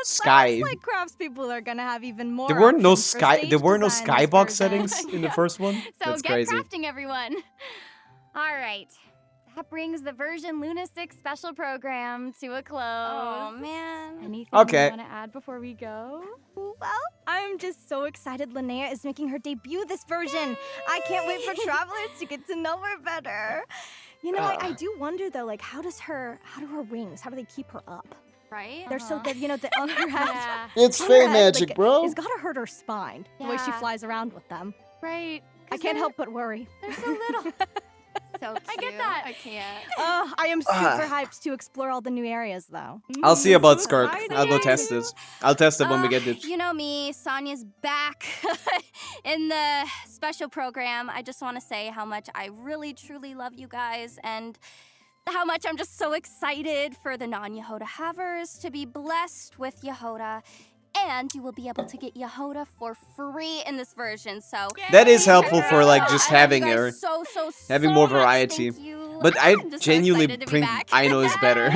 Speaker 1: Sky.
Speaker 8: Sounds like craftspeople are gonna have even more.
Speaker 1: There weren't no
Speaker 8: options for
Speaker 1: sky.
Speaker 8: stage
Speaker 1: There were no
Speaker 8: design this
Speaker 1: skybox
Speaker 8: version.
Speaker 1: settings in the first one.
Speaker 3: So
Speaker 1: That's
Speaker 3: get
Speaker 1: crazy.
Speaker 3: crafting, everyone. All right. That brings the version Luna 6 special program to a close.
Speaker 9: Oh, man.
Speaker 3: Anything
Speaker 1: Okay.
Speaker 3: you want to add before we go?
Speaker 8: Well, I'm just so excited Linnea is making her debut this version. I can't wait for travelers to get to know her better. You know, I do wonder though, like how do her wings, how do they keep her up?
Speaker 9: Right?
Speaker 8: They're so good, you know, on her head.
Speaker 3: Yeah.
Speaker 1: It's
Speaker 8: on her
Speaker 1: fey
Speaker 8: head,
Speaker 1: magic,
Speaker 8: like,
Speaker 1: bro.
Speaker 8: It's gotta hurt her spine, the way she
Speaker 3: Yeah.
Speaker 8: flies around with them.
Speaker 3: Right.
Speaker 8: I can't help but worry.
Speaker 3: They're so little.
Speaker 9: So cute.
Speaker 3: I get that.
Speaker 9: I can't.
Speaker 8: I am super hyped to explore all the new areas though.
Speaker 1: I'll see about
Speaker 8: so
Speaker 1: Skirk.
Speaker 8: excited.
Speaker 1: I'll go test this. I'll test it when we get it.
Speaker 9: You know me, Sonia's back in the special program. I just want to say how much I really, truly love you guys and how much I'm just so excited for the non-Yehoda havers to be blessed with Yehoda. And you will be able to get Yehoda for free in this version, so...
Speaker 1: That is helpful for like just
Speaker 9: I love
Speaker 1: having
Speaker 9: you guys
Speaker 1: her.
Speaker 9: so
Speaker 1: having more
Speaker 9: much.
Speaker 1: variety.
Speaker 9: Thank you.
Speaker 1: But I
Speaker 9: I'm just so
Speaker 1: genuinely
Speaker 9: excited to be
Speaker 1: think
Speaker 9: back.
Speaker 1: Aino is better.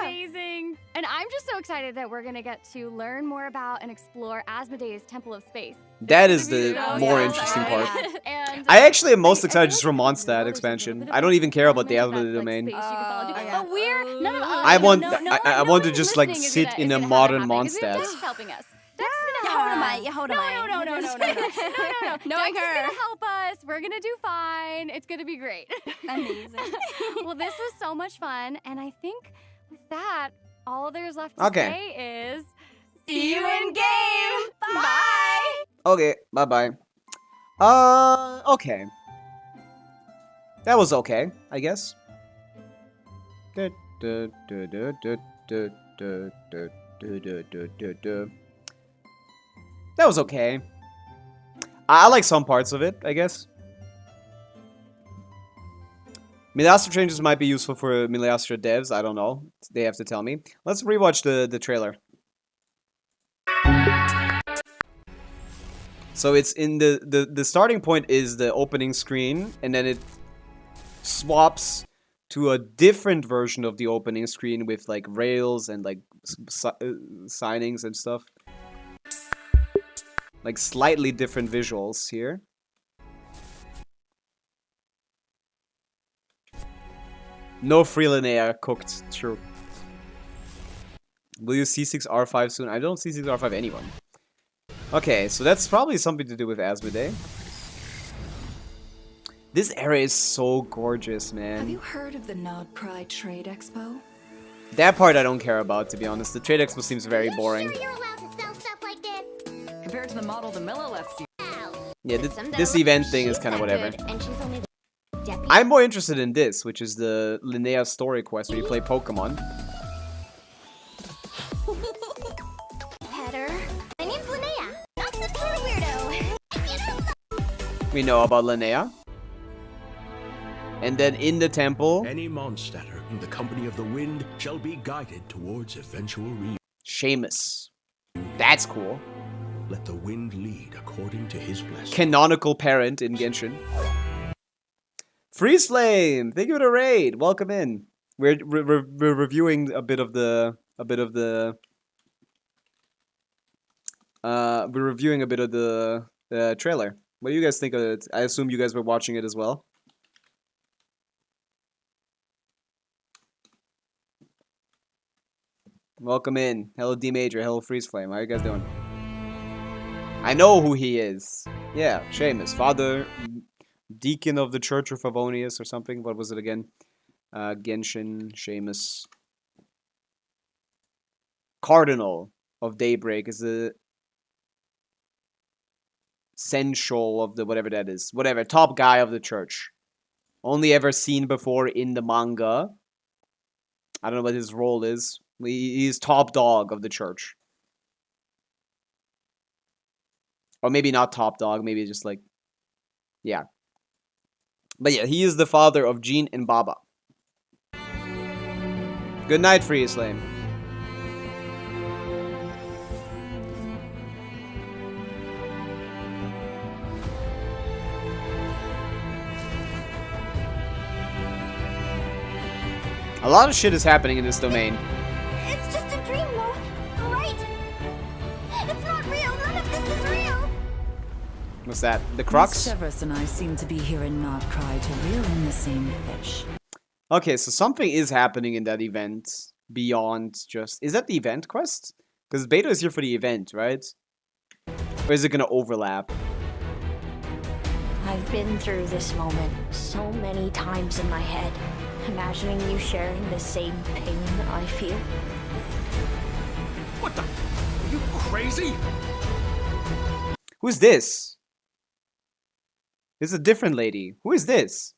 Speaker 3: Amazing. And I'm just so excited that we're going to get to learn more about and explore Asmodee's Temple of Space.
Speaker 1: That is the
Speaker 3: So
Speaker 1: more
Speaker 3: yeah,
Speaker 1: interesting
Speaker 3: sorry.
Speaker 1: part.
Speaker 3: And
Speaker 1: I actually am most
Speaker 3: I
Speaker 1: excited
Speaker 3: feel
Speaker 1: just
Speaker 3: like
Speaker 1: for
Speaker 3: the
Speaker 1: Mondstadt
Speaker 3: world is a
Speaker 1: expansion.
Speaker 3: little
Speaker 1: I don't even care about the
Speaker 3: element of
Speaker 1: other
Speaker 3: that, like,
Speaker 1: domain.
Speaker 3: space you can follow.
Speaker 8: yeah.
Speaker 3: But we're none of us.
Speaker 1: I want
Speaker 3: no,
Speaker 1: I
Speaker 3: no
Speaker 1: want to
Speaker 3: one
Speaker 1: just like
Speaker 3: listening is
Speaker 1: sit
Speaker 3: gonna-
Speaker 1: in
Speaker 3: is
Speaker 1: a
Speaker 3: gonna have
Speaker 1: modern
Speaker 3: that happen, 'cause
Speaker 1: Mondstadt.
Speaker 3: Dex is helping us. Dex is
Speaker 9: Yehoda
Speaker 3: gonna
Speaker 9: might, Yehoda might.
Speaker 3: No.
Speaker 9: No.
Speaker 3: Dex
Speaker 9: Knowing
Speaker 3: is
Speaker 9: her.
Speaker 3: gonna help us. We're gonna do fine. It's gonna be great.
Speaker 9: Amazing.
Speaker 3: Well, this was so much fun, and I think with that, all there's left to
Speaker 1: Okay.
Speaker 3: say is
Speaker 9: See you in game. Bye.
Speaker 1: Okay, bye-bye. Okay. That was okay, I guess. That was okay. I like some parts of it, I guess. Miliastra changes might be useful for Miliastra devs, I don't know. They have to tell me. Let's rewatch the trailer. So it's in the starting point is the opening screen, and then it swaps to a different version of the opening screen with like rails and like signings and stuff. Like slightly different visuals here. No free Linnea cooked, true. Will you C6R5 soon? I don't C6R5 anyone. Okay, so that's probably something to do with Asmodee. This area is so gorgeous, man.
Speaker 6: Have you heard of the Nod Pride Trade Expo?
Speaker 1: That part I don't care about, to be honest. The Trade Expo seems very boring.
Speaker 5: Sure you're allowed to sell stuff like this?
Speaker 6: Compared to the model the Miller left you.
Speaker 1: Yeah, this event thing is kind of whatever.
Speaker 5: And she's only the deputy.
Speaker 1: I'm more interested in this, which is the Linnea story quest where you play Pokemon.
Speaker 5: Petter. My name's Linnea. Not the true weirdo.
Speaker 1: We know about Linnea. And then in the temple,
Speaker 4: Any Mondstadter in the company of the wind shall be guided towards eventual
Speaker 1: Seamus. That's cool.
Speaker 4: Let the wind lead according to his blessing.
Speaker 1: Canonical parent in Genshin. Freeze Flame, thank you for the raid. Welcome in. We're reviewing a bit of the trailer. What do you guys think of it? I assume you guys were watching it as well. Welcome in. Hello D Major, hello Freeze Flame. How are you guys doing? I know who he is. Yeah, Seamus, Father Deacon of the Church of Favonius or something. What was it again? Genshin, Seamus. Cardinal of Daybreak is the Sensual of the whatever that is. Whatever, top guy of the church. Only ever seen before in the manga. I don't know what his role is. He's top dog of the church. Or maybe not top dog, maybe just like... Yeah. But yeah, he is the father of Jean and Baba. Good night, Free Islam. A lot of shit is happening in this domain.
Speaker 5: It's just a dream, though, right? It's not real. None of this is real.
Speaker 1: What's that? The crux?
Speaker 6: Miss Severus and I seem to be here and not cry to reel in the same fish.
Speaker 1: Okay, so something is happening in that event beyond just... Is that the event quest? Because Beta is here for the event, right? Or is it gonna overlap?
Speaker 7: I've been through this moment so many times in my head, imagining you sharing the same pain I feel.
Speaker 4: What the? Are you crazy?
Speaker 1: Who's this? This is a different lady. Who is this?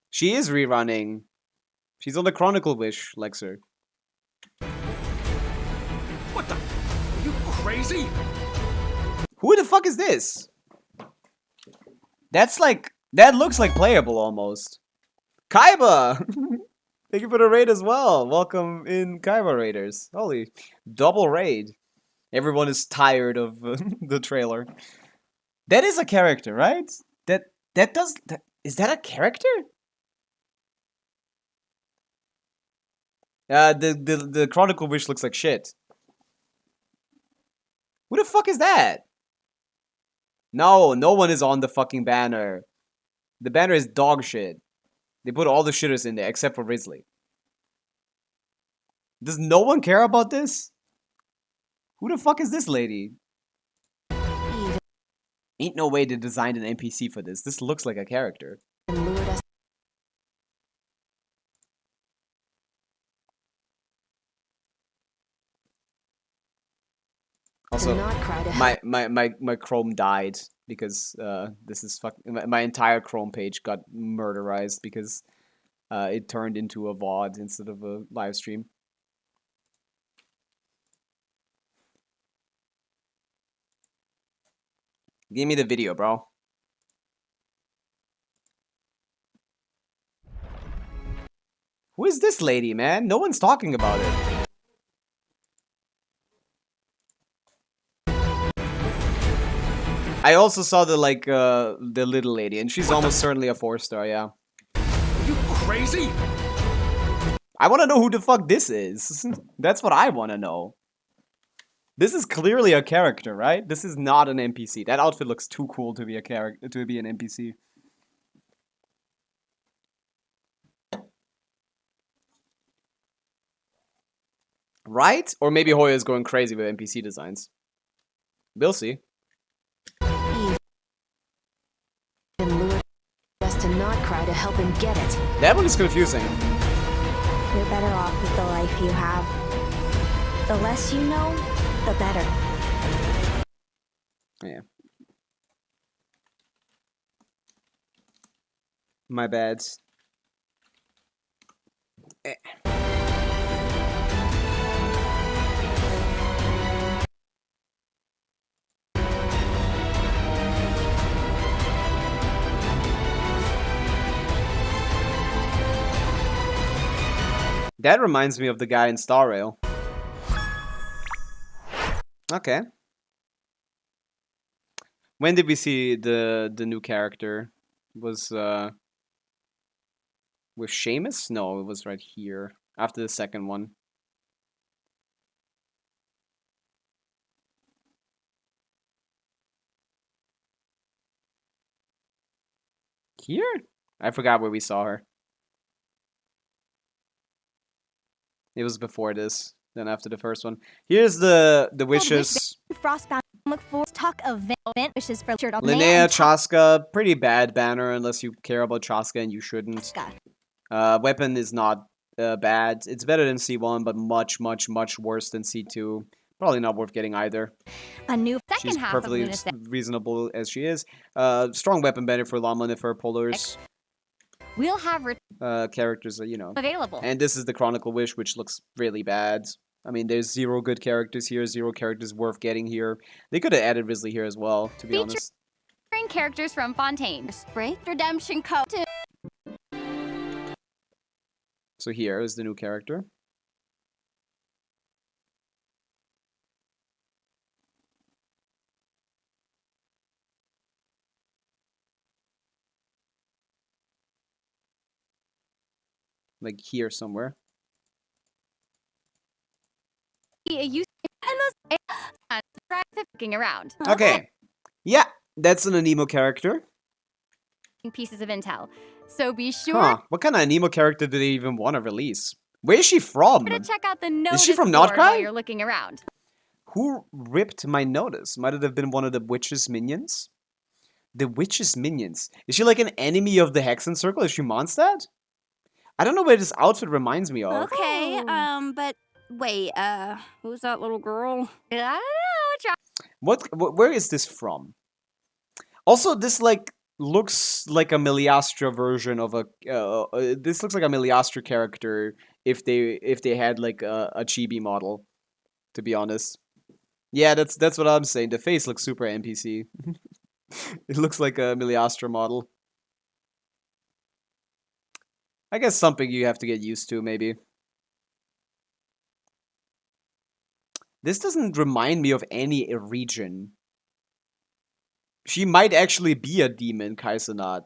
Speaker 1: She is rerunning. She's on the Chronicle Wish, Lexer.
Speaker 4: What the? Are you crazy?
Speaker 1: Who the fuck is this? That's like... That looks like playable almost. Kaiba! Thank you for the raid as well. Welcome in, Kaiba Raiders. Holy, double raid. Everyone is tired of the trailer. That is a character, right? Is that a character? The Chronicle Wish looks like shit. Who the fuck is that? No one is on the fucking banner. The banner is dog shit. They put all the shitters in there except for Risley. Does no one care about this? Who the fuck is this lady? Ain't no way they designed an NPC for this. This looks like a character. Also, my Chrome died because this is my entire Chrome page got murderized because it turned into a VOD instead of a live stream. Give me the video, bro. Who is this lady, man? No one's talking about it. I also saw the little lady, and she's almost certainly a 4-star, yeah.
Speaker 4: Are you crazy?
Speaker 1: I want to know who the fuck this is. That's what I want to know. This is clearly a character, right? This is not an NPC. That outfit looks too cool to be a character, to be an NPC. Right? Or maybe Hoya is going crazy with NPC designs. We'll see.
Speaker 6: Just to not cry to help him get it.
Speaker 1: That one is confusing.
Speaker 7: You're better off with the life you have. The less you know, the better.
Speaker 1: Yeah. My bad. That reminds me of the guy in Star Rail. Okay. When did we see the new character? Was with Seamus? No, it was right here after the second one. Here? I forgot where we saw her. It was before this, then after the first one. Here's the wishes.
Speaker 8: Frostbound. Look for talk event wishes for shirt on
Speaker 1: Linnea, Chaska, pretty bad banner unless you care about Chaska and you shouldn't. Weapon is not bad. It's better than C1, but much, much, much worse than C2. Probably not worth getting either.
Speaker 8: A new
Speaker 3: Second
Speaker 1: She's
Speaker 3: half
Speaker 1: perfectly
Speaker 3: of Lunacy.
Speaker 1: reasonable as she is. Strong weapon banner for Lama and for Polars.
Speaker 3: We'll have
Speaker 1: Characters, you know.
Speaker 3: available.
Speaker 1: And this is the Chronicle Wish, which looks really bad. I mean, there's 0 good characters here, 0 characters worth getting here. They could have added Risley here as well, to be honest.
Speaker 3: Featuring characters from Fontaine.
Speaker 9: Break redemption code.
Speaker 1: So here is the new character. Like here somewhere.
Speaker 3: Looking around.
Speaker 1: Okay. Yeah, that's an Anemo character.
Speaker 3: Pieces of intel. So be sure
Speaker 1: Huh. What kind of Anemo character do they even want to release? Where is she from?
Speaker 3: to check out the notice
Speaker 1: she from
Speaker 3: board
Speaker 1: Notcry?
Speaker 3: while you're looking around.
Speaker 1: Who ripped my notice? Might it have been one of the witch's minions? The witch's minions. Is she like an enemy of the Hexen Circle? Is she Mondstadt? I don't know where this outfit reminds me of.
Speaker 9: Okay, but wait, who's that little girl?
Speaker 3: I don't know.
Speaker 1: Where is this from? Also, this like looks like a Meliastra version of a. This looks like a Meliastra character if they had like a chibi model. To be honest, yeah, that's what I'm saying. The face looks super NPC. It looks like a Meliastra model. I guess something you have to get used to, maybe. This doesn't remind me of any region. She might actually be a demon, Kaisenat.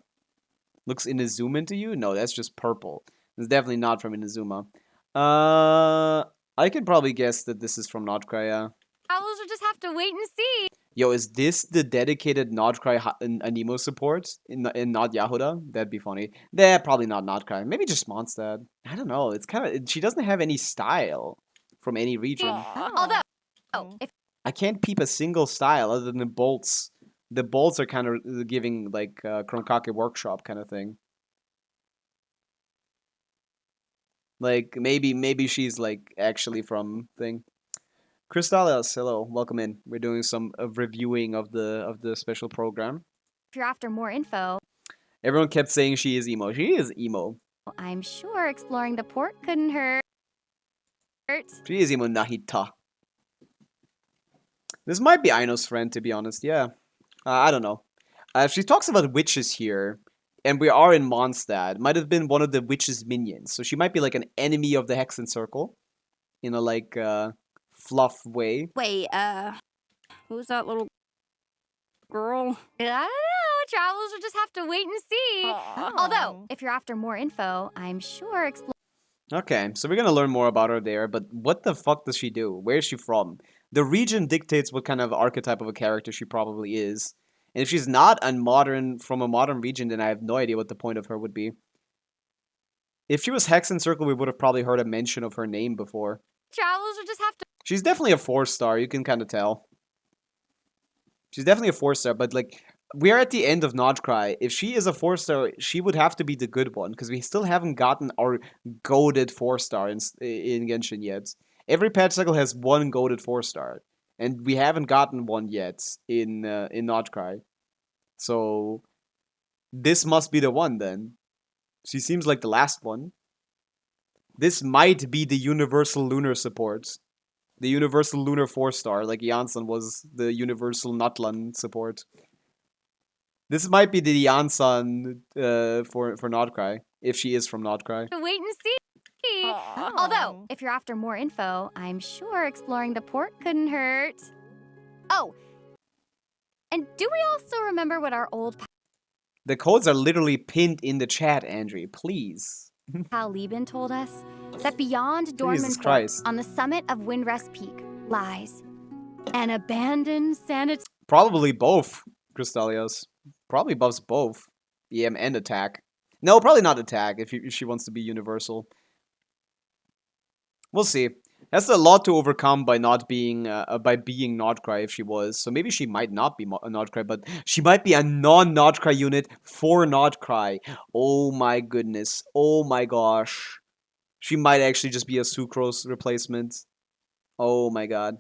Speaker 1: Looks Inazuma to you? No, that's just purple. It's definitely not from Inazuma. I could probably guess that this is from Notcry, yeah.
Speaker 3: Owls will just have to wait and see.
Speaker 1: Yo, is this the dedicated Notcry Anemo support in not Yahuda? That'd be funny. They're probably not Notcry. Maybe just Mondstadt. I don't know. It's kind of... She doesn't have any style from any region.
Speaker 3: Although, if
Speaker 1: I can't peep a single style other than the bolts. The bolts are kind of giving like Kronkake Workshop kind of thing. Like maybe she's like actually from thing. Crystalias, hello, welcome in. We're doing some reviewing of the special program.
Speaker 3: you're after more info,
Speaker 1: Everyone kept saying she is emo. She is emo.
Speaker 3: I'm sure exploring the port couldn't hurt.
Speaker 1: She is emo Nahita. This might be Aino's friend, to be honest. Yeah, I don't know. She talks about witches here, and we are in Mondstadt. Might have been one of the witches' minions, so she might be like an enemy of the Hexen Circle, in a like fluff way.
Speaker 9: Wait, who's that little girl?
Speaker 3: I don't know. Travelers will just have to wait and see. Although, if you're after more info, I'm sure exploring.
Speaker 1: Okay, so we're gonna learn more about her there, but what the fuck does she do? Where is she from? The region dictates what kind of archetype of a character she probably is. And if she's not from a modern region, then I have no idea what the point of her would be. If she was Hexen Circle, we would have probably heard a mention of her name before.
Speaker 3: Travelers will just have to.
Speaker 1: She's definitely a 4-star, you can kind of tell. She's definitely a 4-star, but like, we're at the end of Notcry. If she is a 4-star, she would have to be the good one, because we still haven't gotten our goated 4-star in Genshin yet. Every patch cycle has one goated 4-star, and we haven't gotten one yet in Notcry. So, this must be the one then. She seems like the last one. This might be the Universal Lunar support. The Universal Lunar 4-star, like Janssen was the Universal Nutlan support. This might be the Janssen for Notcry, if she is from Notcry.
Speaker 3: Wait and see. Although, if you're after more info, I'm sure exploring the port couldn't hurt. Oh, and do we also remember what our old
Speaker 1: The codes are literally pinned in the chat, Andrew. Please.
Speaker 3: pal Lieben told us? That beyond
Speaker 1: Jesus
Speaker 3: Dorman Port,
Speaker 1: Christ.
Speaker 3: on the summit of Windrest Peak, lies an abandoned sanitarium.
Speaker 1: Probably both, Crystalios. Probably buffs both. EM and attack. No, probably not attack if she wants to be universal. We'll see. That's a lot to overcome by not being being Notcry if she was. So maybe she might not be a Notcry, but she might be a non-Notcry unit for Notcry. Oh my goodness. Oh my gosh. She might actually just be a Sucrose replacement. Oh my god.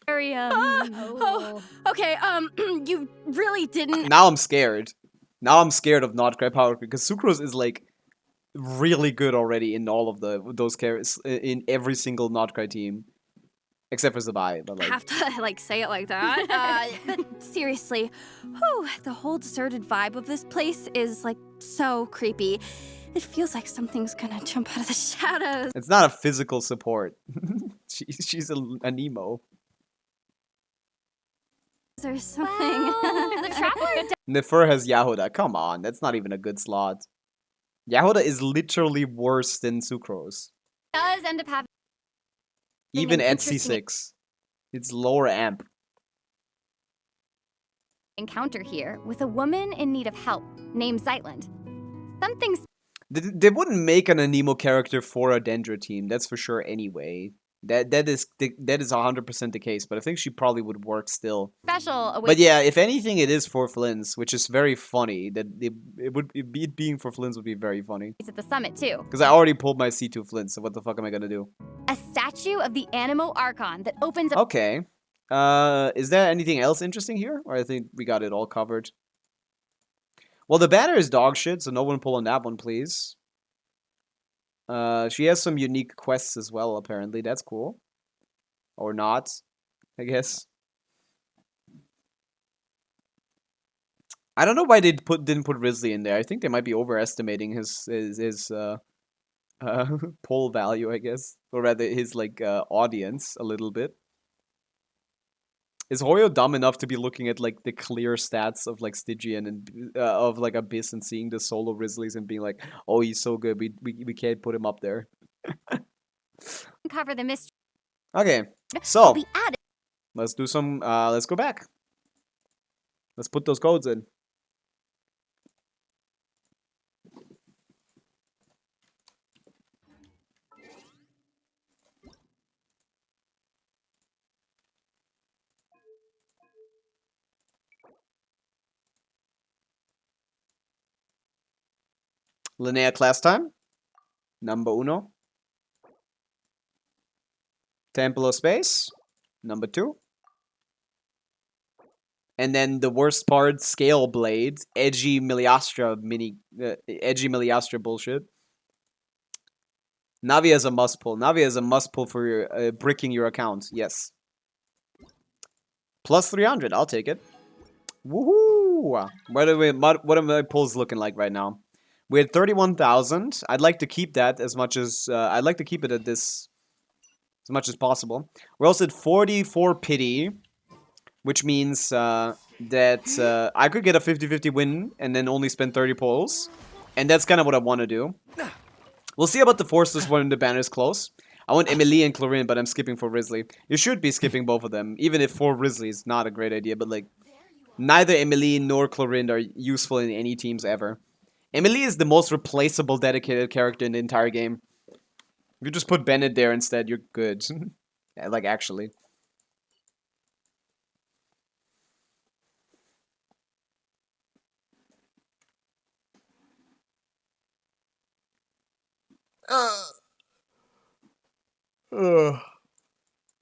Speaker 9: Oh, okay, you really didn't.
Speaker 1: Now I'm scared. Now I'm scared of Notcry power because Sucrose is like really good already in all of those characters in every single Notcry team, except for Zabai. But like,
Speaker 9: Have to like say it like that. But seriously, whew, the whole deserted vibe of this place is like so creepy. It feels like something's gonna jump out of the shadows.
Speaker 1: it's not a physical support. She's an emo.
Speaker 9: There's something.
Speaker 3: The traveler
Speaker 1: Nefer has Yahoda. Come on, that's not even a good slot. Yahoda is literally worse than Sucrose.
Speaker 3: does end up having
Speaker 1: Even
Speaker 3: an
Speaker 1: at
Speaker 3: interesting
Speaker 1: C6. It's lower amp.
Speaker 3: encounter here with a woman in need of help named Zeitland. Something
Speaker 1: They wouldn't make an Anemo character for a Dendra team, that's for sure anyway. That is 100% the case, but I think she probably would work still.
Speaker 3: special awaits
Speaker 1: But yeah, if anything, it is for Flynn's, which is very funny. That it being for Flynn's would be very funny.
Speaker 3: at the summit too.
Speaker 1: Because I already pulled my C2 Flynn, so what the fuck am I gonna do?
Speaker 3: A statue of the Animo Archon that opens up
Speaker 1: Okay. Is there anything else interesting here? Or I think we got it all covered. Well, the banner is dog shit, so no one pull on that one, please. She has some unique quests as well, apparently. That's cool. Or not, I guess. I don't know why they didn't put Risley in there. I think they might be overestimating his poll value, I guess. Or rather, his, like, audience a little bit. Is Hoyo dumb enough to be looking at, like, the clear stats of, like, Stygian and, of, like, Abyss and seeing the solo Risleys and being like, oh, he's so good, we can't put him up there.
Speaker 3: cover the mystery.
Speaker 1: Okay, so,
Speaker 3: Be added
Speaker 1: let's do some, let's go back. Let's put those codes in. Linnea class time. Number uno. Temple of Space. Number 2. And then the worst part, Scale Blade. Edgy Miliastra bullshit. Navi is a must pull. Navi is a must pull for your, bricking your account. Yes. Plus 300. I'll take it. Woohoo! What are my pulls looking like right now? We had 31,000. I'd like to keep that as much as I'd like to keep it at this as much as possible. We're also at 44 pity, which means that I could get a 50-50 win and then only spend 30 pulls, and that's kind of what I want to do. We'll see about the forces when the banner's close. I want Emily and Chlorine, but I'm skipping for Risley. You should be skipping both of them, even if 4 Risley is not a great idea. But like, neither Emily nor Chlorine are useful in any teams ever. Emily is the most replaceable dedicated character in the entire game. If you just put Bennett there instead, you're good. Yeah, like, actually.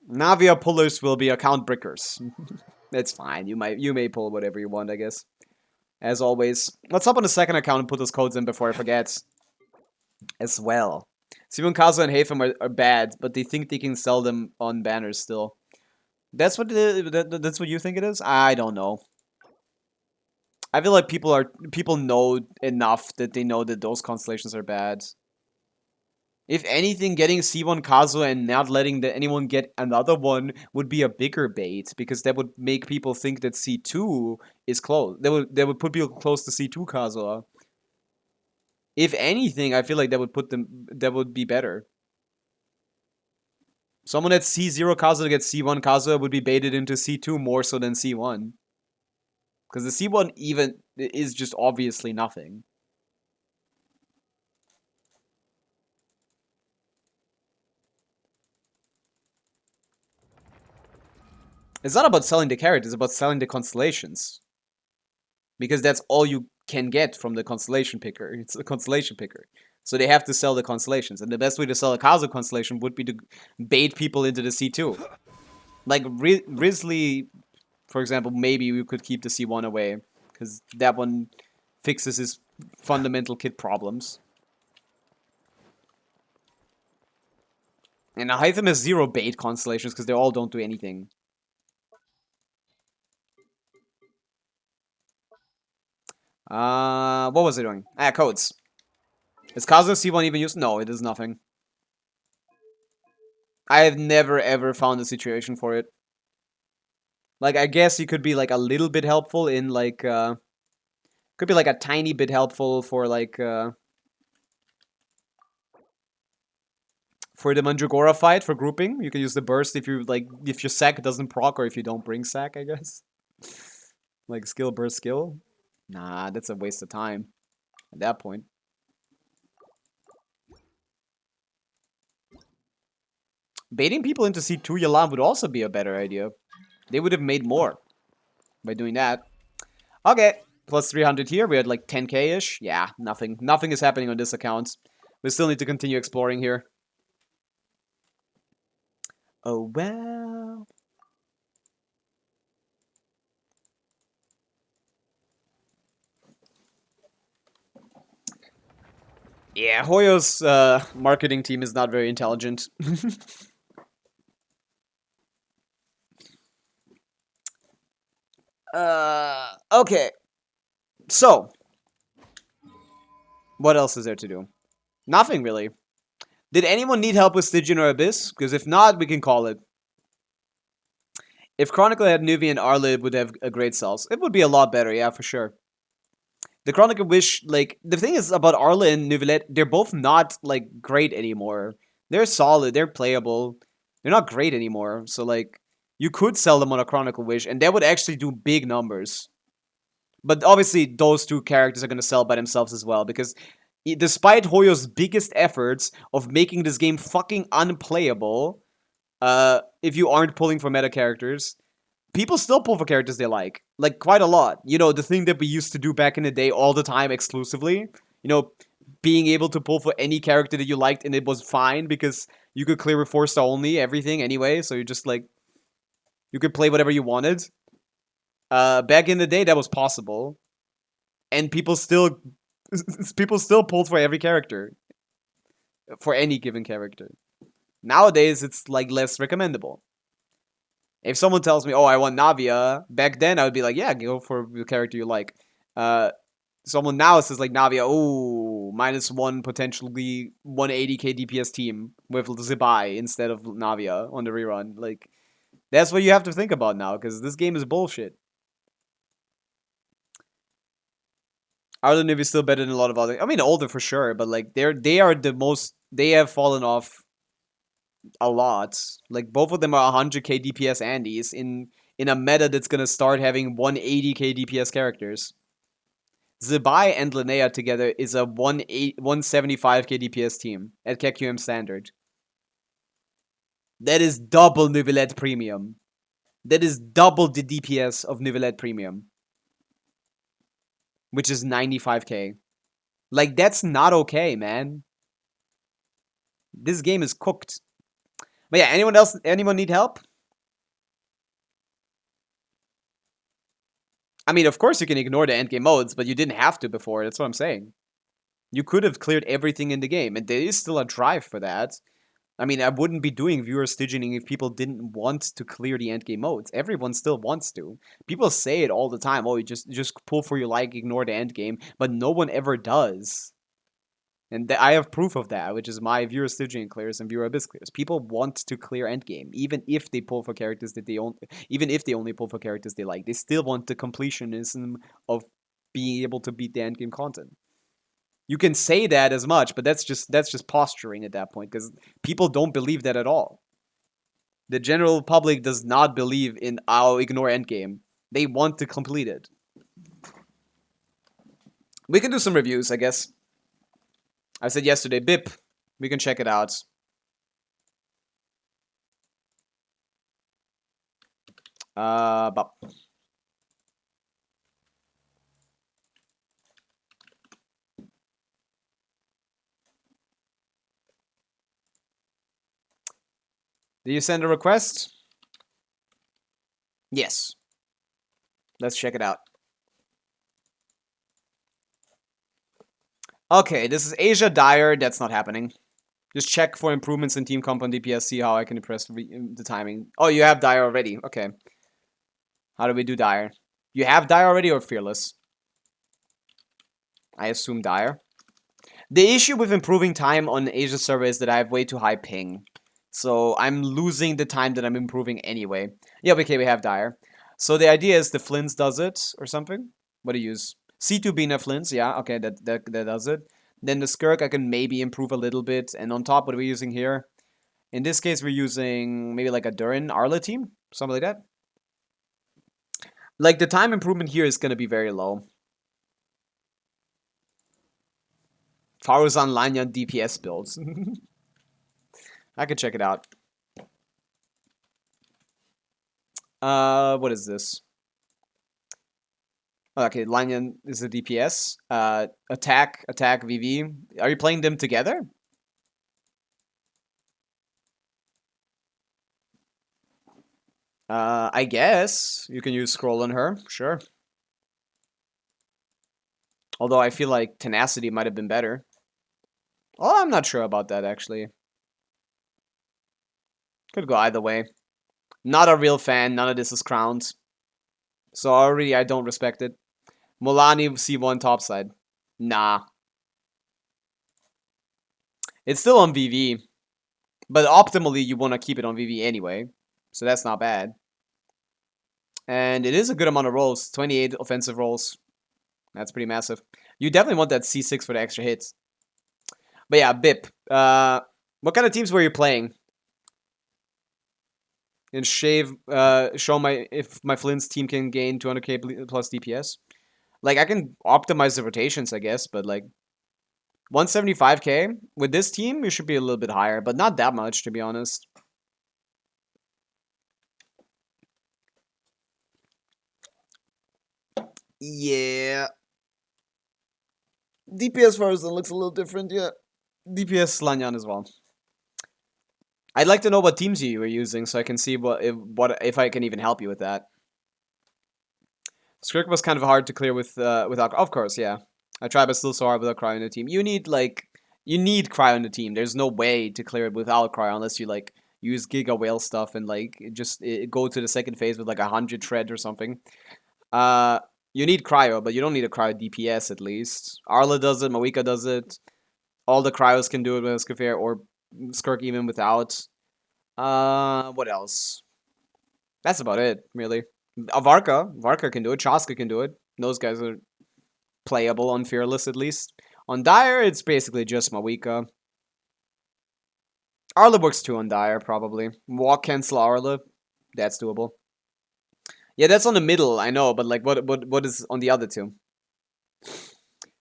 Speaker 1: Navia pullers will be account brickers. That's fine. You may pull whatever you want, I guess. As always. Let's hop on the second account and put those codes in before I forget. As well. Simon Kazo and Haytham are bad, but they think they can sell them on banners still. That's what that's what you think it is? I don't know. I feel like people know enough that they know that those constellations are bad. If anything, getting C1 Kazuha and not letting anyone get another one would be a bigger bait, because that would make people think that C2 is close. That would put people close to C2 Kazuha. If anything, I feel like that would be better. Someone at C0 Kazuha gets C1 Kazuha would be baited into C2 more so than C1. Because the C1 even is just obviously nothing. It's not about selling the characters, it's about selling the constellations. Because that's all you can get from the constellation picker. It's a constellation picker. So they have to sell the constellations. And the best way to sell a Kazuha constellation would be to bait people into the C2. Like Risley, for example, maybe we could keep the C1 away. Because that one fixes his fundamental kit problems. And Hytham has 0 bait constellations because they all don't do anything. What was it doing? Ah, codes. Is Kazuha C1 even used? No, it is nothing. I have never ever found a situation for it. Like, I guess you could be like a little bit helpful in like, could be like a tiny bit helpful for like, for the Mandragora fight, for grouping. You can use the burst if you like, if your sack doesn't proc or if you don't bring sack, I guess. Like skill, burst, skill. Nah, that's a waste of time at that point. Baiting people into C2 Yalan would also be a better idea. They would have made more by doing that. Okay, plus 300 here. We had like 10k-ish. Yeah, nothing. Nothing is happening on this account. We still need to continue exploring here. Oh, well. Yeah, Hoyo's marketing team is not very intelligent. Okay. So, what else is there to do? Nothing, really. Did anyone need help with Stygian or Abyss? Because if not, we can call it. If Chronicle had Nuvi and Arla, it would have a great cells. It would be a lot better, yeah, for sure. The Chronicle Wish, like, the thing is about Arla and Nuvilette, they're both not, like, great anymore. They're solid, they're playable. They're not great anymore, so, like, you could sell them on a Chronicle Wish, and that would actually do big numbers. But obviously, those two characters are going to sell by themselves as well, because despite Hoyo's biggest efforts of making this game fucking unplayable, if you aren't pulling for meta characters, people still pull for characters they like. Like, quite a lot. You know, the thing that we used to do back in the day all the time exclusively. You know, being able to pull for any character that you liked and it was fine because you could clear with 4-star only, everything anyway. So you just, like, you could play whatever you wanted. Back in the day, that was possible. And people still pulled for every character. For any given character. Nowadays, it's, like, less recommendable. If someone tells me, oh, I want Navia, back then I would be like, yeah, go for the character you like. Someone now says, like, Navia, oh, -1, potentially 180k DPS team with Zibai instead of Navia on the rerun. Like, that's what you have to think about now, because this game is bullshit. Arla Nuvi is still better than a lot of other... I mean, older for sure, but, like, they are the most... They have fallen off a lot. Like, both of them are 100k DPS Andes in a meta that's gonna start having 180k DPS characters. Zibai and Linnea together is a 175k DPS team at KQM standard. That is double Neuvillette Premium. That is double the DPS of Neuvillette Premium. Which is 95k. Like, that's not okay, man. This game is cooked. But yeah, anyone need help? I mean, of course you can ignore the endgame modes, but you didn't have to before, that's what I'm saying. You could have cleared everything in the game, and there is still a drive for that. I mean, I wouldn't be doing viewer Stygianing if people didn't want to clear the endgame modes. Everyone still wants to. People say it all the time, oh, you just pull for your like, ignore the endgame, but no one ever does. And I have proof of that, which is my viewer Stygian clears and viewer Abyss clears. People want to clear endgame, even if they pull for characters that they only, even if they only pull for characters they like. They still want the completionism of being able to beat the endgame content. You can say that as much, but that's just posturing at that point, because people don't believe that at all. The general public does not believe in I'll ignore endgame. They want to complete it. We can do some reviews, I guess. I said yesterday, BIP. We can check it out. But did you send a request? Yes. Let's check it out. Okay, this is Asia Dyer. That's not happening. Just check for improvements in team comp on DPS. See how I can impress the timing. Oh, you have Dyer already. Okay. How do we do Dyer? You have Dyer already or Fearless? I assume Dyer. The issue with improving time on Asia server is that I have way too high ping. So I'm losing the time that I'm improving anyway. Yeah, okay, we have Dyer. So the idea is the Flints does it or something. What do you use? C2 Bina Flints, yeah, okay, that does it. Then the Skirk I can maybe improve a little bit. And on top, what are we using here? In this case, we're using maybe like a Durin Arla team. Something like that. Like, the time improvement here is going to be very low. Faruzan Lanyan DPS builds. I could check it out. What is this? Okay, Lanyan is a DPS. Attack, VV. Are you playing them together? I guess you can use scroll on her, sure. Although I feel like tenacity might have been better. Oh, I'm not sure about that actually. Could go either way. Not a real fan. None of this is crowned. So already I don't respect it. Molani C1 topside. Nah. It's still on VV. But optimally you want to keep it on VV anyway. So that's not bad. And it is a good amount of rolls. 28 offensive rolls. That's pretty massive. You definitely want that C6 for the extra hits. But yeah, BIP. What kind of teams were you playing? And show if my Flint's team can gain 200k plus DPS. Like, I can optimize the rotations, I guess, but like 175k with this team, you should be a little bit higher, but not that much, to be honest. Yeah. DPS Farzan looks a little different, yeah. DPS Lanyan as well. I'd like to know what teams you were using so I can see if I can even help you with that. Skirk was kind of hard to clear without, of course, yeah. I tried, but still so hard without Cryo on the team. You need Cryo on the team. There's no way to clear it without Cryo unless you like use Giga Whale stuff and like just go to the second phase with like 100 shred or something. You need Cryo, but you don't need a Cryo DPS at least. Arla does it, Mawika does it. All the Cryos can do it with Skafir or Skirk even without. What else? That's about it, really. Varka can do it. Chaska can do it. Those guys are playable on Fearless at least. On Dire, it's basically just Mawika. Arla works too on Dire, probably. Walk cancel Arla. That's doable. Yeah, that's on the middle, I know, but like what is on the other two?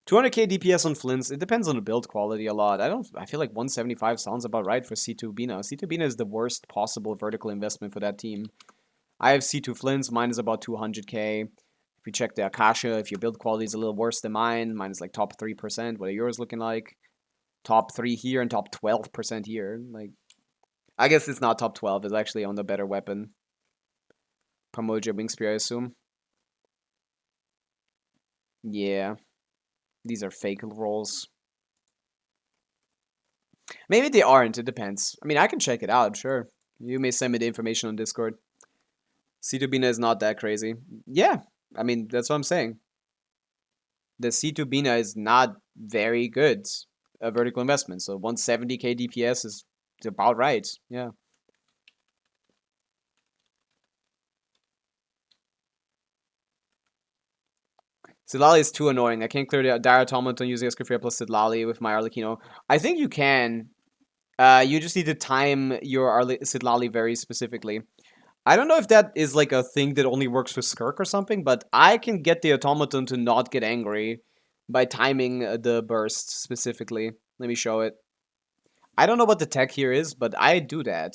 Speaker 1: 200k DPS on Flints. It depends on the build quality a lot. I feel like 175 sounds about right for C2 Bina. C2 Bina is the worst possible vertical investment for that team. I have C2 Flints. Mine is about 200k. If you check the Akasha, if your build quality is a little worse than mine, mine is like top 3%. What are yours looking like? Top 3 here and top 12% here. Like, I guess it's not top 12. It's actually on the better weapon. Pramoja Wing Spear, I assume. Yeah. These are fake rolls. Maybe they aren't. It depends. I mean, I can check it out, sure. You may send me the information on Discord. C2 Bina is not that crazy. Yeah, I mean, that's what I'm saying. The C2 Bina is not very good. a vertical investment. So 170k DPS is about right. Yeah. Siddlali is too annoying. I can't clear the Dire Automaton using Escafia plus Siddlali with my Arlecchino. I think you can. You just need to time your Siddlali very specifically. I don't know if that is like a thing that only works with Skirk or something, but I can get the Automaton to not get angry by timing the burst specifically. Let me show it. I don't know what the tech here is, but I do that.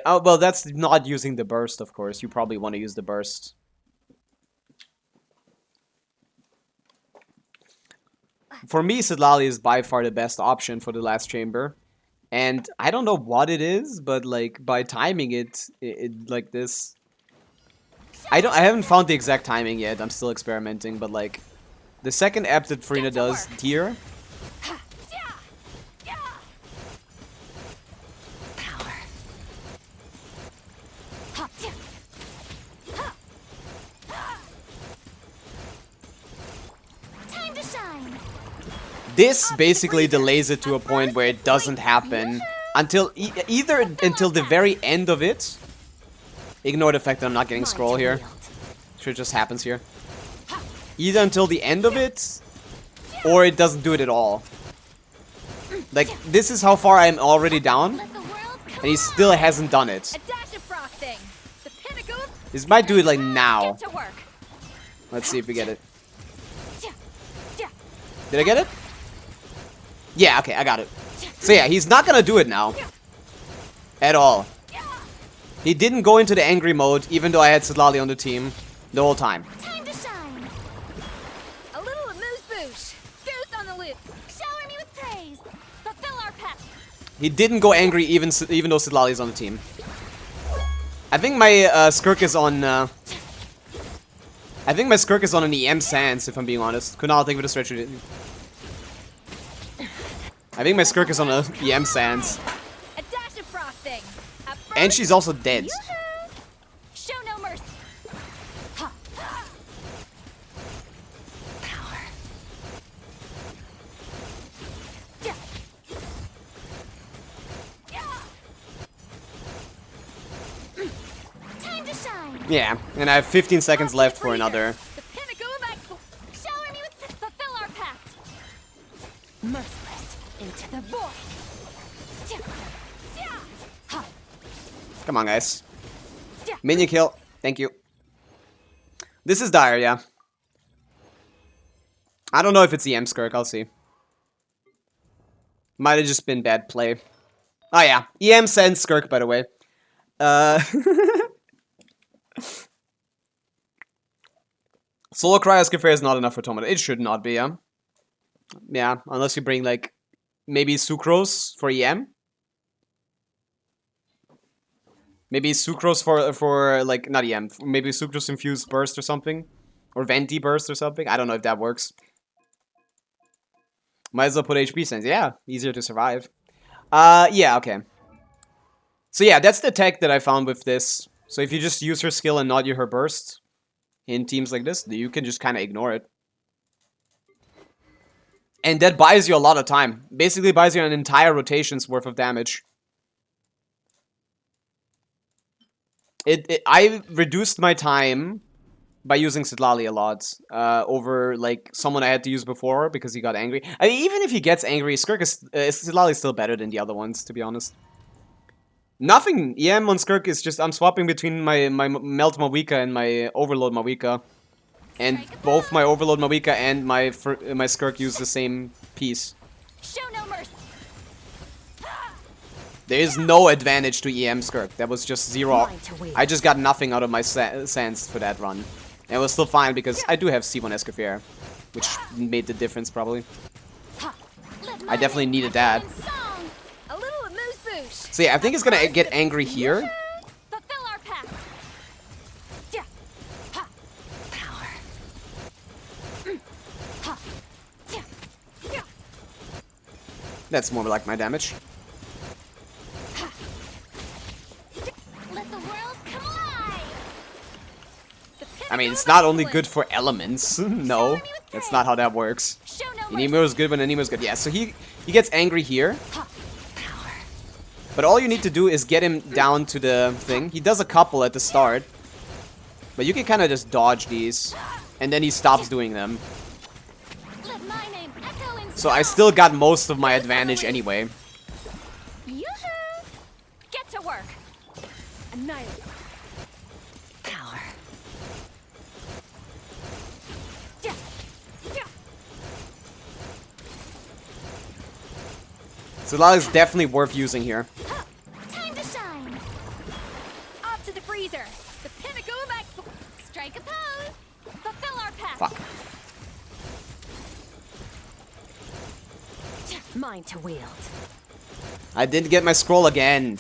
Speaker 1: Oh, well, that's not using the burst, of course. You probably want to use the burst. For me, Siddlali is by far the best option for the last chamber. And I don't know what it is, but like by timing it like this. I haven't found the exact timing yet. I'm still experimenting, but like the second app that Farina does here. This basically delays it to a point where it doesn't happen until either until the very end of it. Ignore the fact that I'm not getting scroll here. Sure, it just happens here. Either until the end of it, or it doesn't do it at all. Like, this is how far I'm already down, and he still hasn't done it. This might do it like now. Let's see if we get it. Did I get it? Yeah, okay, I got it. So yeah, he's not gonna do it now. At all. He didn't go into the angry mode, even though I had Siddlali on the team the whole time.
Speaker 5: Time to shine. A little amuse-bouche. Goose on the loop. Shower me with praise. Fulfill our pet.
Speaker 1: He didn't go angry even though Siddlali is on the team. I think my Skirk is on... I think my Skirk is on an EM Sans, if I'm being honest. Kunal, thank you for the stretch. I think my Skirk is on a EM Sans.
Speaker 5: A dash of frosting.
Speaker 1: And she's also dead.
Speaker 5: Show no mercy.
Speaker 7: Power.
Speaker 5: Time to shine.
Speaker 1: Yeah, and I have 15 seconds left for another.
Speaker 5: The pinnacle of excellence. Shower me with fulfill our pact. Merciless into the void.
Speaker 1: Come on, guys. Minion kill. Thank you. This is dire, yeah. I don't know if it's EM Skirk. I'll see. Might have just been bad play. Oh, yeah. EM Sans Skirk, by the way. Solo Cryosphere is not enough for Automata. It should not be, yeah. Yeah, unless you bring, like, maybe Sucrose for EM. Maybe Sucrose for like, not EM. Maybe Sucrose infused burst or something. Or Venti burst or something. I don't know if that works. Might as well put HP Sense. Yeah, easier to survive. Yeah, okay. So yeah, that's the tech that I found with this. So if you just use her skill and not use her burst in teams like this, you can just kind of ignore it. And that buys you a lot of time. Basically buys you an entire rotation's worth of damage. I reduced my time by using Siddlali a lot over like someone I had to use before because he got angry. I mean, even if he gets angry, Siddlali is still better than the other ones, to be honest. Nothing EM on Skirk is just I'm swapping between my Melt Mavica and my Overload Mavica, and both my Overload Mavica and my Skirk use the same piece.
Speaker 5: Show no mercy.
Speaker 1: There is no advantage to EM Skirk. That was just zero. I just got nothing out of my Sans for that run. And it was still fine because I do have C1 Escaffier, which made the difference probably. I definitely needed that. So yeah, I think it's gonna get angry here. That's more like my damage. mean, it's not only good for elements. No, that's not how that works. Enemo is good when Enemo is good. Yeah, so he gets angry here. But all you need to do is get him down to the thing. He does a couple at the start. But you can kind of just dodge these. And then he stops doing them. So I still got most of my advantage anyway.
Speaker 9: Yoo-hoo! Get to work. Annihilate.
Speaker 7: Power.
Speaker 9: Yeah. Yeah.
Speaker 1: Zilal is definitely worth using here.
Speaker 3: Time to shine.
Speaker 9: Up to the freezer. The pinnacle of excellence.
Speaker 3: Strike a pose.
Speaker 9: Fulfill our path.
Speaker 1: Fuck.
Speaker 7: Mine to wield.
Speaker 1: I didn't get my scroll again.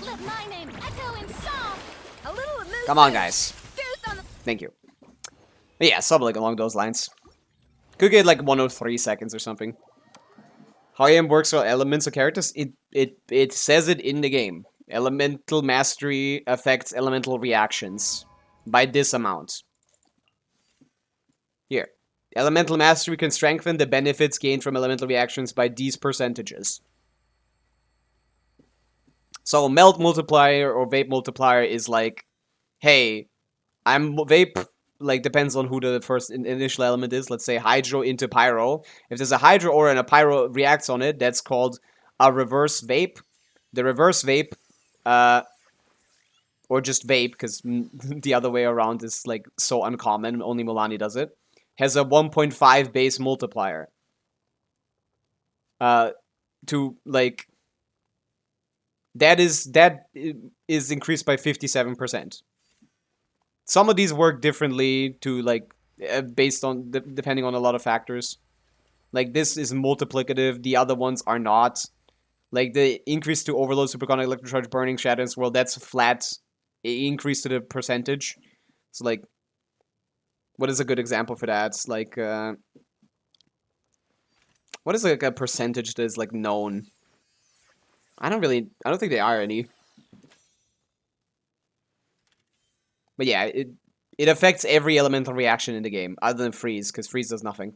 Speaker 3: Let my name echo in song.
Speaker 9: A little movement.
Speaker 1: Come on, guys.
Speaker 9: Boost on the
Speaker 1: Thank you. But yeah, something like along those lines. Could get like 103 seconds or something. How EM works for elements or characters? It says it in the game. Elemental mastery affects elemental reactions by this amount. Here. Elemental mastery can strengthen the benefits gained from elemental reactions by these percentages. So melt multiplier or vape multiplier is like, hey, I'm vape, like depends on who the first initial element is. Let's say hydro into pyro. If there's a hydro aura and a pyro reacts on it, that's called a reverse vape. The reverse vape, or just vape, because the other way around is like so uncommon, only Milani does it, has a 1.5 base multiplier. To like, that is increased by 57%. Some of these work differently to like based on depending on a lot of factors. Like this is multiplicative, the other ones are not. Like the increase to overload, superconic, electrocharge, burning, shatters, well, that's flat increase to the percentage. So like, what is a good example for that? It's like, what is like a percentage that is like known? I don't think there are any. But yeah, it affects every elemental reaction in the game, other than freeze, because freeze does nothing.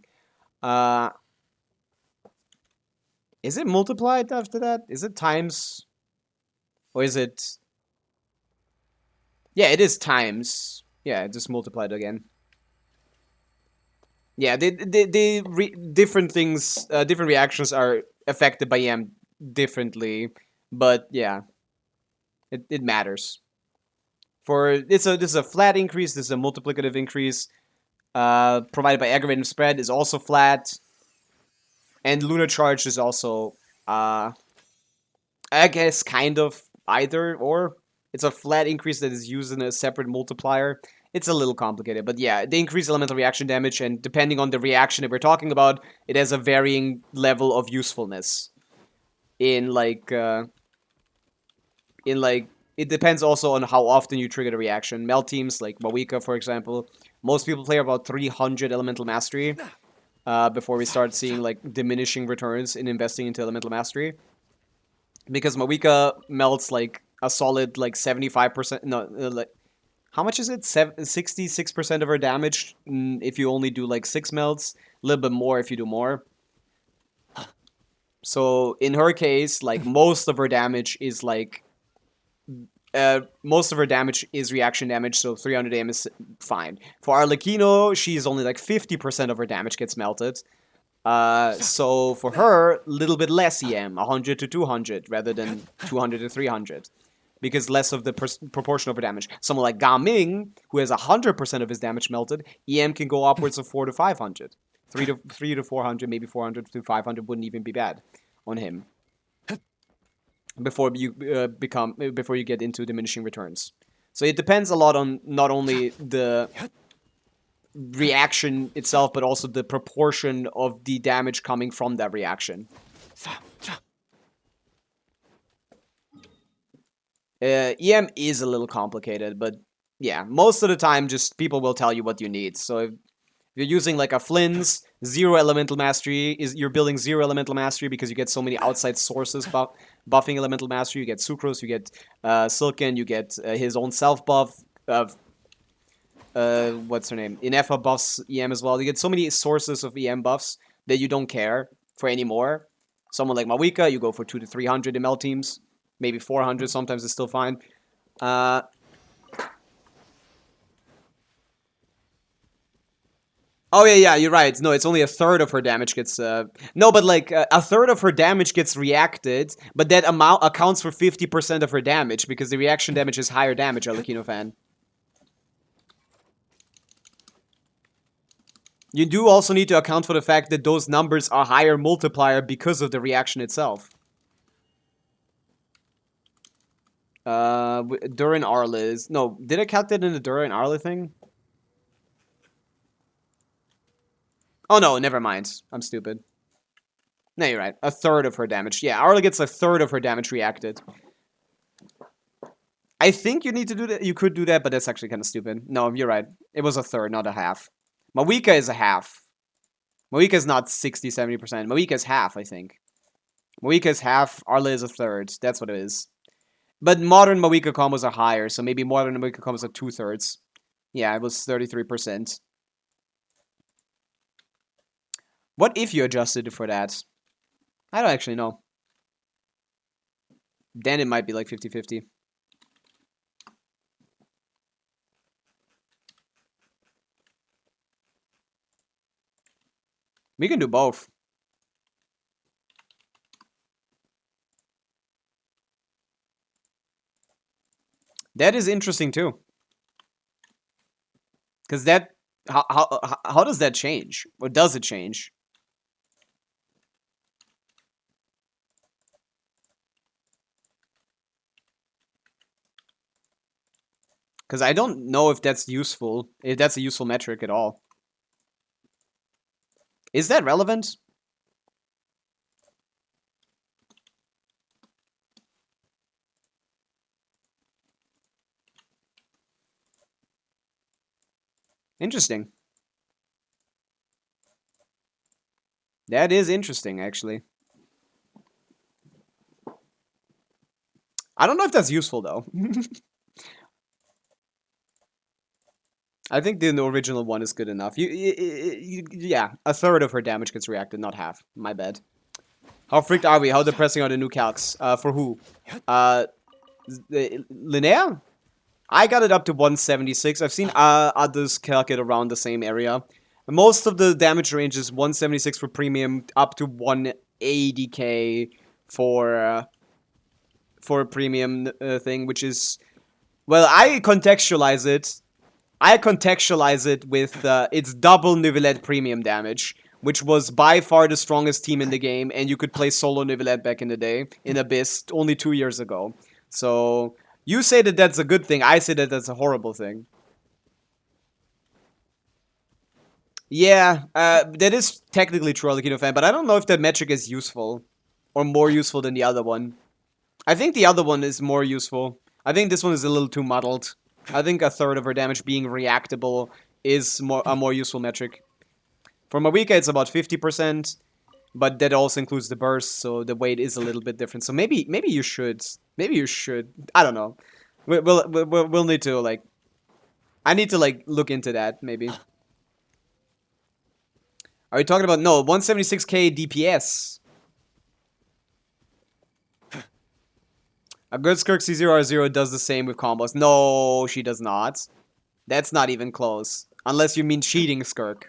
Speaker 1: Is it multiplied after that? Is it times? Or is it... Yeah, it is times. Yeah, it just multiplied again. Yeah, different things, different reactions are affected by EM differently, but yeah, it matters. For this is a flat increase. This is a multiplicative increase. Provided by aggravating spread is also flat, and lunar charge is also, I guess, kind of either or. It's a flat increase that is used in a separate multiplier. It's a little complicated, but yeah, they increase elemental reaction damage, and depending on the reaction that we're talking about, it has a varying level of usefulness. It depends also on how often you trigger the reaction. Melt teams, like Pavica, for example, most people play about 300 elemental mastery before we start seeing like diminishing returns in investing into elemental mastery. Because Pavica melts like a solid like 75%, no, like, how much is it? 66% of her damage if you only do like 6 melts, a little bit more if you do more. So in her case, like most of her damage is like, most of her damage is reaction damage, so 300 AM is fine. For Arlecchino, she's only like 50% of her damage gets melted. So for her, a little bit less EM, 100 to 200 rather than 200 to 300. Because less of the proportion of her damage. Someone like Gaming, who has 100% of his damage melted, EM can go upwards of 400 to 500. 300 to 400, maybe 400 to 500 wouldn't even be bad on him. Before you before you get into diminishing returns. So it depends a lot on not only the reaction itself, but also the proportion of the damage coming from that reaction. EM is a little complicated, but yeah, most of the time, just people will tell you what you need. So if You're using like a Flynn's, 0 elemental mastery. You're building 0 elemental mastery because you get so many outside sources buffing elemental mastery. You get Sucrose, you get Silken, you get his own self buff. What's her name? Inefa buffs EM as well. You get so many sources of EM buffs that you don't care for anymore. Someone like Pavica, you go for 200 to 300 ML teams, maybe 400. Sometimes it's still fine. Oh yeah, you're right. No, it's only a third of her damage gets. No, but like a third of her damage gets reacted, but that amount accounts for 50% of her damage because the reaction damage is higher damage. Arlecchino fan. You do also need to account for the fact that those numbers are higher multiplier because of the reaction itself. Durin Arla is... No, did I count that in the Durin Arla thing? Oh no, never mind. I'm stupid. No, you're right. A third of her damage. Yeah, Arla gets a third of her damage reacted. I think you need to do that. You could do that, but that's actually kind of stupid. No, you're right. It was a third, not a half. Pavica is a half. Pavica is not 60, 70%. Pavica is half, I think. Pavica is half. Arla is a third. That's what it is. But modern Pavica combos are higher, so maybe modern Pavica combos are 2/3. Yeah, it was 33%. What if you adjusted it for that? I don't actually know. Then it might be like 50-50. We can do both. That is interesting too. Because that... How does that change? Or does it change? Because I don't know if that's useful, if that's a useful metric at all. Is that relevant? Interesting. That is interesting, actually. I don't know if that's useful, though. I think the original one is good enough. Yeah, a third of her damage gets reacted, not half. My bad. How freaked are we? How depressing are the new calcs? For who? Linnea? I got it up to 176. I've seen others calc it around the same area. Most of the damage range is 176 for premium, up to 180k for a premium thing, which is... Well, I contextualize it with its double Neuvillette premium damage, which was by far the strongest team in the game, and you could play solo Neuvillette back in the day, in Abyss, only 2 years ago. So, you say that that's a good thing, I say that that's a horrible thing. Yeah, that is technically true, Arlecchino fan, but I don't know if that metric is useful, or more useful than the other one. I think the other one is more useful. I think this one is a little too muddled. I think a third of her damage being reactable is a more useful metric. For Pavica, it's about 50%, but that also includes the burst, so the weight is a little bit different. So maybe you should. Maybe you should. I don't know. We'll need to, like... I need to, like, look into that, maybe. Are you talking about... No, 176k DPS. A good Skirk C0R0 does the same with combos. No, she does not. That's not even close. Unless you mean cheating Skirk.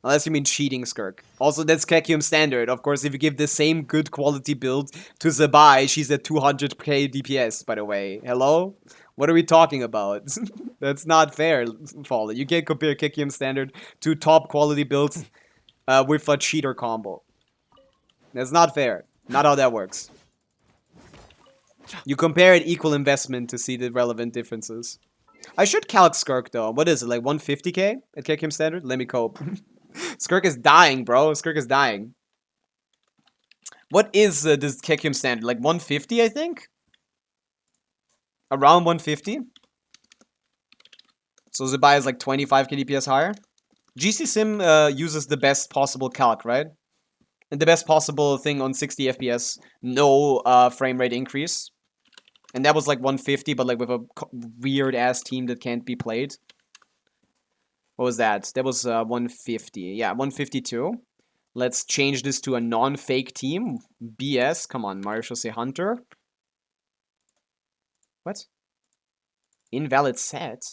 Speaker 1: Unless you mean cheating Skirk. Also, that's Kekium standard. Of course, if you give the same good quality build to Zabai, she's at 200k DPS, by the way. Hello? What are we talking about? That's not fair, Fallen. You can't compare Kekium standard to top quality builds with a cheater combo. That's not fair. Not how that works. You compare it equal investment to see the relevant differences. I should calc Skirk though. What is it, like 150k at Kekim standard? Let me cope. Skirk is dying, bro. Skirk is dying. What is this Kekim standard? Like 150, I think? Around 150? So Zabai is like 25k DPS higher? GC Sim uses the best possible calc, right? And the best possible thing on 60 FPS, no frame rate increase. And that was like 150, but like with a weird ass team that can't be played. What was that? That was 150. Yeah, 152. Let's change this to a non-fake team. BS. Come on, Mario should say Hunter. What? Invalid set?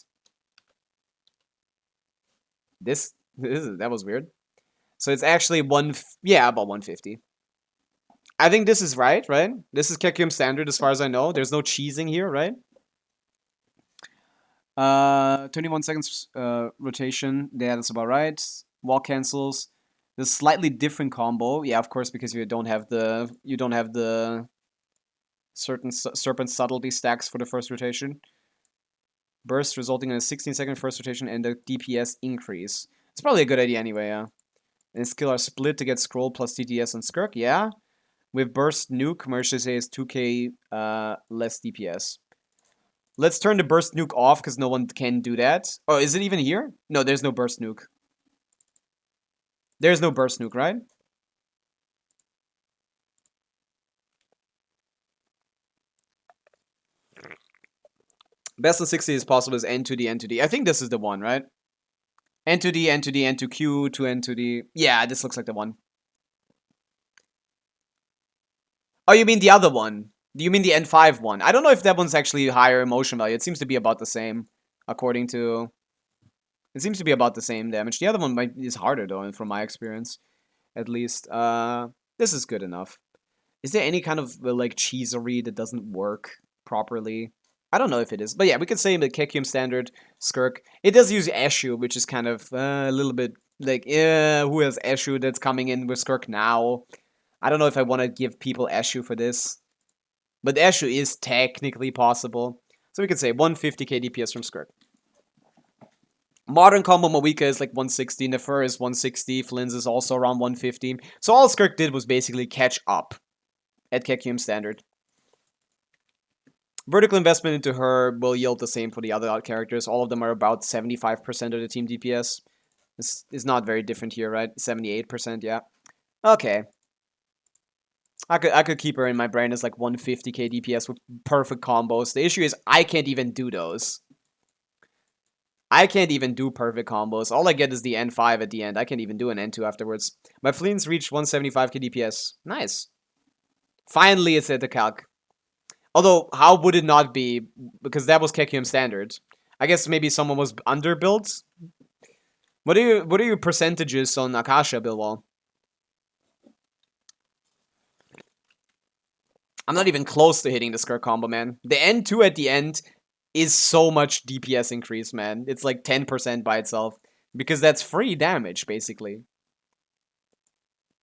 Speaker 1: That was weird. So it's actually about 150. I think this is right? This is Kekium standard as far as I know. There's no cheesing here, right? 21 seconds rotation. Yeah, that's about right. Wall cancels. The slightly different combo. Yeah, of course, because you don't have the certain serpent subtlety stacks for the first rotation. Burst resulting in a 16-second first rotation and a DPS increase. It's probably a good idea anyway, yeah. And skill are split to get scroll plus TTS and Skirk, yeah. With burst nuke, Mercy says 2k less DPS. Let's turn the burst nuke off because no one can do that. Oh, is it even here? No, there's no burst nuke. There's no burst nuke, right? Best in 60 is possible is N to D, N to D. I think this is the one, right? N to D, N to D, N to Q, to N to D. Yeah, this looks like the one. Oh, you mean the other one? Do you mean the N5 one? I don't know if that one's actually higher emotion value. It seems to be about the same, according to... It seems to be about the same damage. The other one is harder, though, from my experience. At least. This is good enough. Is there any kind of, like, cheesery that doesn't work properly? I don't know if it is. But yeah, we could say the Kekium standard, Skirk. It does use Eshu, which is kind of a little bit like, who has Eshu that's coming in with Skirk now? I don't know if I want to give people Eshu for this. But Eshu is technically possible. So we could say 150k DPS from Skirk. Modern combo Mawika is like 160, Nefer is 160, Flynn's is also around 150. So all Skirk did was basically catch up at Kekium standard. Vertical investment into her will yield the same for the other characters. All of them are about 75% of the team DPS. This is not very different here, right? 78%, yeah. Okay. I could keep her in my brain as like 150k DPS with perfect combos. The issue is I can't even do those. I can't even do perfect combos. All I get is the N5 at the end. I can't even do an N2 afterwards. My Fleens reached 175k DPS. Nice. Finally, it's at the calc. Although, how would it not be? Because that was Kekium standard. I guess maybe someone was underbuilt. What are your percentages on Akasha, Bilwall? I'm not even close to hitting the Skirk combo, man. The N2 at the end is so much DPS increase, man. It's like 10% by itself. Because that's free damage, basically.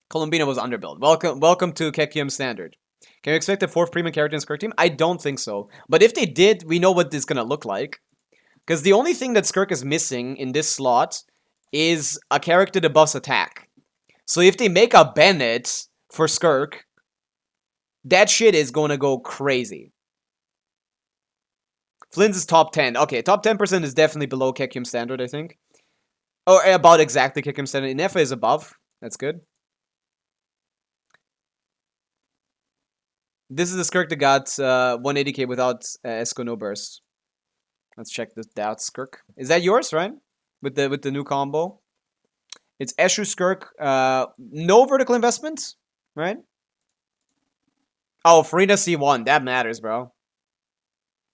Speaker 1: Columbina was underbuilt. Welcome to Kekium standard. Can you expect a 4th premium character in Skirk team? I don't think so. But if they did, we know what this is gonna look like. Because the only thing that Skirk is missing in this slot is a character that buffs attack. So if they make a Bennett for Skirk, that shit is gonna go crazy. Flynn's is top 10. Okay, top 10% is definitely below Kekium standard, I think. Or about exactly Kekium standard. Inefa is above. That's good. This is the Skirk that got 180k without Esco no burst. Let's check this out, Skirk. Is that yours, right? With the new combo. It's Eshu Skirk. No vertical investment, right? Oh, Farina C1. That matters, bro.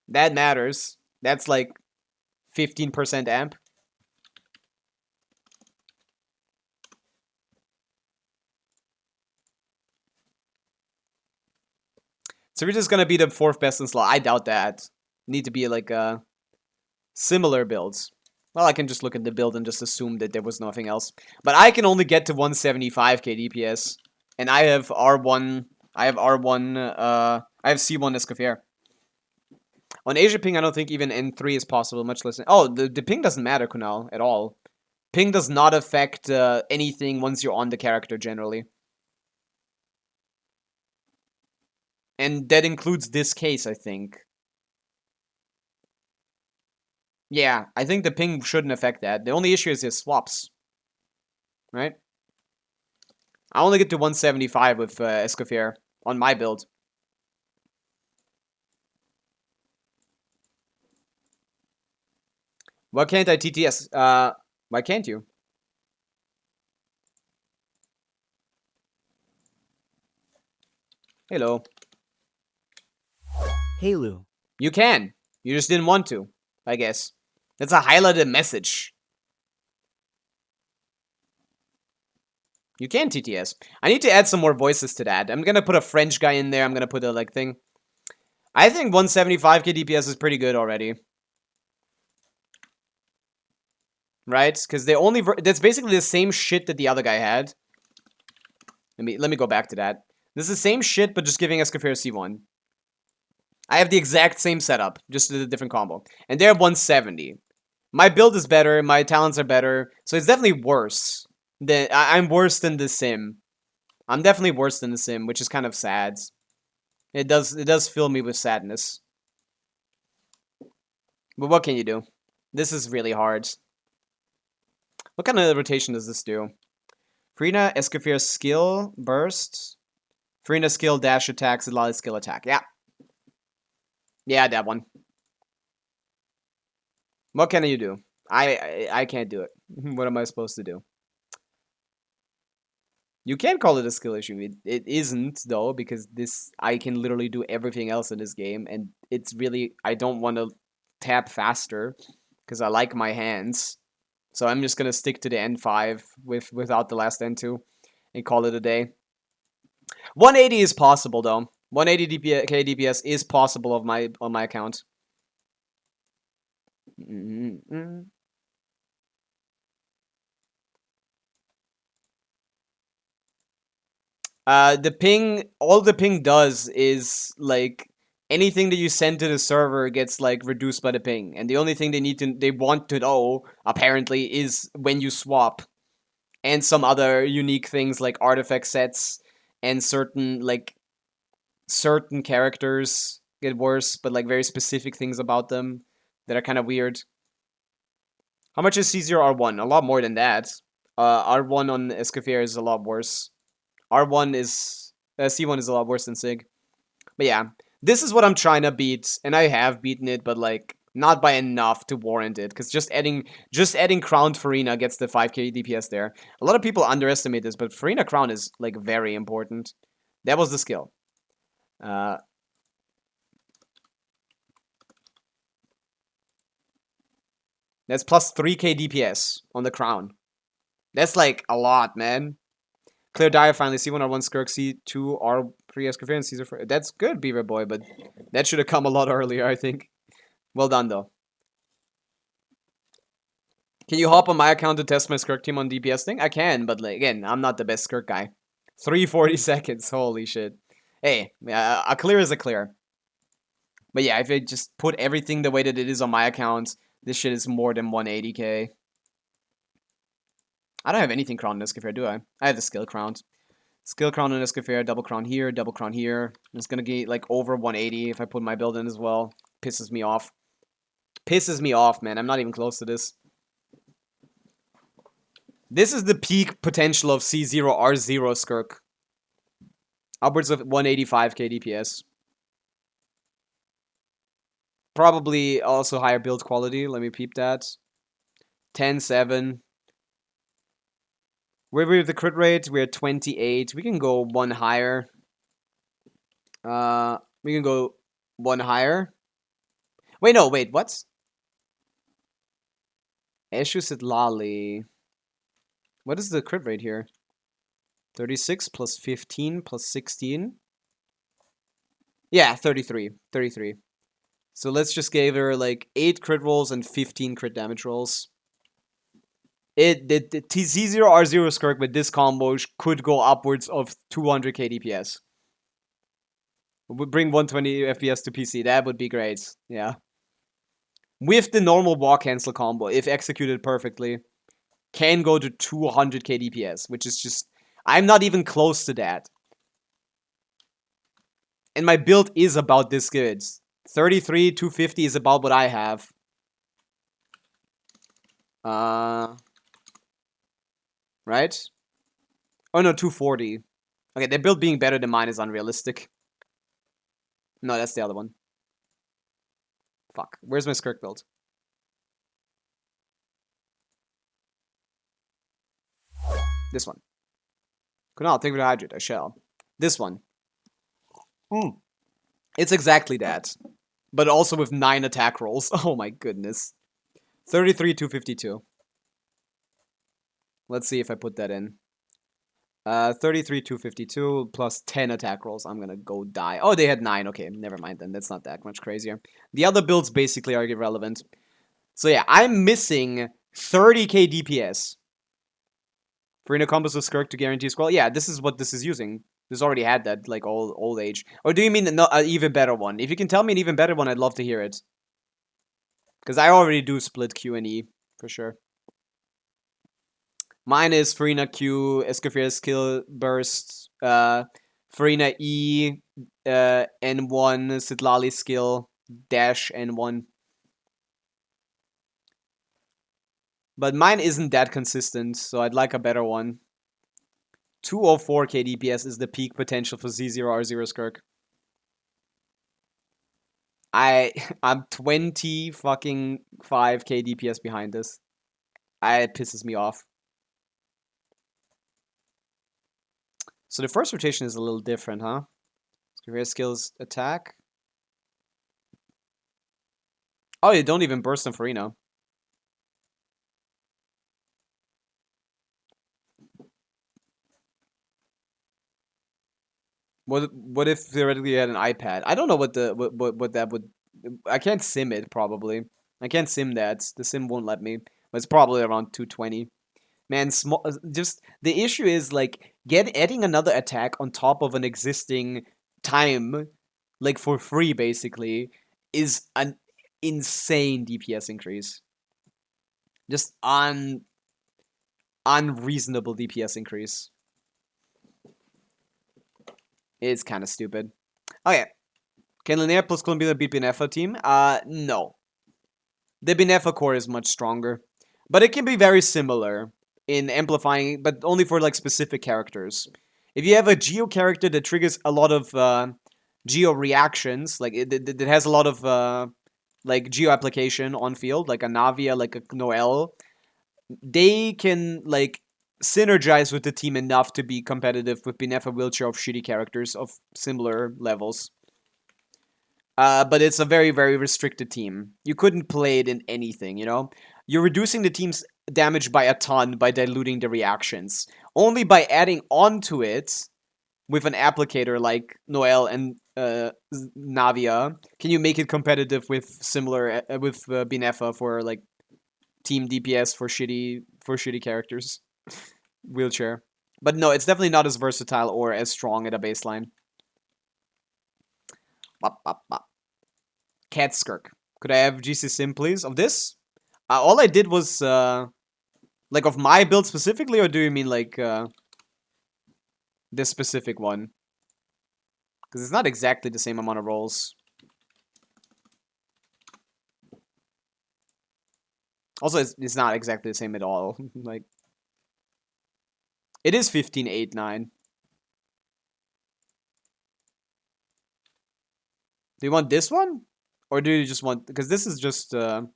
Speaker 1: That matters. That's like 15% amp. So we're just gonna be the 4th best in slot. I doubt that. Need to be like similar builds. Well, I can just look at the build and just assume that there was nothing else. But I can only get to 175k DPS, and I have R1. I have R1. I have C1 Escoffier. On Asia ping, I don't think even N3 is possible. Much less. Oh, the ping doesn't matter, Kunal, at all. Ping does not affect anything once you're on the character generally. And that includes this case, I think. Yeah, I think the ping shouldn't affect that. The only issue is his swaps. right? I only get to 175 with Escoffier on my build. Why can't I TTS? Why can't you? Hello.
Speaker 2: Hey Lou.
Speaker 1: You can. You just didn't want to, I guess. That's a highlighted message. You can TTS. I need to add some more voices to that. I'm gonna put a French guy in there. I'm gonna put a like thing. I think 175k DPS is pretty good already. Right? Because they only that's basically the same shit that the other guy had. Let me go back to that. This is the same shit, but just giving Escoffier C1. I have the exact same setup, just a different combo. And they're 170. My build is better, my talents are better, so it's definitely worse. I'm worse than the Sim. I'm definitely worse than the Sim, which is kind of sad. It does fill me with sadness. But what can you do? This is really hard. What kind of rotation does this do? Farina, Escoffier skill, burst. Farina skill, dash attack, Zilali skill attack. Yeah. Yeah, that one. What can you do? I can't do it. What am I supposed to do? You can call it a skill issue. It isn't, though, because I can literally do everything else in this game, and it's really... I don't want to tap faster, because I like my hands. So I'm just going to stick to the N5 without the last N2, and call it a day. 180 is possible, though. 180 DPS is possible on my account. The ping, all the ping does is like anything that you send to the server gets like reduced by the ping, and the only thing they want to know apparently is when you swap, and some other unique things like artifact sets and certain characters get worse, but like very specific things about them that are kind of weird. How much is C0R1? A lot more than that. R1 on Escoffier is a lot worse. R1 is... C1 is a lot worse than Sig. But yeah, this is what I'm trying to beat, and I have beaten it, but like, not by enough to warrant it, because just adding Crowned Farina gets the 5k DPS there. A lot of people underestimate this, but Farina Crown is like very important. That was the skill. That's plus 3k DPS on the Crown. That's like a lot, man. Clear Dire finally. C1 R1 Skirk, C2 R3 Escoffier, and Caesar. That's good, Beaver Boy, but that should have come a lot earlier, I think. Well done, though. Can you hop on my account to test my Skirk team on DPS thing? I can, but like, again, I'm not the best Skirk guy. 340 seconds, holy shit. Hey, a clear is a clear. But yeah, if I just put everything the way that it is on my account, this shit is more than 180k. I don't have anything crowned in Escoffier, do I? I have the skill crowned. Skill crown in Escoffier, double crown here, double crown here. It's gonna get like over 180 if I put my build in as well. Pisses me off. Pisses me off, man. I'm not even close to this. This is the peak potential of C0R0 Skirk. Upwards of 185k DPS. Probably also higher build quality. Let me peep that. 10-7. Where we're the crit rate, we're at 28. We can go one higher. We can go one higher. Wait, no, wait, what? Eshus at Lali. What is the crit rate here? 36 plus 15 plus 16. Yeah, 33. 33. So let's just give her like 8 crit rolls and 15 crit damage rolls. The C0R0 Skirk with this combo could go upwards of 200k DPS. Would bring 120 FPS to PC. That would be great. Yeah. With the normal walk cancel combo, if executed perfectly, can go to 200k DPS, which is just... I'm not even close to that. And my build is about this good. 33, 250 is about what I have. right? Oh no, 240. Okay, their build being better than mine is unrealistic. No, that's the other one. Fuck. Where's my Skirk build? This one. Kunal, take me to hydrate. I shall. This one. It's exactly that. But also with 9 attack rolls. Oh my goodness. 33, 252. Let's see if I put that in. 33, 252 plus 10 attack rolls. I'm gonna go die. Oh, they had 9. Okay, never mind then. That's not that much crazier. The other builds basically are irrelevant. So yeah, I'm missing 30k DPS. Farina combos with Skirk to guarantee scroll. Yeah, this is what this is using. This already had that, like, old age. Or do you mean an even better one? If you can tell me an even better one, I'd love to hear it. Because I already do split Q and E, for sure. Mine is Farina Q, Escoffier skill burst, Farina E, N1, Sitlali skill, dash N1. But mine isn't that consistent, so I'd like a better one. 204k DPS is the peak potential for Z0R0 Skirk. I'm 20 fucking 5k DPS behind this. It pisses me off. So the first rotation is a little different, huh? Career skills attack. Oh, you don't even burst on Farina. What if theoretically you had an iPad? I don't know what that would. I can't sim it probably. I can't sim that. The sim won't let me. But it's probably around 220. Man, just the issue is like adding another attack on top of an existing time, like for free basically, is an insane DPS increase. Just unreasonable DPS increase. It's kind of stupid. Okay. Can Linnea plus Columbia beat Benefa team? No. The Benefa core is much stronger. But it can be very similar in amplifying, but only for like specific characters. If you have a Geo character that triggers a lot of Geo reactions, like it has a lot of like Geo application on field, like a Navia, like a Noel, they can like synergize with the team enough to be competitive with Benefa wheelchair of shitty characters of similar levels. But it's a very, very restricted team. You couldn't play it in anything, you know? You're reducing the team's damage by a ton by diluting the reactions. Only by adding onto it with an applicator like Noel and Navia can you make it competitive with similar with Benefa for like team DPS for shitty characters. Wheelchair. But no, it's definitely not as versatile or as strong at a baseline. Bop, bop, bop. Cat Skirk. Could I have GC Sim, please? Of this? All I did was, like, of my build specifically, or do you mean, like, this specific one? Because it's not exactly the same amount of rolls. Also, it's not exactly the same at all. Like, it is 15, 8, 9. Do you want this one? Or do you just want... Because this is just... Or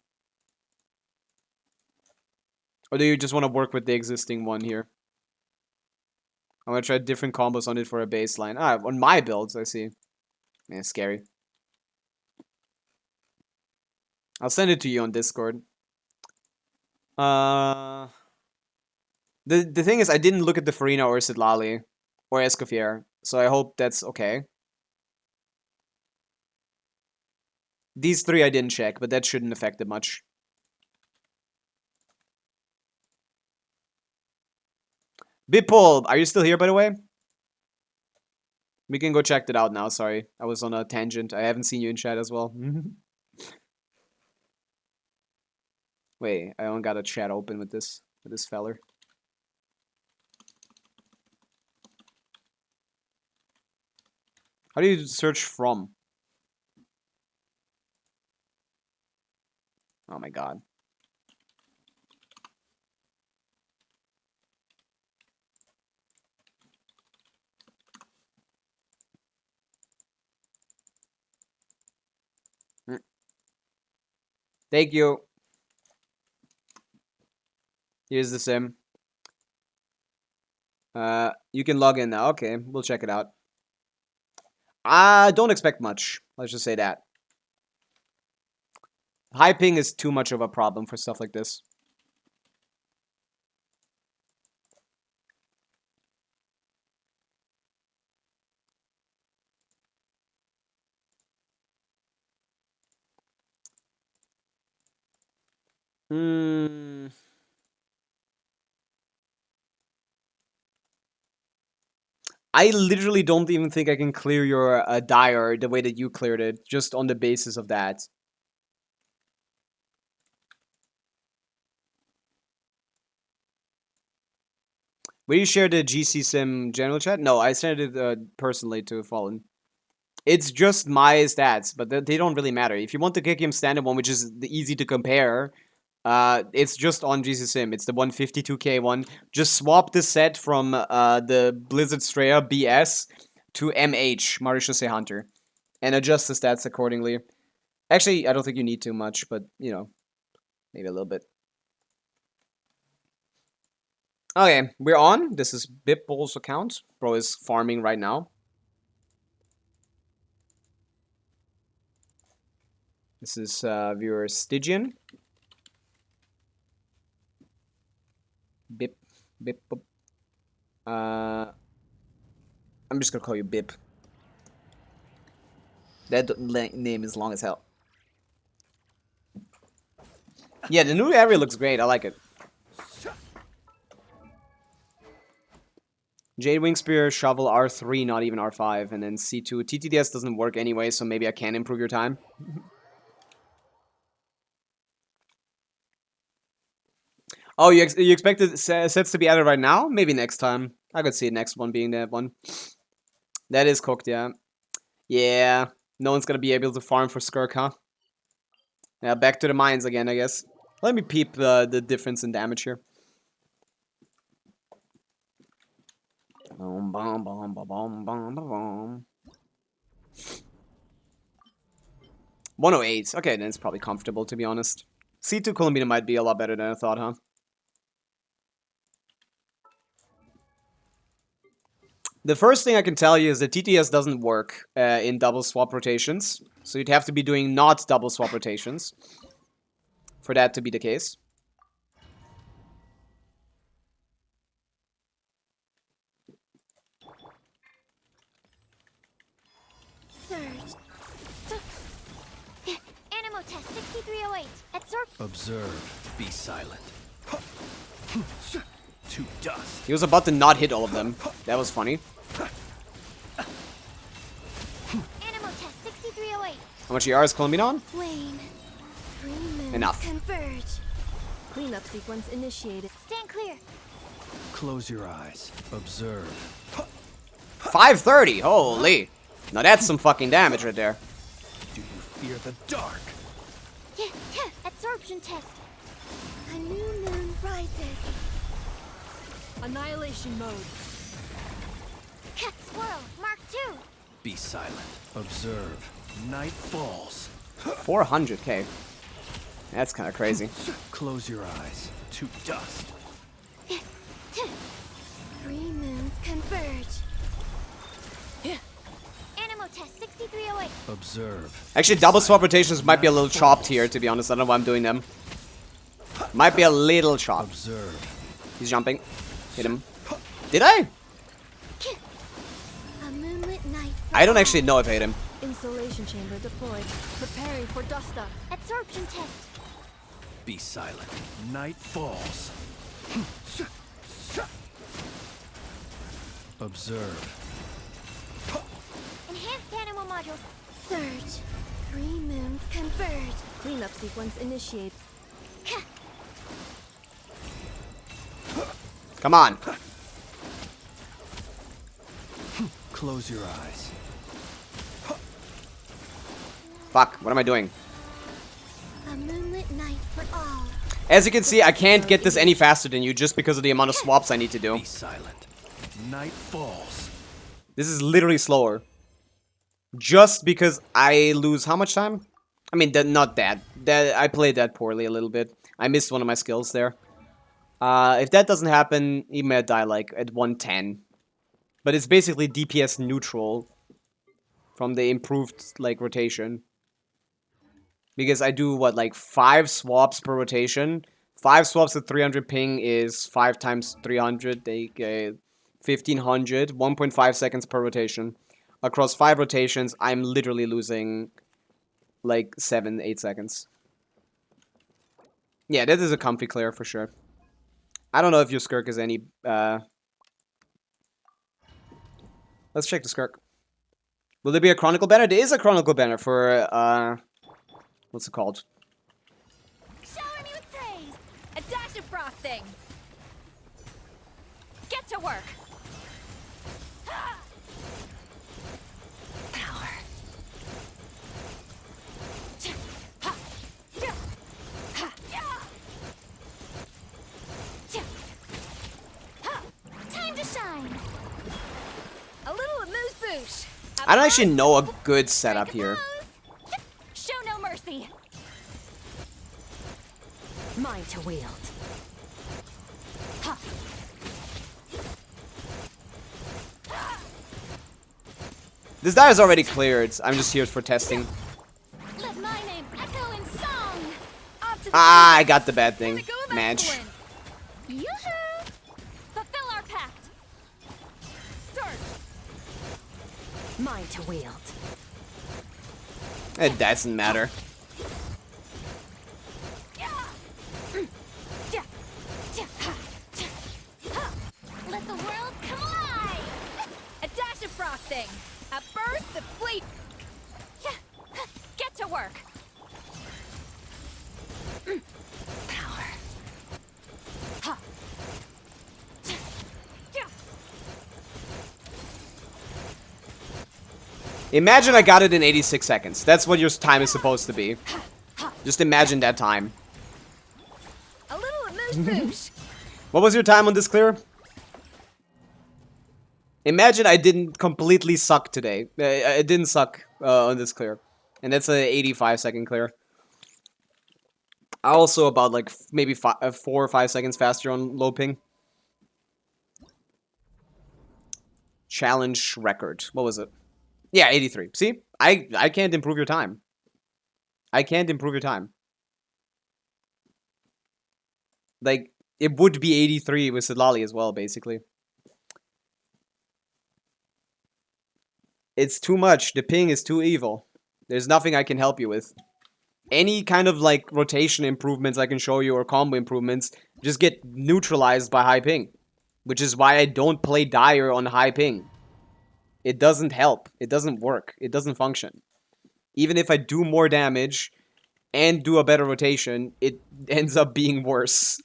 Speaker 1: do you just want to work with the existing one here? I'm going to try different combos on it for a baseline. Ah, on my builds, I see. Man, scary. I'll send it to you on Discord. The thing is, I didn't look at the Farina or Sitlali or Escoffier, so I hope that's okay. These three I didn't check, but that shouldn't affect it much. Bipol, are you still here, by the way? We can go check that out now, sorry. I was on a tangent. I haven't seen you in chat as well. Wait, I don't got a chat open with this feller. How do you search from? Oh my god. Thank you. Here's the sim. You can log in now. Okay, we'll check it out. I don't expect much. Let's just say that. High ping is too much of a problem for stuff like this. I literally don't even think I can clear your dire the way that you cleared it, just on the basis of that. Will you share the GC Sim general chat? No, I sent it personally to Fallen. It's just my stats, but they don't really matter. If you want the Kikium standard one, which is easy to compare, it's just on GC Sim. It's the 152k one. Just swap the set from the Blizzard Straya BS to MH, Mauritius Hunter, and adjust the stats accordingly. Actually, I don't think you need too much, but, you know, maybe a little bit. Okay, we're on. This is Bipbol's account. Bro is farming right now. This is viewer Stygian. Bip. I'm just gonna call you Bip. That name is long as hell. Yeah, the new area looks great. I like it. Jade Wing Spear, Shovel, R3, not even R5, and then C2. TTDS doesn't work anyway, so maybe I can improve your time. Oh, you expected sets to be added right now? Maybe next time. I could see the next one being that one. That is cooked, yeah. Yeah, no one's gonna be able to farm for Skirk, huh? Yeah, back to the mines again, I guess. Let me peep the difference in damage here. 108. Okay, then it's probably comfortable, to be honest. C2 Columbina might be a lot better than I thought, huh? The first thing I can tell you is that TTS doesn't work in double swap rotations. So you'd have to be doing not double swap rotations for that to be the case.
Speaker 5: Animal test 6308.
Speaker 4: Observe. Be silent. To dust.
Speaker 1: He was about to not hit all of them. That was funny.
Speaker 5: Animal test 6308.
Speaker 1: How much ER is Columbine on?
Speaker 5: Wane.
Speaker 1: Enough.
Speaker 5: Converge.
Speaker 8: Cleanup sequence initiated.
Speaker 5: Stand clear.
Speaker 4: Close your eyes. Observe.
Speaker 1: 530. Holy. Now that's some fucking damage right there.
Speaker 4: Do you fear the dark?
Speaker 5: Absorption test. A new moon rises.
Speaker 8: Annihilation mode.
Speaker 5: Swirl. Mark 2.
Speaker 4: Be silent. Observe. Night falls.
Speaker 1: 400k. That's kind of crazy.
Speaker 4: Close your eyes. To dust.
Speaker 5: 3 moons converge. Animal test 6308.
Speaker 4: Observe.
Speaker 1: Actually, double swap rotations might be a little chopped here, to be honest. I don't know why I'm doing them. Might be a little chopped.
Speaker 4: Observe.
Speaker 1: He's jumping. Hit him. Did I?
Speaker 5: A moonlit night.
Speaker 1: I don't actually know if I hit him.
Speaker 8: Insulation chamber deployed. Preparing for dust up.
Speaker 5: Absorption test.
Speaker 4: Be silent. Night falls. Observe.
Speaker 5: Enhanced animal modules. Surge. 3 moons converge.
Speaker 8: Cleanup sequence initiated.
Speaker 1: Come on.
Speaker 4: Close your eyes.
Speaker 1: Fuck, what am I doing?
Speaker 5: A moonlit night for all.
Speaker 1: As you can see, I can't get this any faster than you just because of the amount of swaps I need to do.
Speaker 4: Be silent. Night falls.
Speaker 1: This is literally slower. Just because I lose how much time? I mean, not that. I played that poorly a little bit. I missed one of my skills there. If that doesn't happen, he may die like at 110. But it's basically DPS neutral from the improved like rotation. Because I do what, like 5 swaps per rotation. 5 swaps at 300 ping is 5 times 300, they 1500, 1.5 seconds per rotation. Across 5 rotations, I'm literally losing like 7-8 seconds. Yeah, that is a comfy clear for sure. I don't know if your Skirk is any let's check the Skirk. Will there be a Chronicle banner? There is a Chronicle banner for what's it called?
Speaker 9: Shower me with praise. A dash of frosting. Get to work.
Speaker 6: Power.
Speaker 5: Time to shine.
Speaker 9: A little amuse-bouche.
Speaker 1: I don't actually know a good setup here.
Speaker 9: Show no mercy.
Speaker 6: Mine to wield.
Speaker 1: This die is already cleared. I'm just here for testing.
Speaker 5: Let my name echo in song.
Speaker 1: Ah, I got the bad thing. Match.
Speaker 5: Yoo-hoo!
Speaker 9: Fulfill our pact. Surge.
Speaker 6: Mine to wield.
Speaker 1: It doesn't matter.
Speaker 5: Let the world come alive.
Speaker 9: A dash of frosting. A burst of fleet. Get to work.
Speaker 6: Power.
Speaker 1: Imagine I got it in 86 seconds. That's what your time is supposed to be. Just imagine that time.
Speaker 9: A little amuse-bouche.
Speaker 1: What was your time on this clear? Imagine I didn't completely suck today. I didn't suck on this clear. And that's a 85-second clear. Also about like maybe 4 or 5 seconds faster on low ping. Challenge record. What was it? Yeah, 83. See? I can't improve your time. I can't improve your time. Like, it would be 83 with Sidlali as well, basically. It's too much. The ping is too evil. There's nothing I can help you with. Any kind of, like, rotation improvements I can show you or combo improvements just get neutralized by high ping. Which is why I don't play Dire on high ping. It doesn't help. It doesn't work. It doesn't function. Even if I do more damage and do a better rotation, it ends up being worse.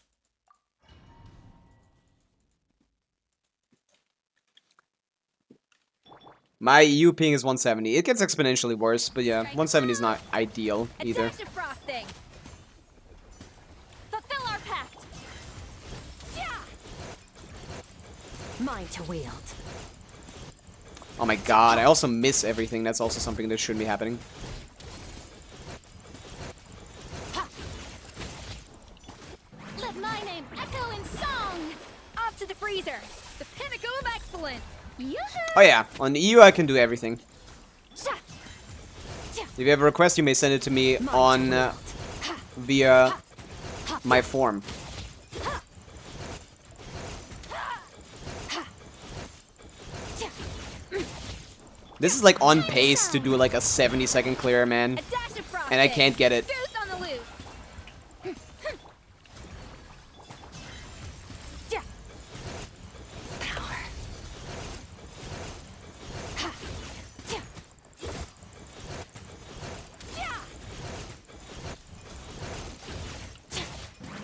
Speaker 1: My EU ping is 170. It gets exponentially worse, but yeah, 170 is not ideal either.
Speaker 9: A dash of frosting. Fulfill our pact.
Speaker 6: Mine to wield.
Speaker 1: Oh my god, I also miss everything. That's also something that shouldn't be happening.
Speaker 5: Let my name echo in song.
Speaker 9: Off to the freezer. The pinnacle of excellence.
Speaker 5: Yoo-hoo!
Speaker 1: Oh yeah, on EU I can do everything. If you have a request, you may send it to me on via my form. This is like on pace to do like a 70-second clear, man. And I can't get it.
Speaker 9: Goose on the loose.
Speaker 6: Power.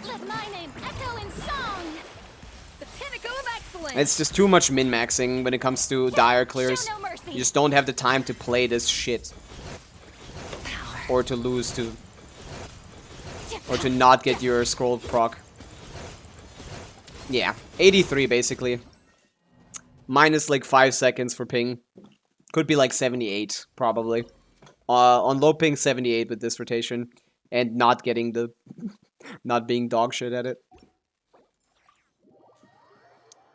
Speaker 5: Let my name echo in song.
Speaker 9: The pinnacle of excellence.
Speaker 1: It's just too much min-maxing when it comes to dire clears.
Speaker 9: Show no mercy.
Speaker 1: You just don't have the time to play this shit. Or to lose to... Or to not get your scroll proc. Yeah, 83 basically. Minus like 5 seconds for ping. Could be like 78, probably. On low ping 78 with this rotation, and not getting the, not being dog shit at it.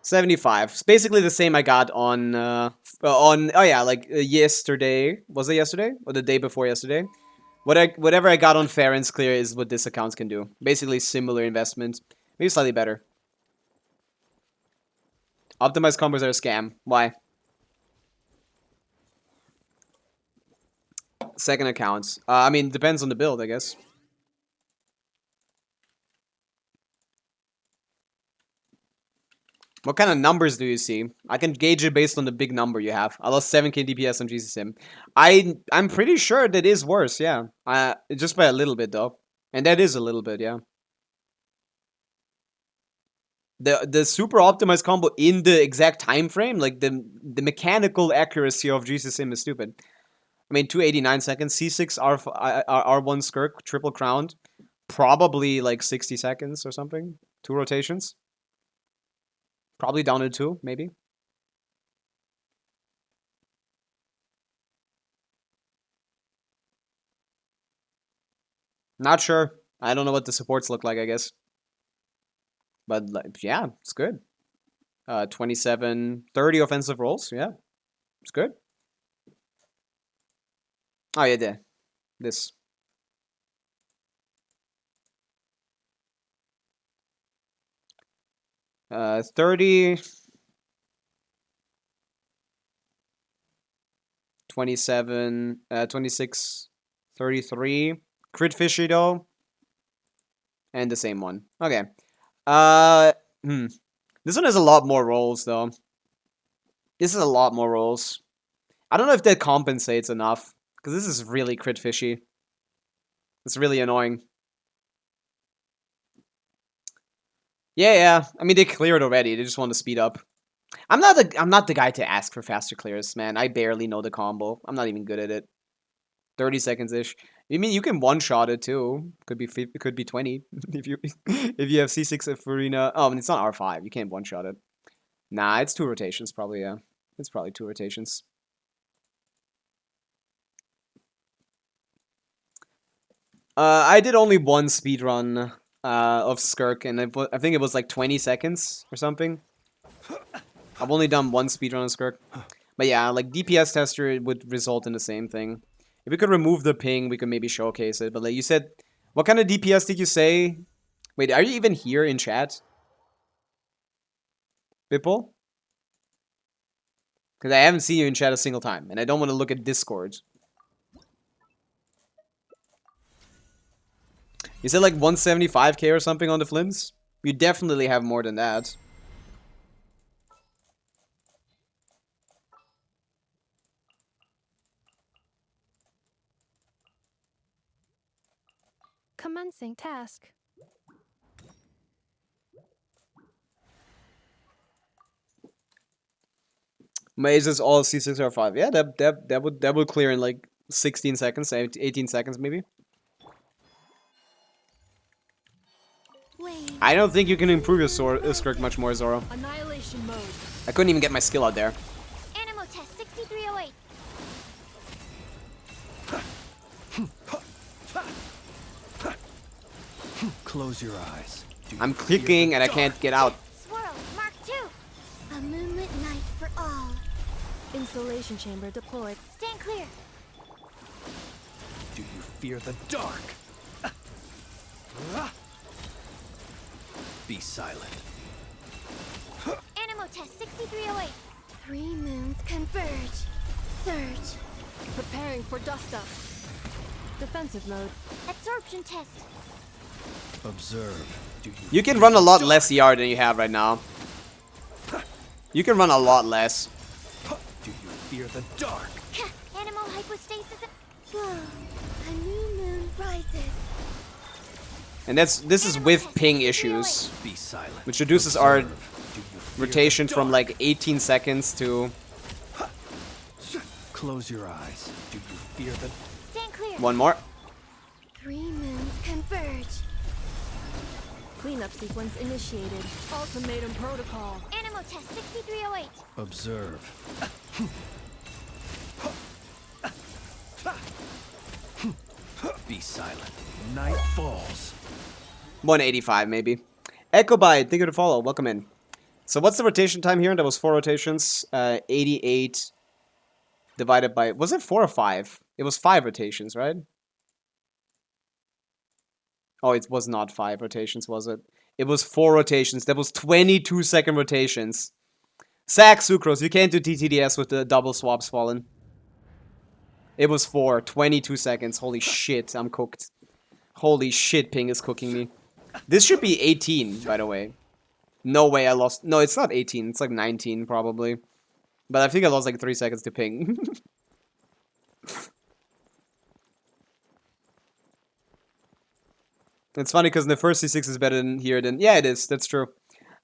Speaker 1: 75. It's basically the same I got on oh yeah, like yesterday. Was it yesterday or the day before yesterday? Whatever I got on Fair and Clear is what this account can do. Basically similar investment, maybe slightly better. Optimized combos are a scam. Why? Second accounts. I mean, depends on the build, I guess. What kind of numbers do you see? I can gauge it based on the big number you have. I lost 7k DPS on GCSim. I'm pretty sure that is worse, yeah. Just by a little bit, though. And that is a little bit, yeah. The super optimized combo in the exact time frame, like the mechanical accuracy of GCSim is stupid. I mean, 289 seconds, C6, R1 Skirk, triple crowned. Probably like 60 seconds or something. 2 rotations. Probably down to 2, maybe. Not sure. I don't know what the supports look like, I guess. But yeah, it's good. 27, 30 offensive rolls. Yeah, it's good. Oh yeah, there. This. Uh, 30, 27, 26, 33. Crit fishy though. And the same one. Okay. This one has a lot more rolls though. This is a lot more rolls. I don't know if that compensates enough. Because this is really crit fishy. It's really annoying. Yeah. I mean, they cleared already. They just want to speed up. I'm not the guy to ask for faster clears, man. I barely know the combo. I'm not even good at it. 30 seconds ish. I mean, you can one shot it too. Could be 20 if you have C6 of Farina. Oh, and it's not R5. You can't one shot it. Nah, it's 2 rotations probably. Yeah, it's probably 2 rotations. I did only one speedrun of Skirk, and I think it was like 20 seconds or something. I've only done one speedrun of Skirk. But yeah, like DPS tester would result in the same thing. If we could remove the ping, we could maybe showcase it. But like you said, what kind of DPS did you say? Wait, are you even here in chat? Bipple? Because I haven't seen you in chat a single time, and I don't want to look at Discord. You said like 175k or something on the flims? You definitely have more than that.
Speaker 10: Commencing task.
Speaker 1: Maze is all C6 or 5. Yeah, that would clear in like 16 seconds, 18 seconds maybe. I don't think you can improve your Skirk much more, Zoro.
Speaker 10: Annihilation mode.
Speaker 1: I couldn't even get my skill out there.
Speaker 5: Animal test 6308.
Speaker 4: Close your eyes.
Speaker 1: I'm clicking and I can't get out.
Speaker 5: Swirl, Mark 2. A moonlit night for all.
Speaker 10: Installation chamber deployed.
Speaker 5: Stand clear.
Speaker 4: Do you fear the dark? Be silent.
Speaker 5: Animal test 6308. 3 moons converge. Surge.
Speaker 10: Preparing for dust up. Defensive mode.
Speaker 5: Absorption test.
Speaker 4: Observe. Do
Speaker 1: You can run a lot less ER than you have right now. You can run a lot less.
Speaker 4: Do you fear the dark?
Speaker 5: Animal hypostasis. Whoa. A new moon rises.
Speaker 1: And this is with ping issues,
Speaker 4: Be silent.
Speaker 1: which reduces our
Speaker 4: Observe. Do you fear
Speaker 1: rotation
Speaker 4: the
Speaker 1: from
Speaker 4: dark?
Speaker 1: like 18 seconds to
Speaker 4: Close your eyes. Do you fear the
Speaker 5: Stand clear.
Speaker 1: one more.
Speaker 5: 3 moons converge.
Speaker 10: Cleanup sequence initiated. Ultimatum protocol.
Speaker 5: Animal test 6308.
Speaker 4: observe? Be silent. Night falls.
Speaker 1: 185 maybe. Echo Bite, thank you to follow. Welcome in. So what's the rotation time here? That was 4 rotations. 88 divided by... Was it 4 or 5? It was 5 rotations, right? Oh, it was not 5 rotations, was it? It was 4 rotations. That was 22-second rotations. Sack Sucrose, you can't do TTDS with the double swaps fallen. It was 4. 22 seconds. Holy shit, I'm cooked. Holy shit, Ping is cooking me. This should be 18, by the way. No way I lost... No, it's not 18. It's like 19, probably. But I think I lost like 3 seconds to Ping. It's funny because the first C6 is better than here than... Yeah, it is. That's true.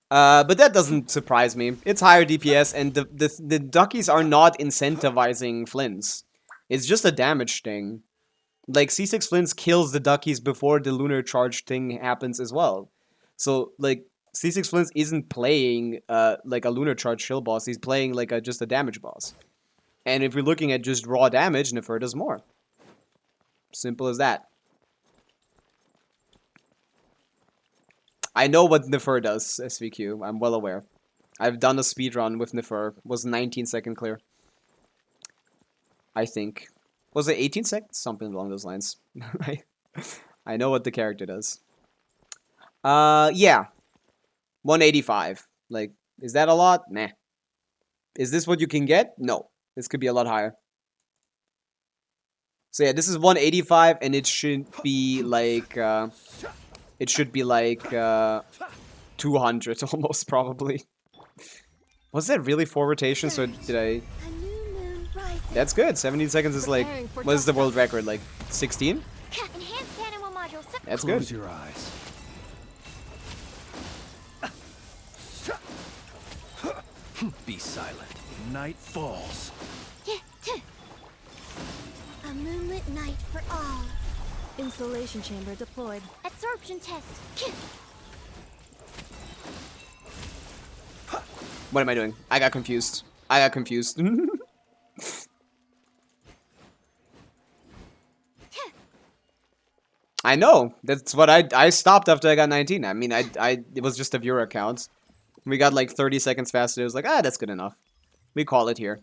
Speaker 1: But that doesn't surprise me. It's higher DPS, and the duckies are not incentivizing Flints. It's just a damage thing. Like, C6 Flints kills the duckies before the lunar charge thing happens as well. So, like, C6 Flints isn't playing, like, a lunar charge shield boss. He's playing, like, just a damage boss. And if we're looking at just raw damage, Nefer does more. Simple as that. I know what Nefer does, SVQ. I'm well aware. I've done a speedrun with Nefer. Was 19-second clear. I think. Was it 18 seconds? Something along those lines. I know what the character does. Yeah. 185. Like, is that a lot? Nah. Is this what you can get? No. This could be a lot higher. So yeah, this is 185, and it should be like... It should be like 200 almost, probably. Was that really 4 rotations, or did I... That's good. 17 seconds is like... What is the world record? Like 16? That's good.
Speaker 4: Close your eyes. Be silent. Night falls.
Speaker 5: A moonlit night for all.
Speaker 10: Installation chamber deployed.
Speaker 5: Absorption test.
Speaker 1: What am I doing? I got confused. I got confused. I know. That's what I stopped after I got 19. I mean, it was just a viewer account. We got like 30 seconds faster. It was like, that's good enough. We call it here.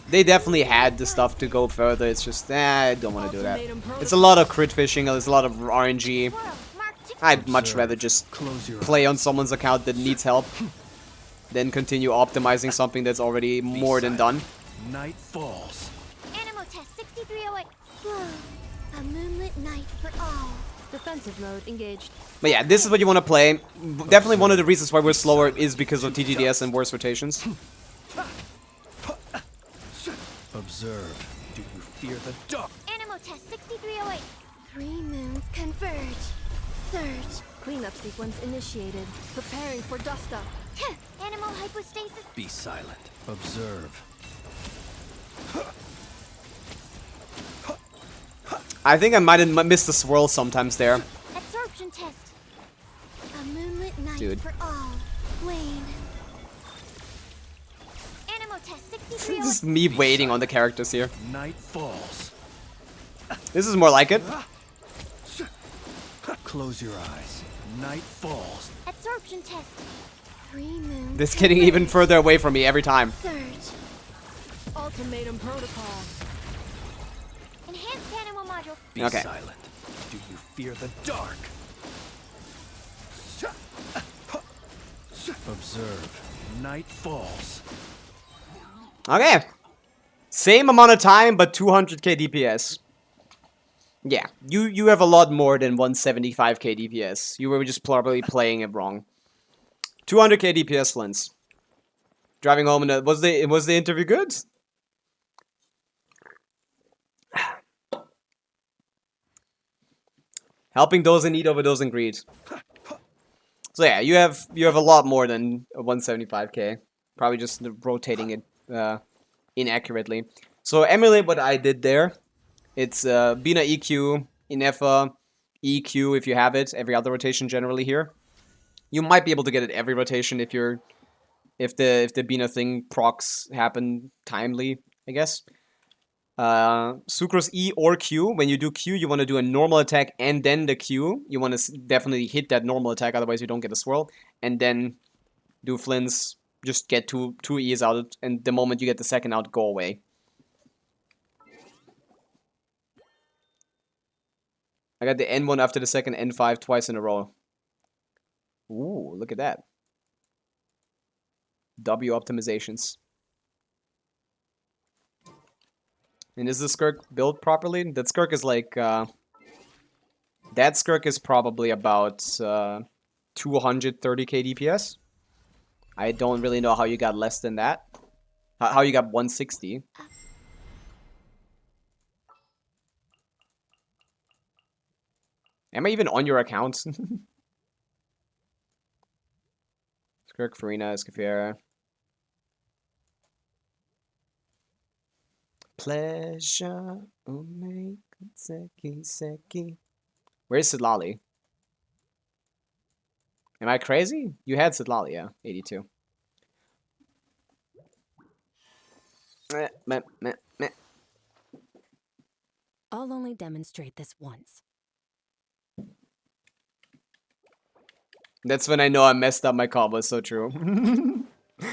Speaker 1: They definitely had the stuff to go further. It's just, I don't want to do that. It's a lot of crit fishing. There's a lot of RNG. I'd much rather just play on someone's account that needs help than continue optimizing something that's already more than done.
Speaker 4: Night falls.
Speaker 5: Animo test 6308. A moonlit night for all.
Speaker 10: Defensive mode engaged.
Speaker 1: But yeah, this is what you want to play. Definitely one of the reasons why we're slower is because of TTDS and worse rotations.
Speaker 4: Observe. Do you fear the dark?
Speaker 5: Animo test 6308. 3 moons converge. Surge.
Speaker 10: Cleanup sequence initiated. Preparing for dust up.
Speaker 5: Animal hypostasis.
Speaker 4: Be silent. Observe.
Speaker 1: I think I might have missed the swirl sometimes there.
Speaker 5: Absorption test. A moonlit night
Speaker 1: Dude.
Speaker 5: for all. Wane. Animo test 6308.
Speaker 1: This is me waiting on the characters here.
Speaker 4: Night falls.
Speaker 1: This is more like it.
Speaker 4: Close your eyes. Night falls.
Speaker 5: Absorption test. 3 moons.
Speaker 1: This is getting even further away from me every time.
Speaker 5: Surge.
Speaker 10: Ultimatum protocol.
Speaker 5: Enhanced animal module.
Speaker 4: Be
Speaker 1: Okay.
Speaker 4: silent. Do you fear the dark? Observe. Night falls.
Speaker 1: Okay. Same amount of time, but 200k DPS. Yeah, you have a lot more than 175k DPS. You were just probably playing it wrong. 200k DPS, Flins. Driving home in a... Was the interview good? Helping those in need over those in greed. So yeah, you have a lot more than 175k. Probably just rotating it inaccurately. So emulate what I did there. It's Bina EQ, Inefa, EQ if you have it, every other rotation generally here. You might be able to get it every rotation if the Bina thing procs happen timely, I guess. Sucrose E or Q. When you do Q, you want to do a normal attack and then the Q. You want to definitely hit that normal attack, otherwise you don't get a swirl. And then do Flynn's, just get two E's out, and the moment you get the second out, go away. I got the N1 after the second N5 twice in a row. Ooh, look at that. W optimizations. And is the Skirk built properly? That Skirk is like, that Skirk is probably about 230k DPS. I don't really know how you got less than that. How you got 160. Am I even on your account? Skirk, Farina, Escafiera. Pleasure, Omega, Seki. Where's Sidlali? Am I crazy? You had Sidlali, yeah. 82. Meh, meh, meh, meh.
Speaker 6: I'll only demonstrate this once.
Speaker 1: That's when I know I messed up my combo, so true.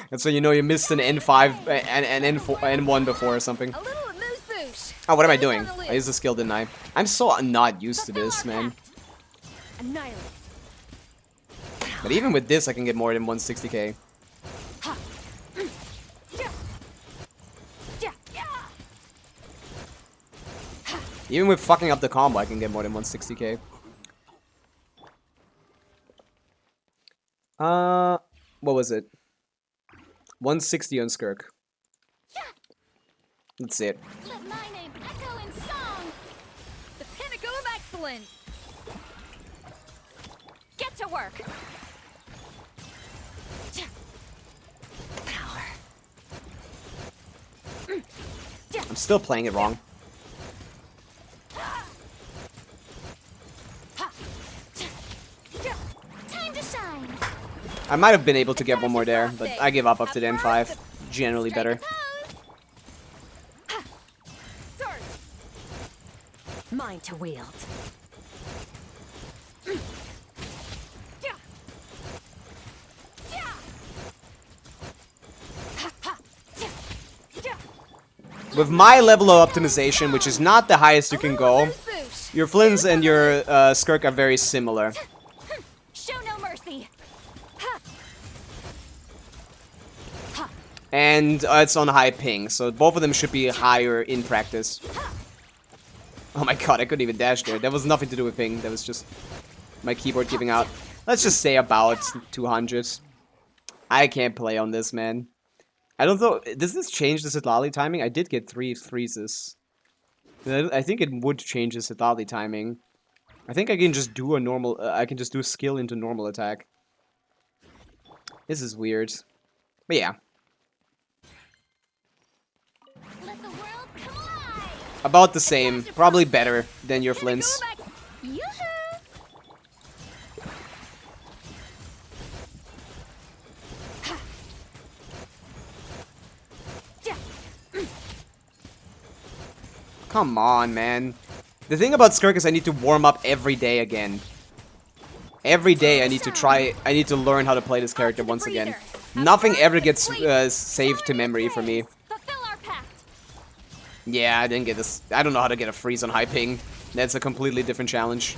Speaker 1: That's when you know you missed an N5 and N4, N1 before or something. Oh, what am I doing? I used the skill, didn't I? I'm so not used to this, man. But even with this, I can get more than 160k. Even with fucking up the combo, I can get more than 160k. What was it? 160 on Skirk. That's it.
Speaker 3: Let my name echo in song.
Speaker 10: The pinnacle of excellence.
Speaker 9: Get to work.
Speaker 6: Power.
Speaker 1: I'm still playing it wrong.
Speaker 3: Time to shine.
Speaker 1: I might have been able to get one more there, but I give up after the N5. Generally better.
Speaker 6: Mine to wield.
Speaker 1: With my level of optimization, which is not the highest you can go, your Flynn's and your Skirk are very similar.
Speaker 3: Show no mercy.
Speaker 1: And it's on high ping, so both of them should be higher in practice. Oh my god, I couldn't even dash there. That was nothing to do with ping, that was just my keyboard giving out. Let's just say about 200. I can't play on this, man. I don't know, does this change the Sidlali timing? I did get 3 freezes. I think it would change the Sidlali timing. I think I can just do a normal, I can just do skill into normal attack. This is weird. But yeah.
Speaker 3: Let the world come alive.
Speaker 1: About the same, probably better than your Flynn's. Come on, man. The thing about Skirk is I need to warm up every day again. Every day I need to learn how to play this character once again. Nothing ever gets saved to memory for me. Yeah, I didn't get this. I don't know how to get a freeze on high ping. That's a completely different challenge.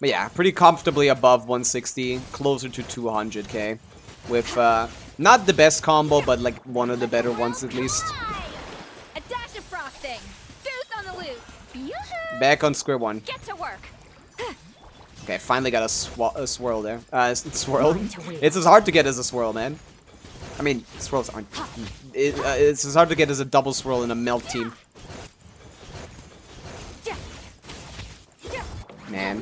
Speaker 1: But yeah, pretty comfortably above 160, closer to 200k. With not the best combo, but like one of the better ones at least.
Speaker 10: A dash of frosting. Goose on the loose.
Speaker 1: Back on square one.
Speaker 9: Get to work.
Speaker 1: Okay, finally got a swirl there. Swirl. It's as hard to get as a swirl, man. I mean, swirls aren't. It's as hard to get as a double swirl in a melt team. Man.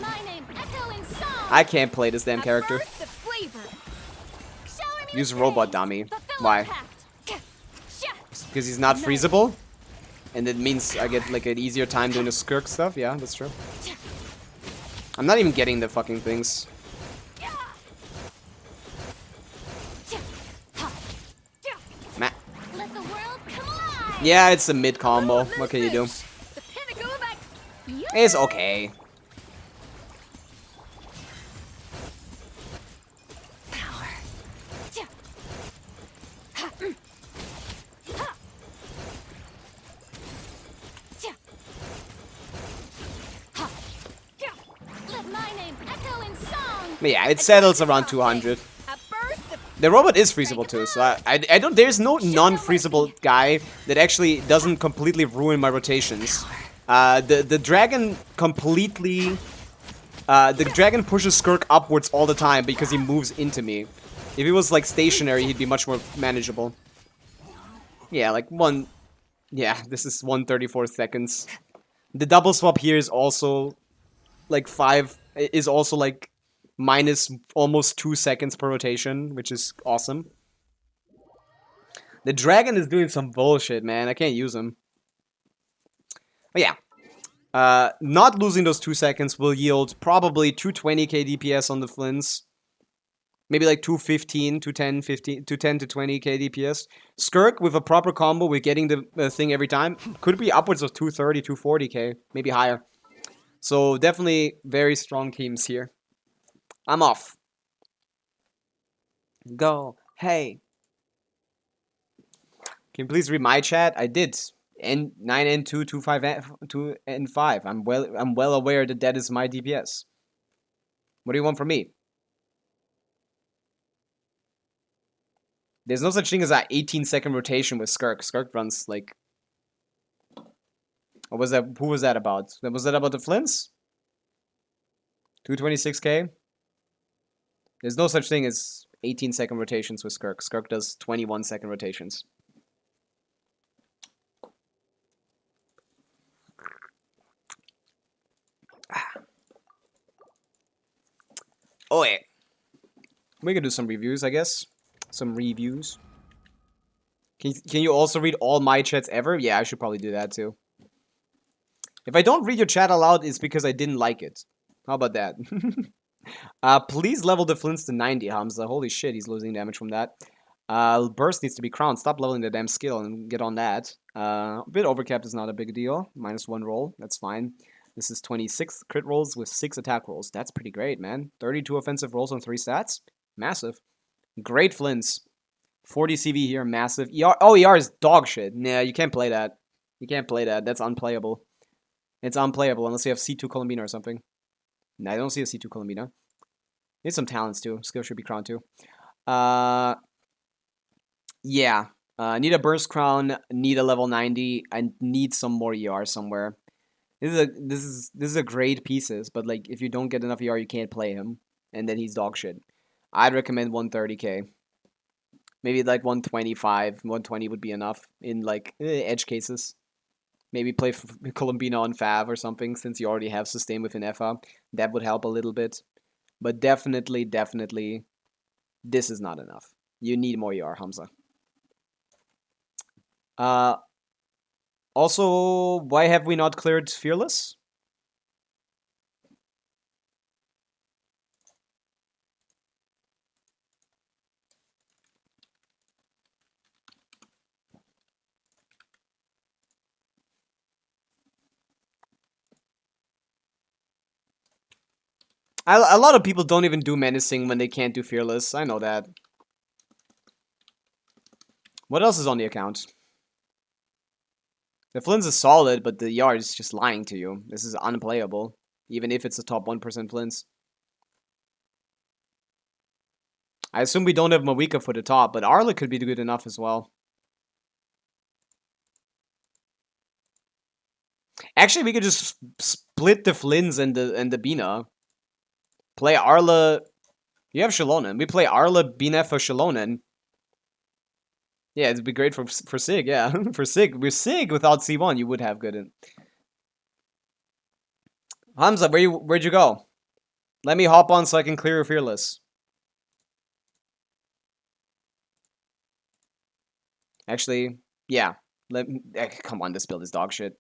Speaker 1: I can't play this damn character. Use robot dummy. Why? Because he's not freezable? And it means I get like an easier time doing the Skirk stuff? Yeah, that's true. I'm not even getting the fucking things. Yeah, it's a mid combo. What can you do? It's okay. But yeah, it settles around 200. The robot is freezable too, so I don't. There's no non-freezable guy that actually doesn't completely ruin my rotations. The dragon completely. The dragon pushes Skirk upwards all the time because he moves into me. If he was like stationary, he'd be much more manageable. Yeah, like one. Yeah, this is 134 seconds. The double swap here is also like minus almost 2 seconds per rotation, which is awesome. The dragon is doing some bullshit, man. I can't use him. But yeah. Not losing those 2 seconds will yield probably 220k DPS on the Flints. Maybe like 215, 210, 210 to 20k DPS. Skirk with a proper combo with getting the thing every time could be upwards of 230, 240k, maybe higher. So definitely very strong teams here. I'm off. Go. Hey. Can you please read my chat? I did. N9, N2, 2, 5. I'm well aware that is my DPS. What do you want from me? There's no such thing as an 18-second rotation with Skirk. Skirk runs like... What was that? Who was that about? Was that about the Flints? 226k? There's no such thing as 18-second rotations with Skirk. Skirk does 21-second rotations. Oh yeah. We can do some reviews, I guess. Some reviews. Can you also read all my chats ever? Yeah, I should probably do that too. If I don't read your chat aloud, it's because I didn't like it. How about that? Please level the Flints to 90, Hamza. Holy shit, he's losing damage from that. Burst needs to be crowned. Stop leveling the damn skill and get on that. A bit overcapped is not a big deal. -1 roll, that's fine. This is 26 crit rolls with 6 attack rolls. That's pretty great, man. 32 offensive rolls on 3 stats. Massive. Great Flints. 40 CV here, massive. ER, oh, ER is dog shit. Nah, you can't play that. You can't play that. That's unplayable. It's unplayable unless you have C2 Columbina or something. Nah, I don't see a C2 Columbina. Need some talents too. Skill should be crowned too. Yeah. Need a burst crown. Need a level 90. I need some more ER somewhere. This is a great pieces, but like if you don't get enough ER, you can't play him, and then he's dog shit. I'd recommend 130k. Maybe like 125, 120 would be enough in like edge cases. Maybe play Columbina on Fav or something since you already have sustain within FA. That would help a little bit. But definitely, this is not enough. You need more ER, Hamza. Also, why have we not cleared Fearless? A lot of people don't even do Menacing when they can't do Fearless. I know that. What else is on the account? The Flints is solid, but the Yard is just lying to you. This is unplayable, even if it's a top 1% Flints. I assume we don't have Pavica for the top, but Arla could be good enough as well. Actually, we could just split the Flints and the Bina. Play Arla. You have Shalonen. We play Arla, Bina for Shalonen. Yeah, it'd be great for Sig, yeah. For Sig. We're Sig without C1, you would have good in. Hamza, where'd you go? Let me hop on so I can clear your Fearless. Actually, yeah. Come on, this build is dog shit.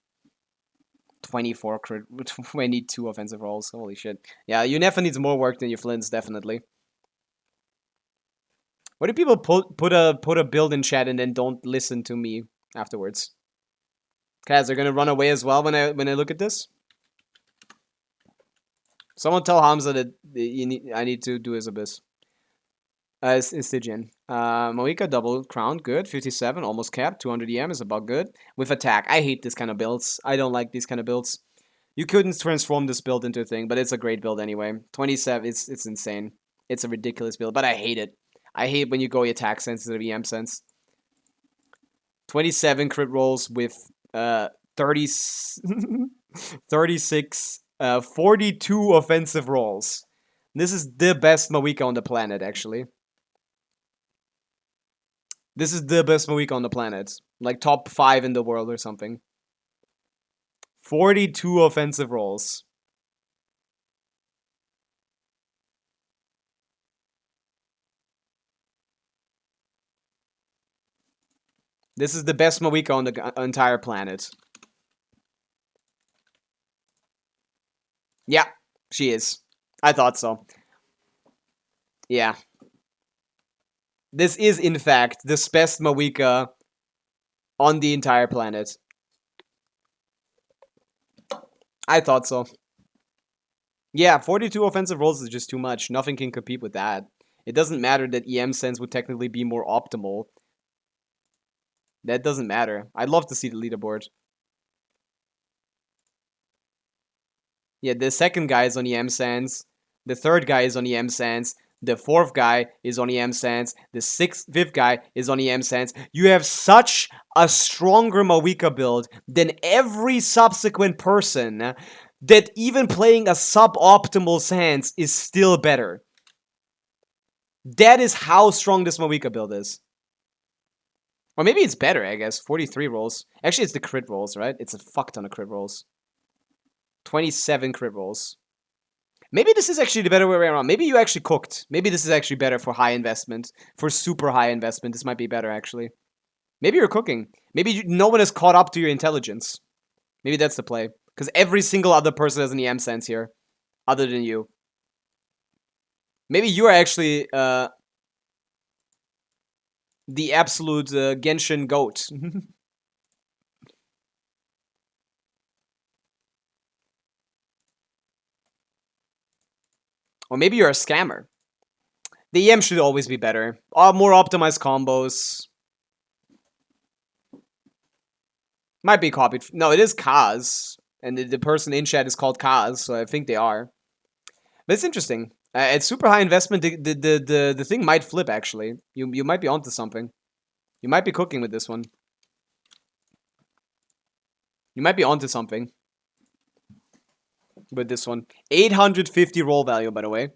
Speaker 1: 24 crit, 22 offensive rolls. Holy shit. Yeah, Unefa needs more work than your Flints, definitely. What do people put a build in chat and then don't listen to me afterwards? Guys, they're gonna run away as well when I look at this. Someone tell Hamza that I need to do his abyss. Stygian. Moika double crown, good. 57, almost capped. 200 EM is about good. With attack, I hate this kind of builds. I don't like these kind of builds. You couldn't transform this build into a thing, but it's a great build anyway. 27, it's insane. It's a ridiculous build, but I hate it. I hate when you go attack sense instead of EM sense. 27 crit rolls with 30, 36, 42 offensive rolls. This is the best Moika on the planet, actually. This is the best Moika on the planet. Like top 5 in the world or something. 42 offensive rolls. This is the best Moika on the entire planet. Yeah, she is. I thought so. Yeah. This is, in fact, the best Moika on the entire planet. I thought so. Yeah, 42 offensive rolls is just too much. Nothing can compete with that. It doesn't matter that EM sense would technically be more optimal. That doesn't matter. I'd love to see the leaderboard. Yeah, the second guy is on EM sense. The third guy is on EM sense. The fourth guy is on EM sense. The fifth guy is on EM sense. You have such a stronger Moika build than every subsequent person that even playing a suboptimal sense is still better. That is how strong this Moika build is. Or maybe it's better, I guess. 43 rolls. Actually, it's the crit rolls, right? It's a fuck ton of crit rolls. 27 crit rolls. Maybe this is actually the better way around. Maybe you actually cooked. Maybe this is actually better for high investment. For super high investment, this might be better, actually. Maybe you're cooking. Maybe no one has caught up to your intelligence. Maybe that's the play. Because every single other person has an EM sense here. Other than you. Maybe you are actually the absolute Genshin goat. Or maybe you're a scammer. The EM should always be better. More optimized combos. Might be copied. No, it is Kaz. And the person in chat is called Kaz, so I think they are. But it's interesting. At super high investment, the thing might flip, actually. You might be onto something. You might be cooking with this one. You might be onto something. With this one. 850 roll value, by the way.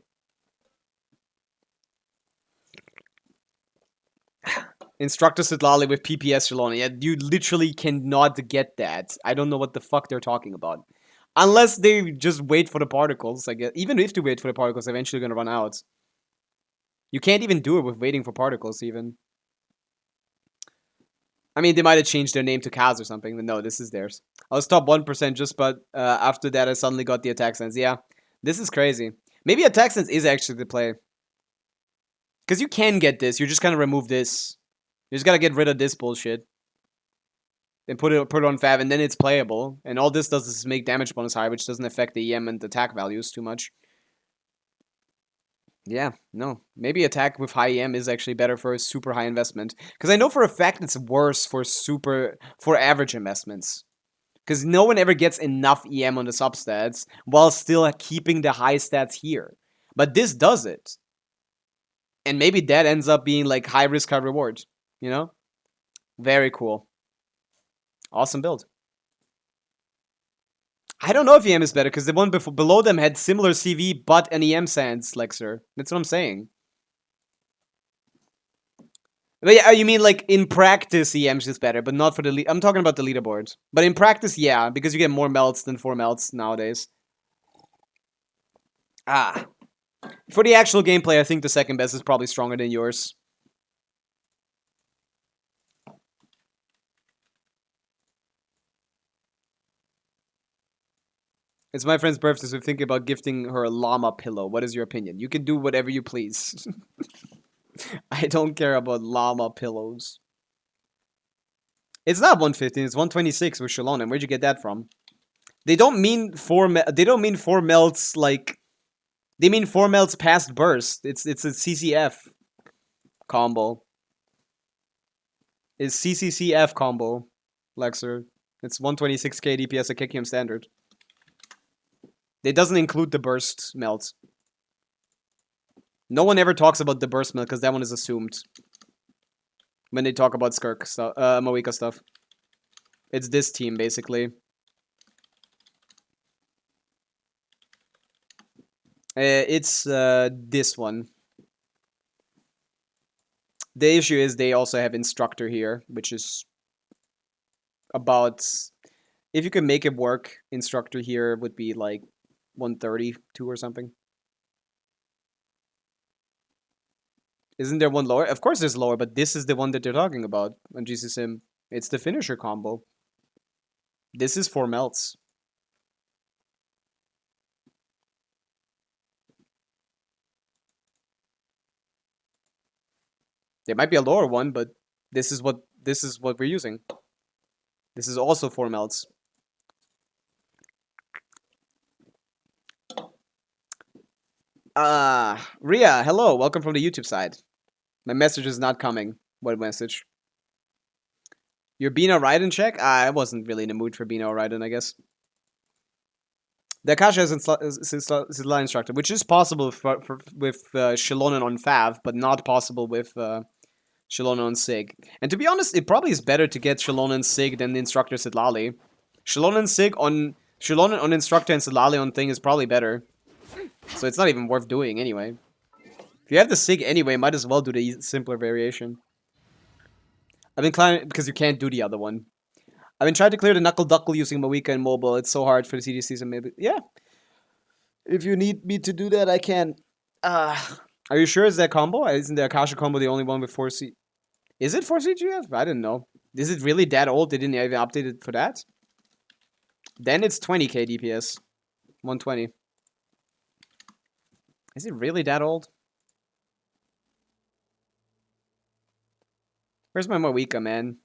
Speaker 1: Instructor Sidlali with PPS Shalona. Yeah, you literally cannot get that. I don't know what the fuck they're talking about. Unless they just wait for the particles, I guess. Even if they wait for the particles, they're eventually gonna run out. You can't even do it with waiting for particles, even. I mean, they might have changed their name to Kaz or something, but no, this is theirs. I was top 1% just, but after that I suddenly got the attack sense. Yeah, this is crazy. Maybe attack sense is actually the play. Because you can get this, you're just gonna remove this. You just gotta get rid of this bullshit. Then put it on Fav, and then it's playable. And all this does is make damage bonus higher, which doesn't affect the EM and attack values too much. Yeah, no. Maybe attack with high EM is actually better for a super high investment. Because I know for a fact it's worse for average investments. Because no one ever gets enough EM on the substats while still keeping the high stats here. But this does it. And maybe that ends up being like high risk, high reward. You know? Very cool. Awesome build. I don't know if EM is better, because the one below them had similar CV, but an EM sense, Lexer. That's what I'm saying. But yeah, you mean like in practice EM is better, but not for the I'm talking about the leaderboard. But in practice, yeah, because you get more melts than 4 melts nowadays. Ah. For the actual gameplay, I think the second best is probably stronger than yours. It's my friend's birthday, so we're thinking about gifting her a llama pillow. What is your opinion? You can do whatever you please. I don't care about llama pillows. It's not 115, it's 126 with Shallonen. Where'd you get that from? They don't mean they don't mean 4 melts like they mean 4 melts past burst. It's a CCF combo. It's CCCF combo, Lexer. It's 126k DPS at Kikium standard. It doesn't include the burst melt. No one ever talks about the burst melt because that one is assumed when they talk about Skirk stuff, Moika stuff. It's this team basically. It's this one. The issue is they also have instructor here, which is about, if you can make it work, instructor here would be like 132 or something. Isn't there one lower? Of course there's lower, but this is the one that they're talking about on GC Sim. It's the finisher combo. This is 4 melts. There might be a lower one, but this is what we're using. This is also 4 melts. Ria, hello, welcome from the YouTube side. My message is not coming. What message? You're being a Raiden check? I wasn't really in the mood for being a Raiden, I guess. The Akasha is Sidla instructor, which is possible with Shallonen on Fav, but not possible with Shallonen on Sig. And to be honest, it probably is better to get Shallonen Sig than the instructor Sidlali. Shallonen Sig on Shallonen on instructor and Sidlali on thing is probably better. So it's not even worth doing anyway. If you have the Sig anyway, might as well do the simpler variation. I've been trying, because you can't do the other one. I've been trying to clear the Knuckle Duckle using Moika and mobile. It's so hard for the CD season, maybe. Yeah. If you need me to do that, I can. Are you sure it's that combo? Isn't the Akasha combo the only one with 4C? Is it 4CGF? I didn't know. Is it really that old? They didn't even update it for that? Then it's 20k DPS. 120. Is it really that old? Where's my Moika, man?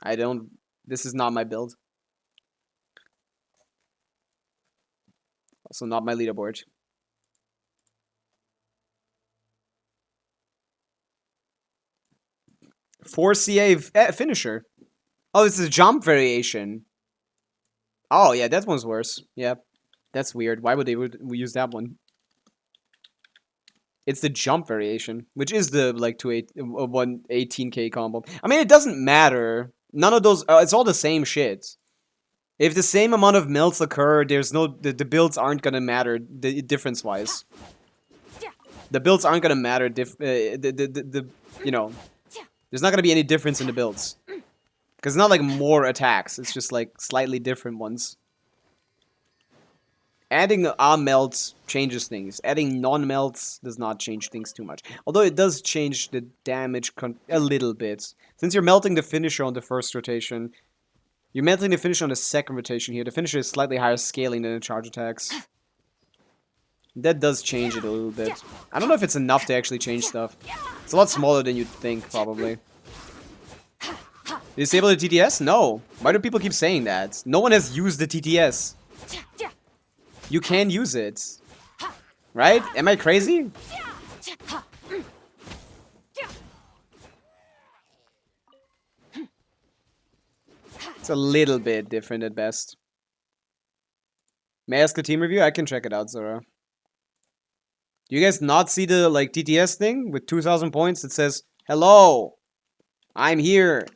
Speaker 1: I don't... This is not my build. Also not my leaderboard. 4CA finisher. Oh, this is a jump variation. Oh, yeah, that one's worse. Yeah, that's weird. Why would they use that one? It's the jump variation, which is the, like, 118k combo. I mean, it doesn't matter. None of those... it's all the same shit. If the same amount of melts occur, there's no... The builds aren't gonna matter difference-wise. The builds aren't gonna matter... you know... There's not gonna be any difference in the builds. Because it's not like more attacks. It's just like slightly different ones. Adding melts changes things. Adding non-melts does not change things too much. Although it does change the damage a little bit. Since you're melting the finisher on the first rotation, you're melting the finisher on the second rotation here. The finisher is slightly higher scaling than the charge attacks. That does change it a little bit. I don't know if it's enough to actually change stuff. It's a lot smaller than you'd think, probably. Disable the TTS? No. Why do people keep saying that? No one has used the TTS. You can use it. Right? Am I crazy? It's a little bit different at best. May I ask a team review? I can check it out, Zora. Do you guys not see the, like, TTS thing with 2,000 points that says, hello, I'm here.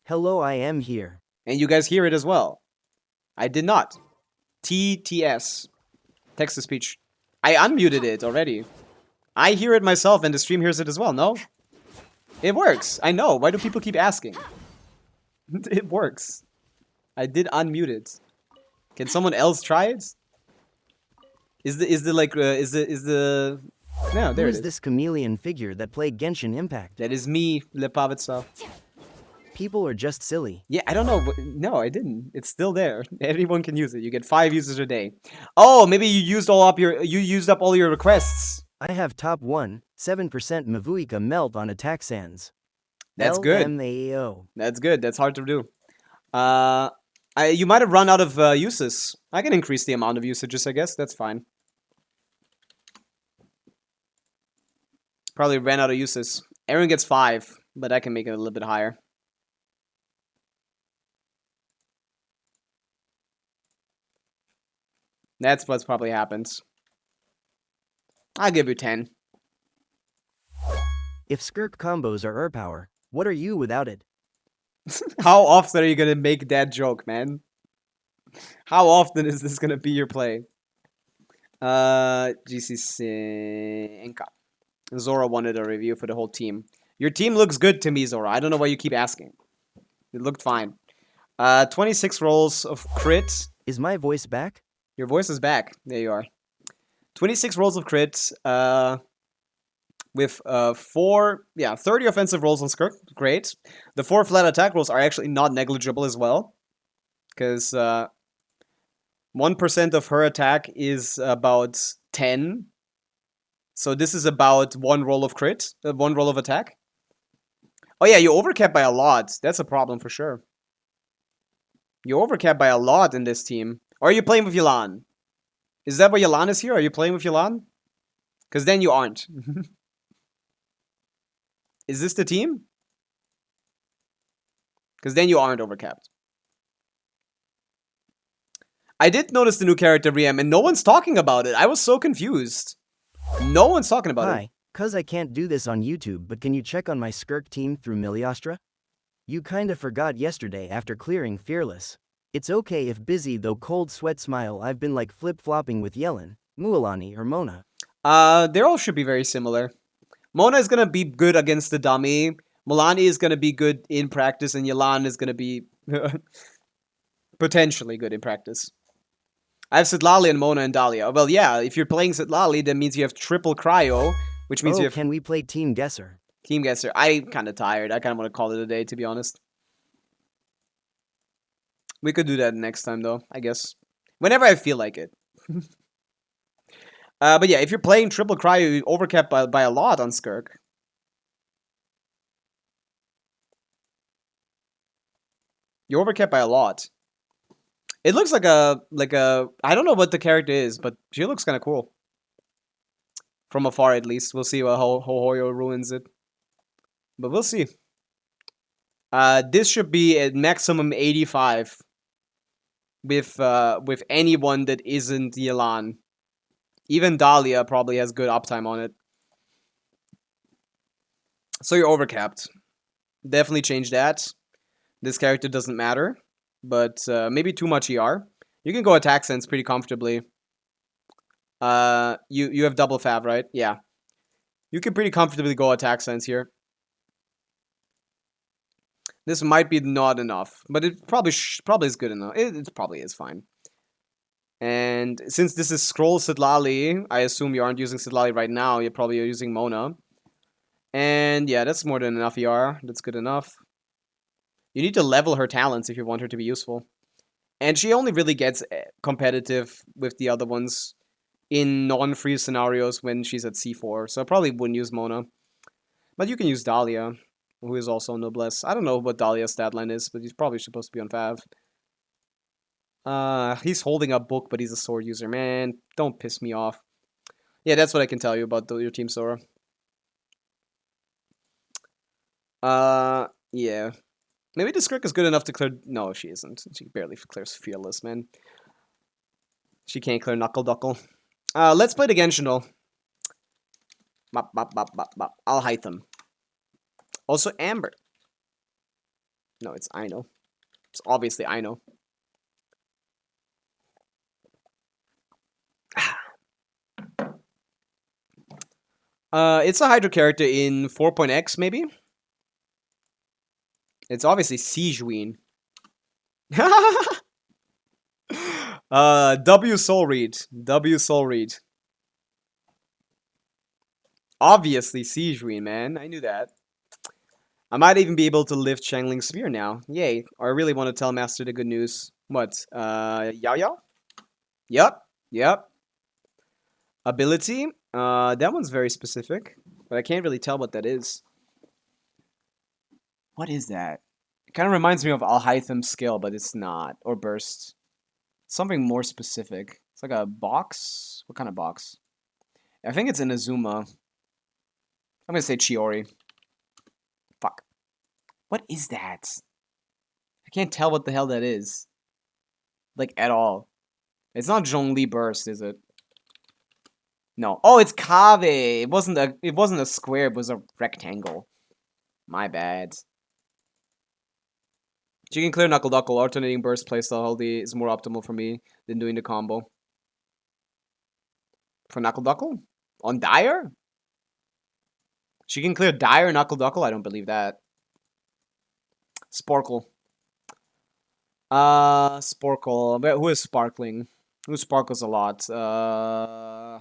Speaker 2: Hello, I am here.
Speaker 1: And you guys hear it as well. I did not. TTS. Text-to-speech. I unmuted it already. I hear it myself and the stream hears it as well, no? It works. I know. Why do people keep asking? It works. I did unmute it. Can someone else try it? No, there
Speaker 2: Who
Speaker 1: it
Speaker 2: is
Speaker 1: is.
Speaker 2: this chameleon figure that played Genshin Impact?
Speaker 1: That is me, Le Pavica.
Speaker 2: People are just silly.
Speaker 1: Yeah, I don't know. No, I didn't. It's still there. Everyone can use it. You get 5 users a day. Oh, maybe you used up all your requests.
Speaker 2: I have top 1, 7% Mavuika melt on attack sands.
Speaker 1: That's good.
Speaker 2: LMAO.
Speaker 1: That's good. That's hard to do. You might have run out of uses. I can increase the amount of usages, I guess. That's fine. Probably ran out of uses. Aaron gets 5, but I can make it a little bit higher. That's what's probably happens. I'll give you 10.
Speaker 2: If Skirk combos are power, what are you without it?
Speaker 1: How often are you gonna make that joke, man? How often is this gonna be your play? GCC Inca. Zora wanted a review for the whole team. Your team looks good to me, Zora. I don't know why you keep asking. It looked fine. 26 rolls of crits.
Speaker 2: Is my voice back?
Speaker 1: Your voice is back. There you are. 26 rolls of crits. With 30 offensive rolls on Skirk. Great. The 4 flat attack rolls are actually not negligible as well. Because 1% of her attack is about 10. So this is about 1 roll of crit. 1 roll of attack. Oh yeah, you overcap by a lot. That's a problem for sure. You overcap by a lot in this team. Or are you playing with Yelan? Is that why Yelan is here? Are you playing with Yelan? Because then you aren't. Is this the team? Because then you aren't overcapped. I did notice the new character Riem, and no one's talking about it. I was so confused. No one's talking about it.
Speaker 2: Hi, cuz I can't do this on YouTube, but can you check on my Skirk team through Miliostra? You kinda forgot yesterday after clearing Fearless. It's okay if busy though cold sweat smile I've been like flip-flopping with Yellen, Mualani or Mona.
Speaker 1: They all should be very similar. Mona is gonna be good against the dummy. Milani is gonna be good in practice, and Yelan is gonna be potentially good in practice. I have Sitlali and Mona and Dahlia. Well, yeah, if you're playing Sitlali, that means you have triple cryo, which means you have...
Speaker 2: Can we play Team Guesser?
Speaker 1: Team Guesser. I'm kind of tired. I kind of want to call it a day, to be honest. We could do that next time, though, I guess. Whenever I feel like it. But yeah, if you're playing triple cryo, you overcap by a lot on Skirk. You overcap by a lot. It looks like a I don't know what the character is, but she looks kind of cool. From afar, at least. We'll see how Hoyo ruins it. But we'll see. This should be at maximum 85 with anyone that isn't Yelan. Even Dahlia probably has good uptime on it. So you're overcapped. Definitely change that. This character doesn't matter. But maybe too much ER. You can go attack sense pretty comfortably. You have double fav, right? Yeah. You can pretty comfortably go attack sense here. This might be not enough, but it probably is good enough. It probably is fine. And since this is Scroll Sitlali, I assume you aren't using Sitlali right now. You're probably using Mona. And yeah, that's more than enough ER. That's good enough. You need to level her talents if you want her to be useful. And she only really gets competitive with the other ones in non-free scenarios when she's at C4. So I probably wouldn't use Mona. But you can use Dahlia, who is also Noblesse. I don't know what Dahlia's stat line is, but he's probably supposed to be on Fav. He's holding a book, but he's a sword user. Man, don't piss me off. Yeah, that's what I can tell you about your team, Sora. Yeah. Maybe the Skirk is good enough to clear... No, she isn't. She barely clears Fearless, man. She can't clear Knuckle Duckle. Let's play the Genshin, though. Bop, bop, bop, bop, bop. I'll hide them. Also, Amber. No, it's Aino. It's obviously Aino. It's a Hydro character in 4.x, maybe? It's obviously Siegewean. W Soul Read. W Soul Read. Obviously Siegewean, man. I knew that. I might even be able to lift Changling's Spear now. Yay. Or I really want to tell Master the good news. What? Yao Yao? Yep. Yep. Ability? That one's very specific. But I can't really tell what that is. What is that? It kind of reminds me of Alhaitham's skill, but it's not. Or burst. Something more specific. It's like a box. What kind of box? I think it's Inazuma. I'm gonna say Chiori. Fuck. What is that? I can't tell what the hell that is. Like, at all. It's not Zhongli burst, is it? No. Oh, it's Kave! It wasn't a square, it was a rectangle. My bad. She can clear Knuckle Duckle. Alternating burst playstyle healthy is more optimal for me than doing the combo. For Knuckle Duckle? On Dire? She can clear Dire Knuckle Duckle? I don't believe that. Sporkle. Sporkle. Who is Sparkling? Who sparkles a lot? I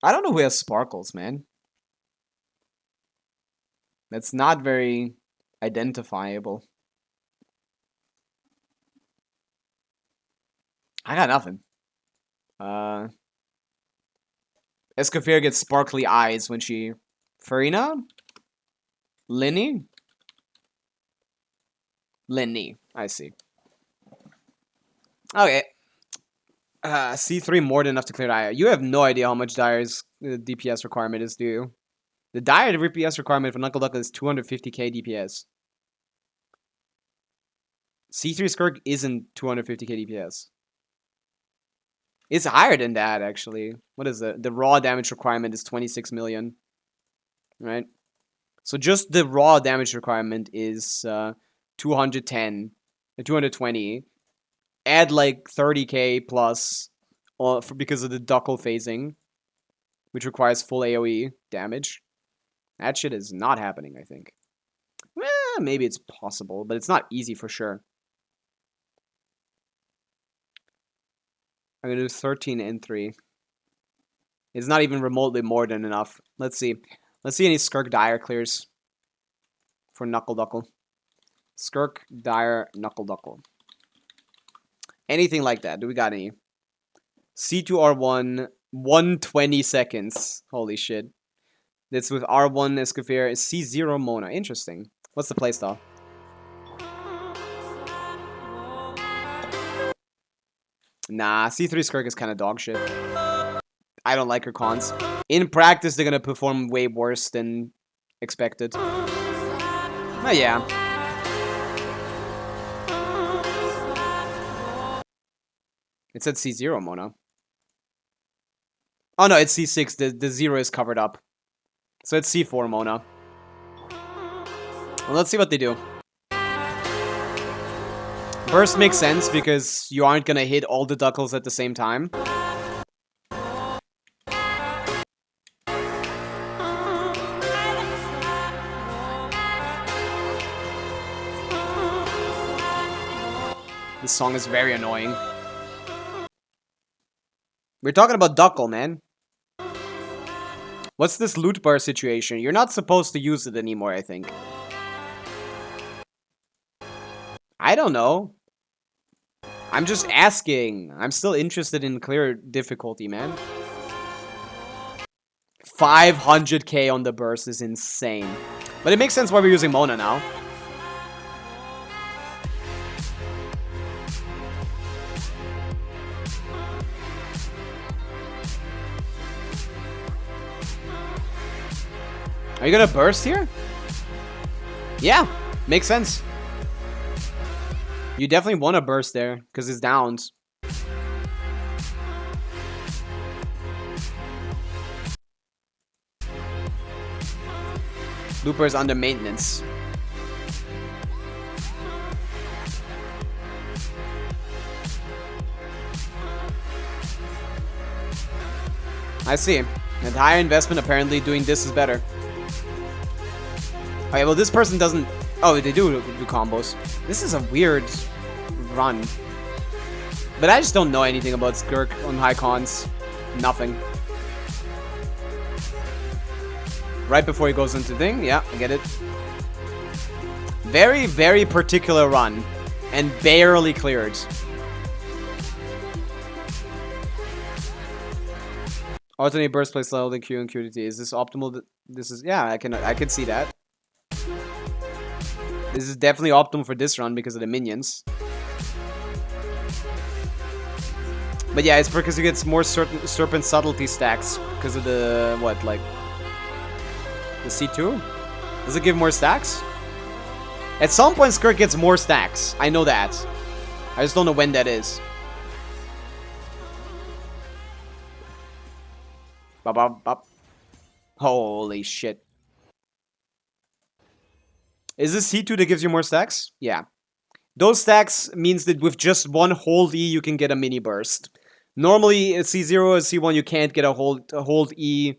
Speaker 1: don't know who has sparkles, man. That's not very identifiable. I got nothing. Escoffier gets sparkly eyes when she... Farina? Linny? Linny. I see. Okay. C3 more than enough to clear Dire. You have no idea how much Dire's DPS requirement is, do you? The Dire DPS requirement for Knuckle Duckle is 250k DPS. C3 Skirk isn't 250k DPS. It's higher than that, actually. What is it? The raw damage requirement is 26 million. Right? So just the raw damage requirement is 210, 220. Add like 30k plus because of the Duckle phasing, which requires full AoE damage. That shit is not happening, I think. Maybe it's possible, but it's not easy for sure. I'm going to do 13 and 3. It's not even remotely more than enough. Let's see. Let's see any Skirk Dire clears for Knuckle Duckle. Skirk Dire Knuckle Duckle. Anything like that. Do we got any? C2R1, 120 seconds. Holy shit. That's with R1 Escoffier. C0 Mona. Interesting. What's the playstyle? Nah, C3 Skirk is kind of dog shit. I don't like her cons. In practice, they're gonna perform way worse than expected. But yeah. It said C0 Mona. Oh no, it's C6. The 0 is covered up. So it's C4 Mona. Well, let's see what they do. Burst makes sense because you aren't gonna hit all the Duckles at the same time. This song is very annoying. We're talking about Duckle, man. What's this loot bar situation? You're not supposed to use it anymore, I think. I don't know. I'm just asking. I'm still interested in clear difficulty, man. 500k on the burst is insane. But it makes sense why we're using Mona now. Are you gonna burst here? Yeah, makes sense. You definitely want to burst there, because it's downs. Looper is under maintenance. I see. And higher investment, apparently doing this is better. Okay, well this person doesn't... Oh, they do combos. This is a weird run. But I just don't know anything about Skirk on high cons. Nothing. Right before he goes into thing. Yeah, I get it. Very, very particular run. And barely cleared. Alternate burst place level than Q and QDT. Is this optimal? This is, yeah, I can see that. This is definitely optimal for this run because of the minions. But yeah, it's because you get more serpent subtlety stacks because of the what, like the C2? Does it give more stacks? At some point, Skirk gets more stacks. I know that. I just don't know when that is. Bop, bop, bop. Holy shit. Is this C2 that gives you more stacks? Yeah. Those stacks means that with just one hold E, you can get a mini burst. Normally, at C0 or C1, you can't get a hold E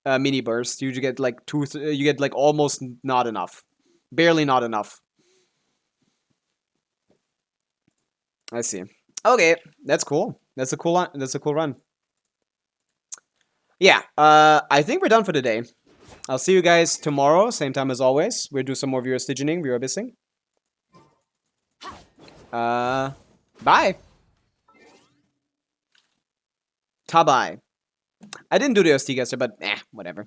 Speaker 1: mini burst. You get like you get like almost not enough. Barely not enough. I see. Okay, that's cool. That's a cool run. Yeah, I think we're done for today. I'll see you guys tomorrow, same time as always. We'll do some more viewer Stygianing, viewer abyssing. Bye. Ta-bye. I didn't do the OST guesser, but whatever.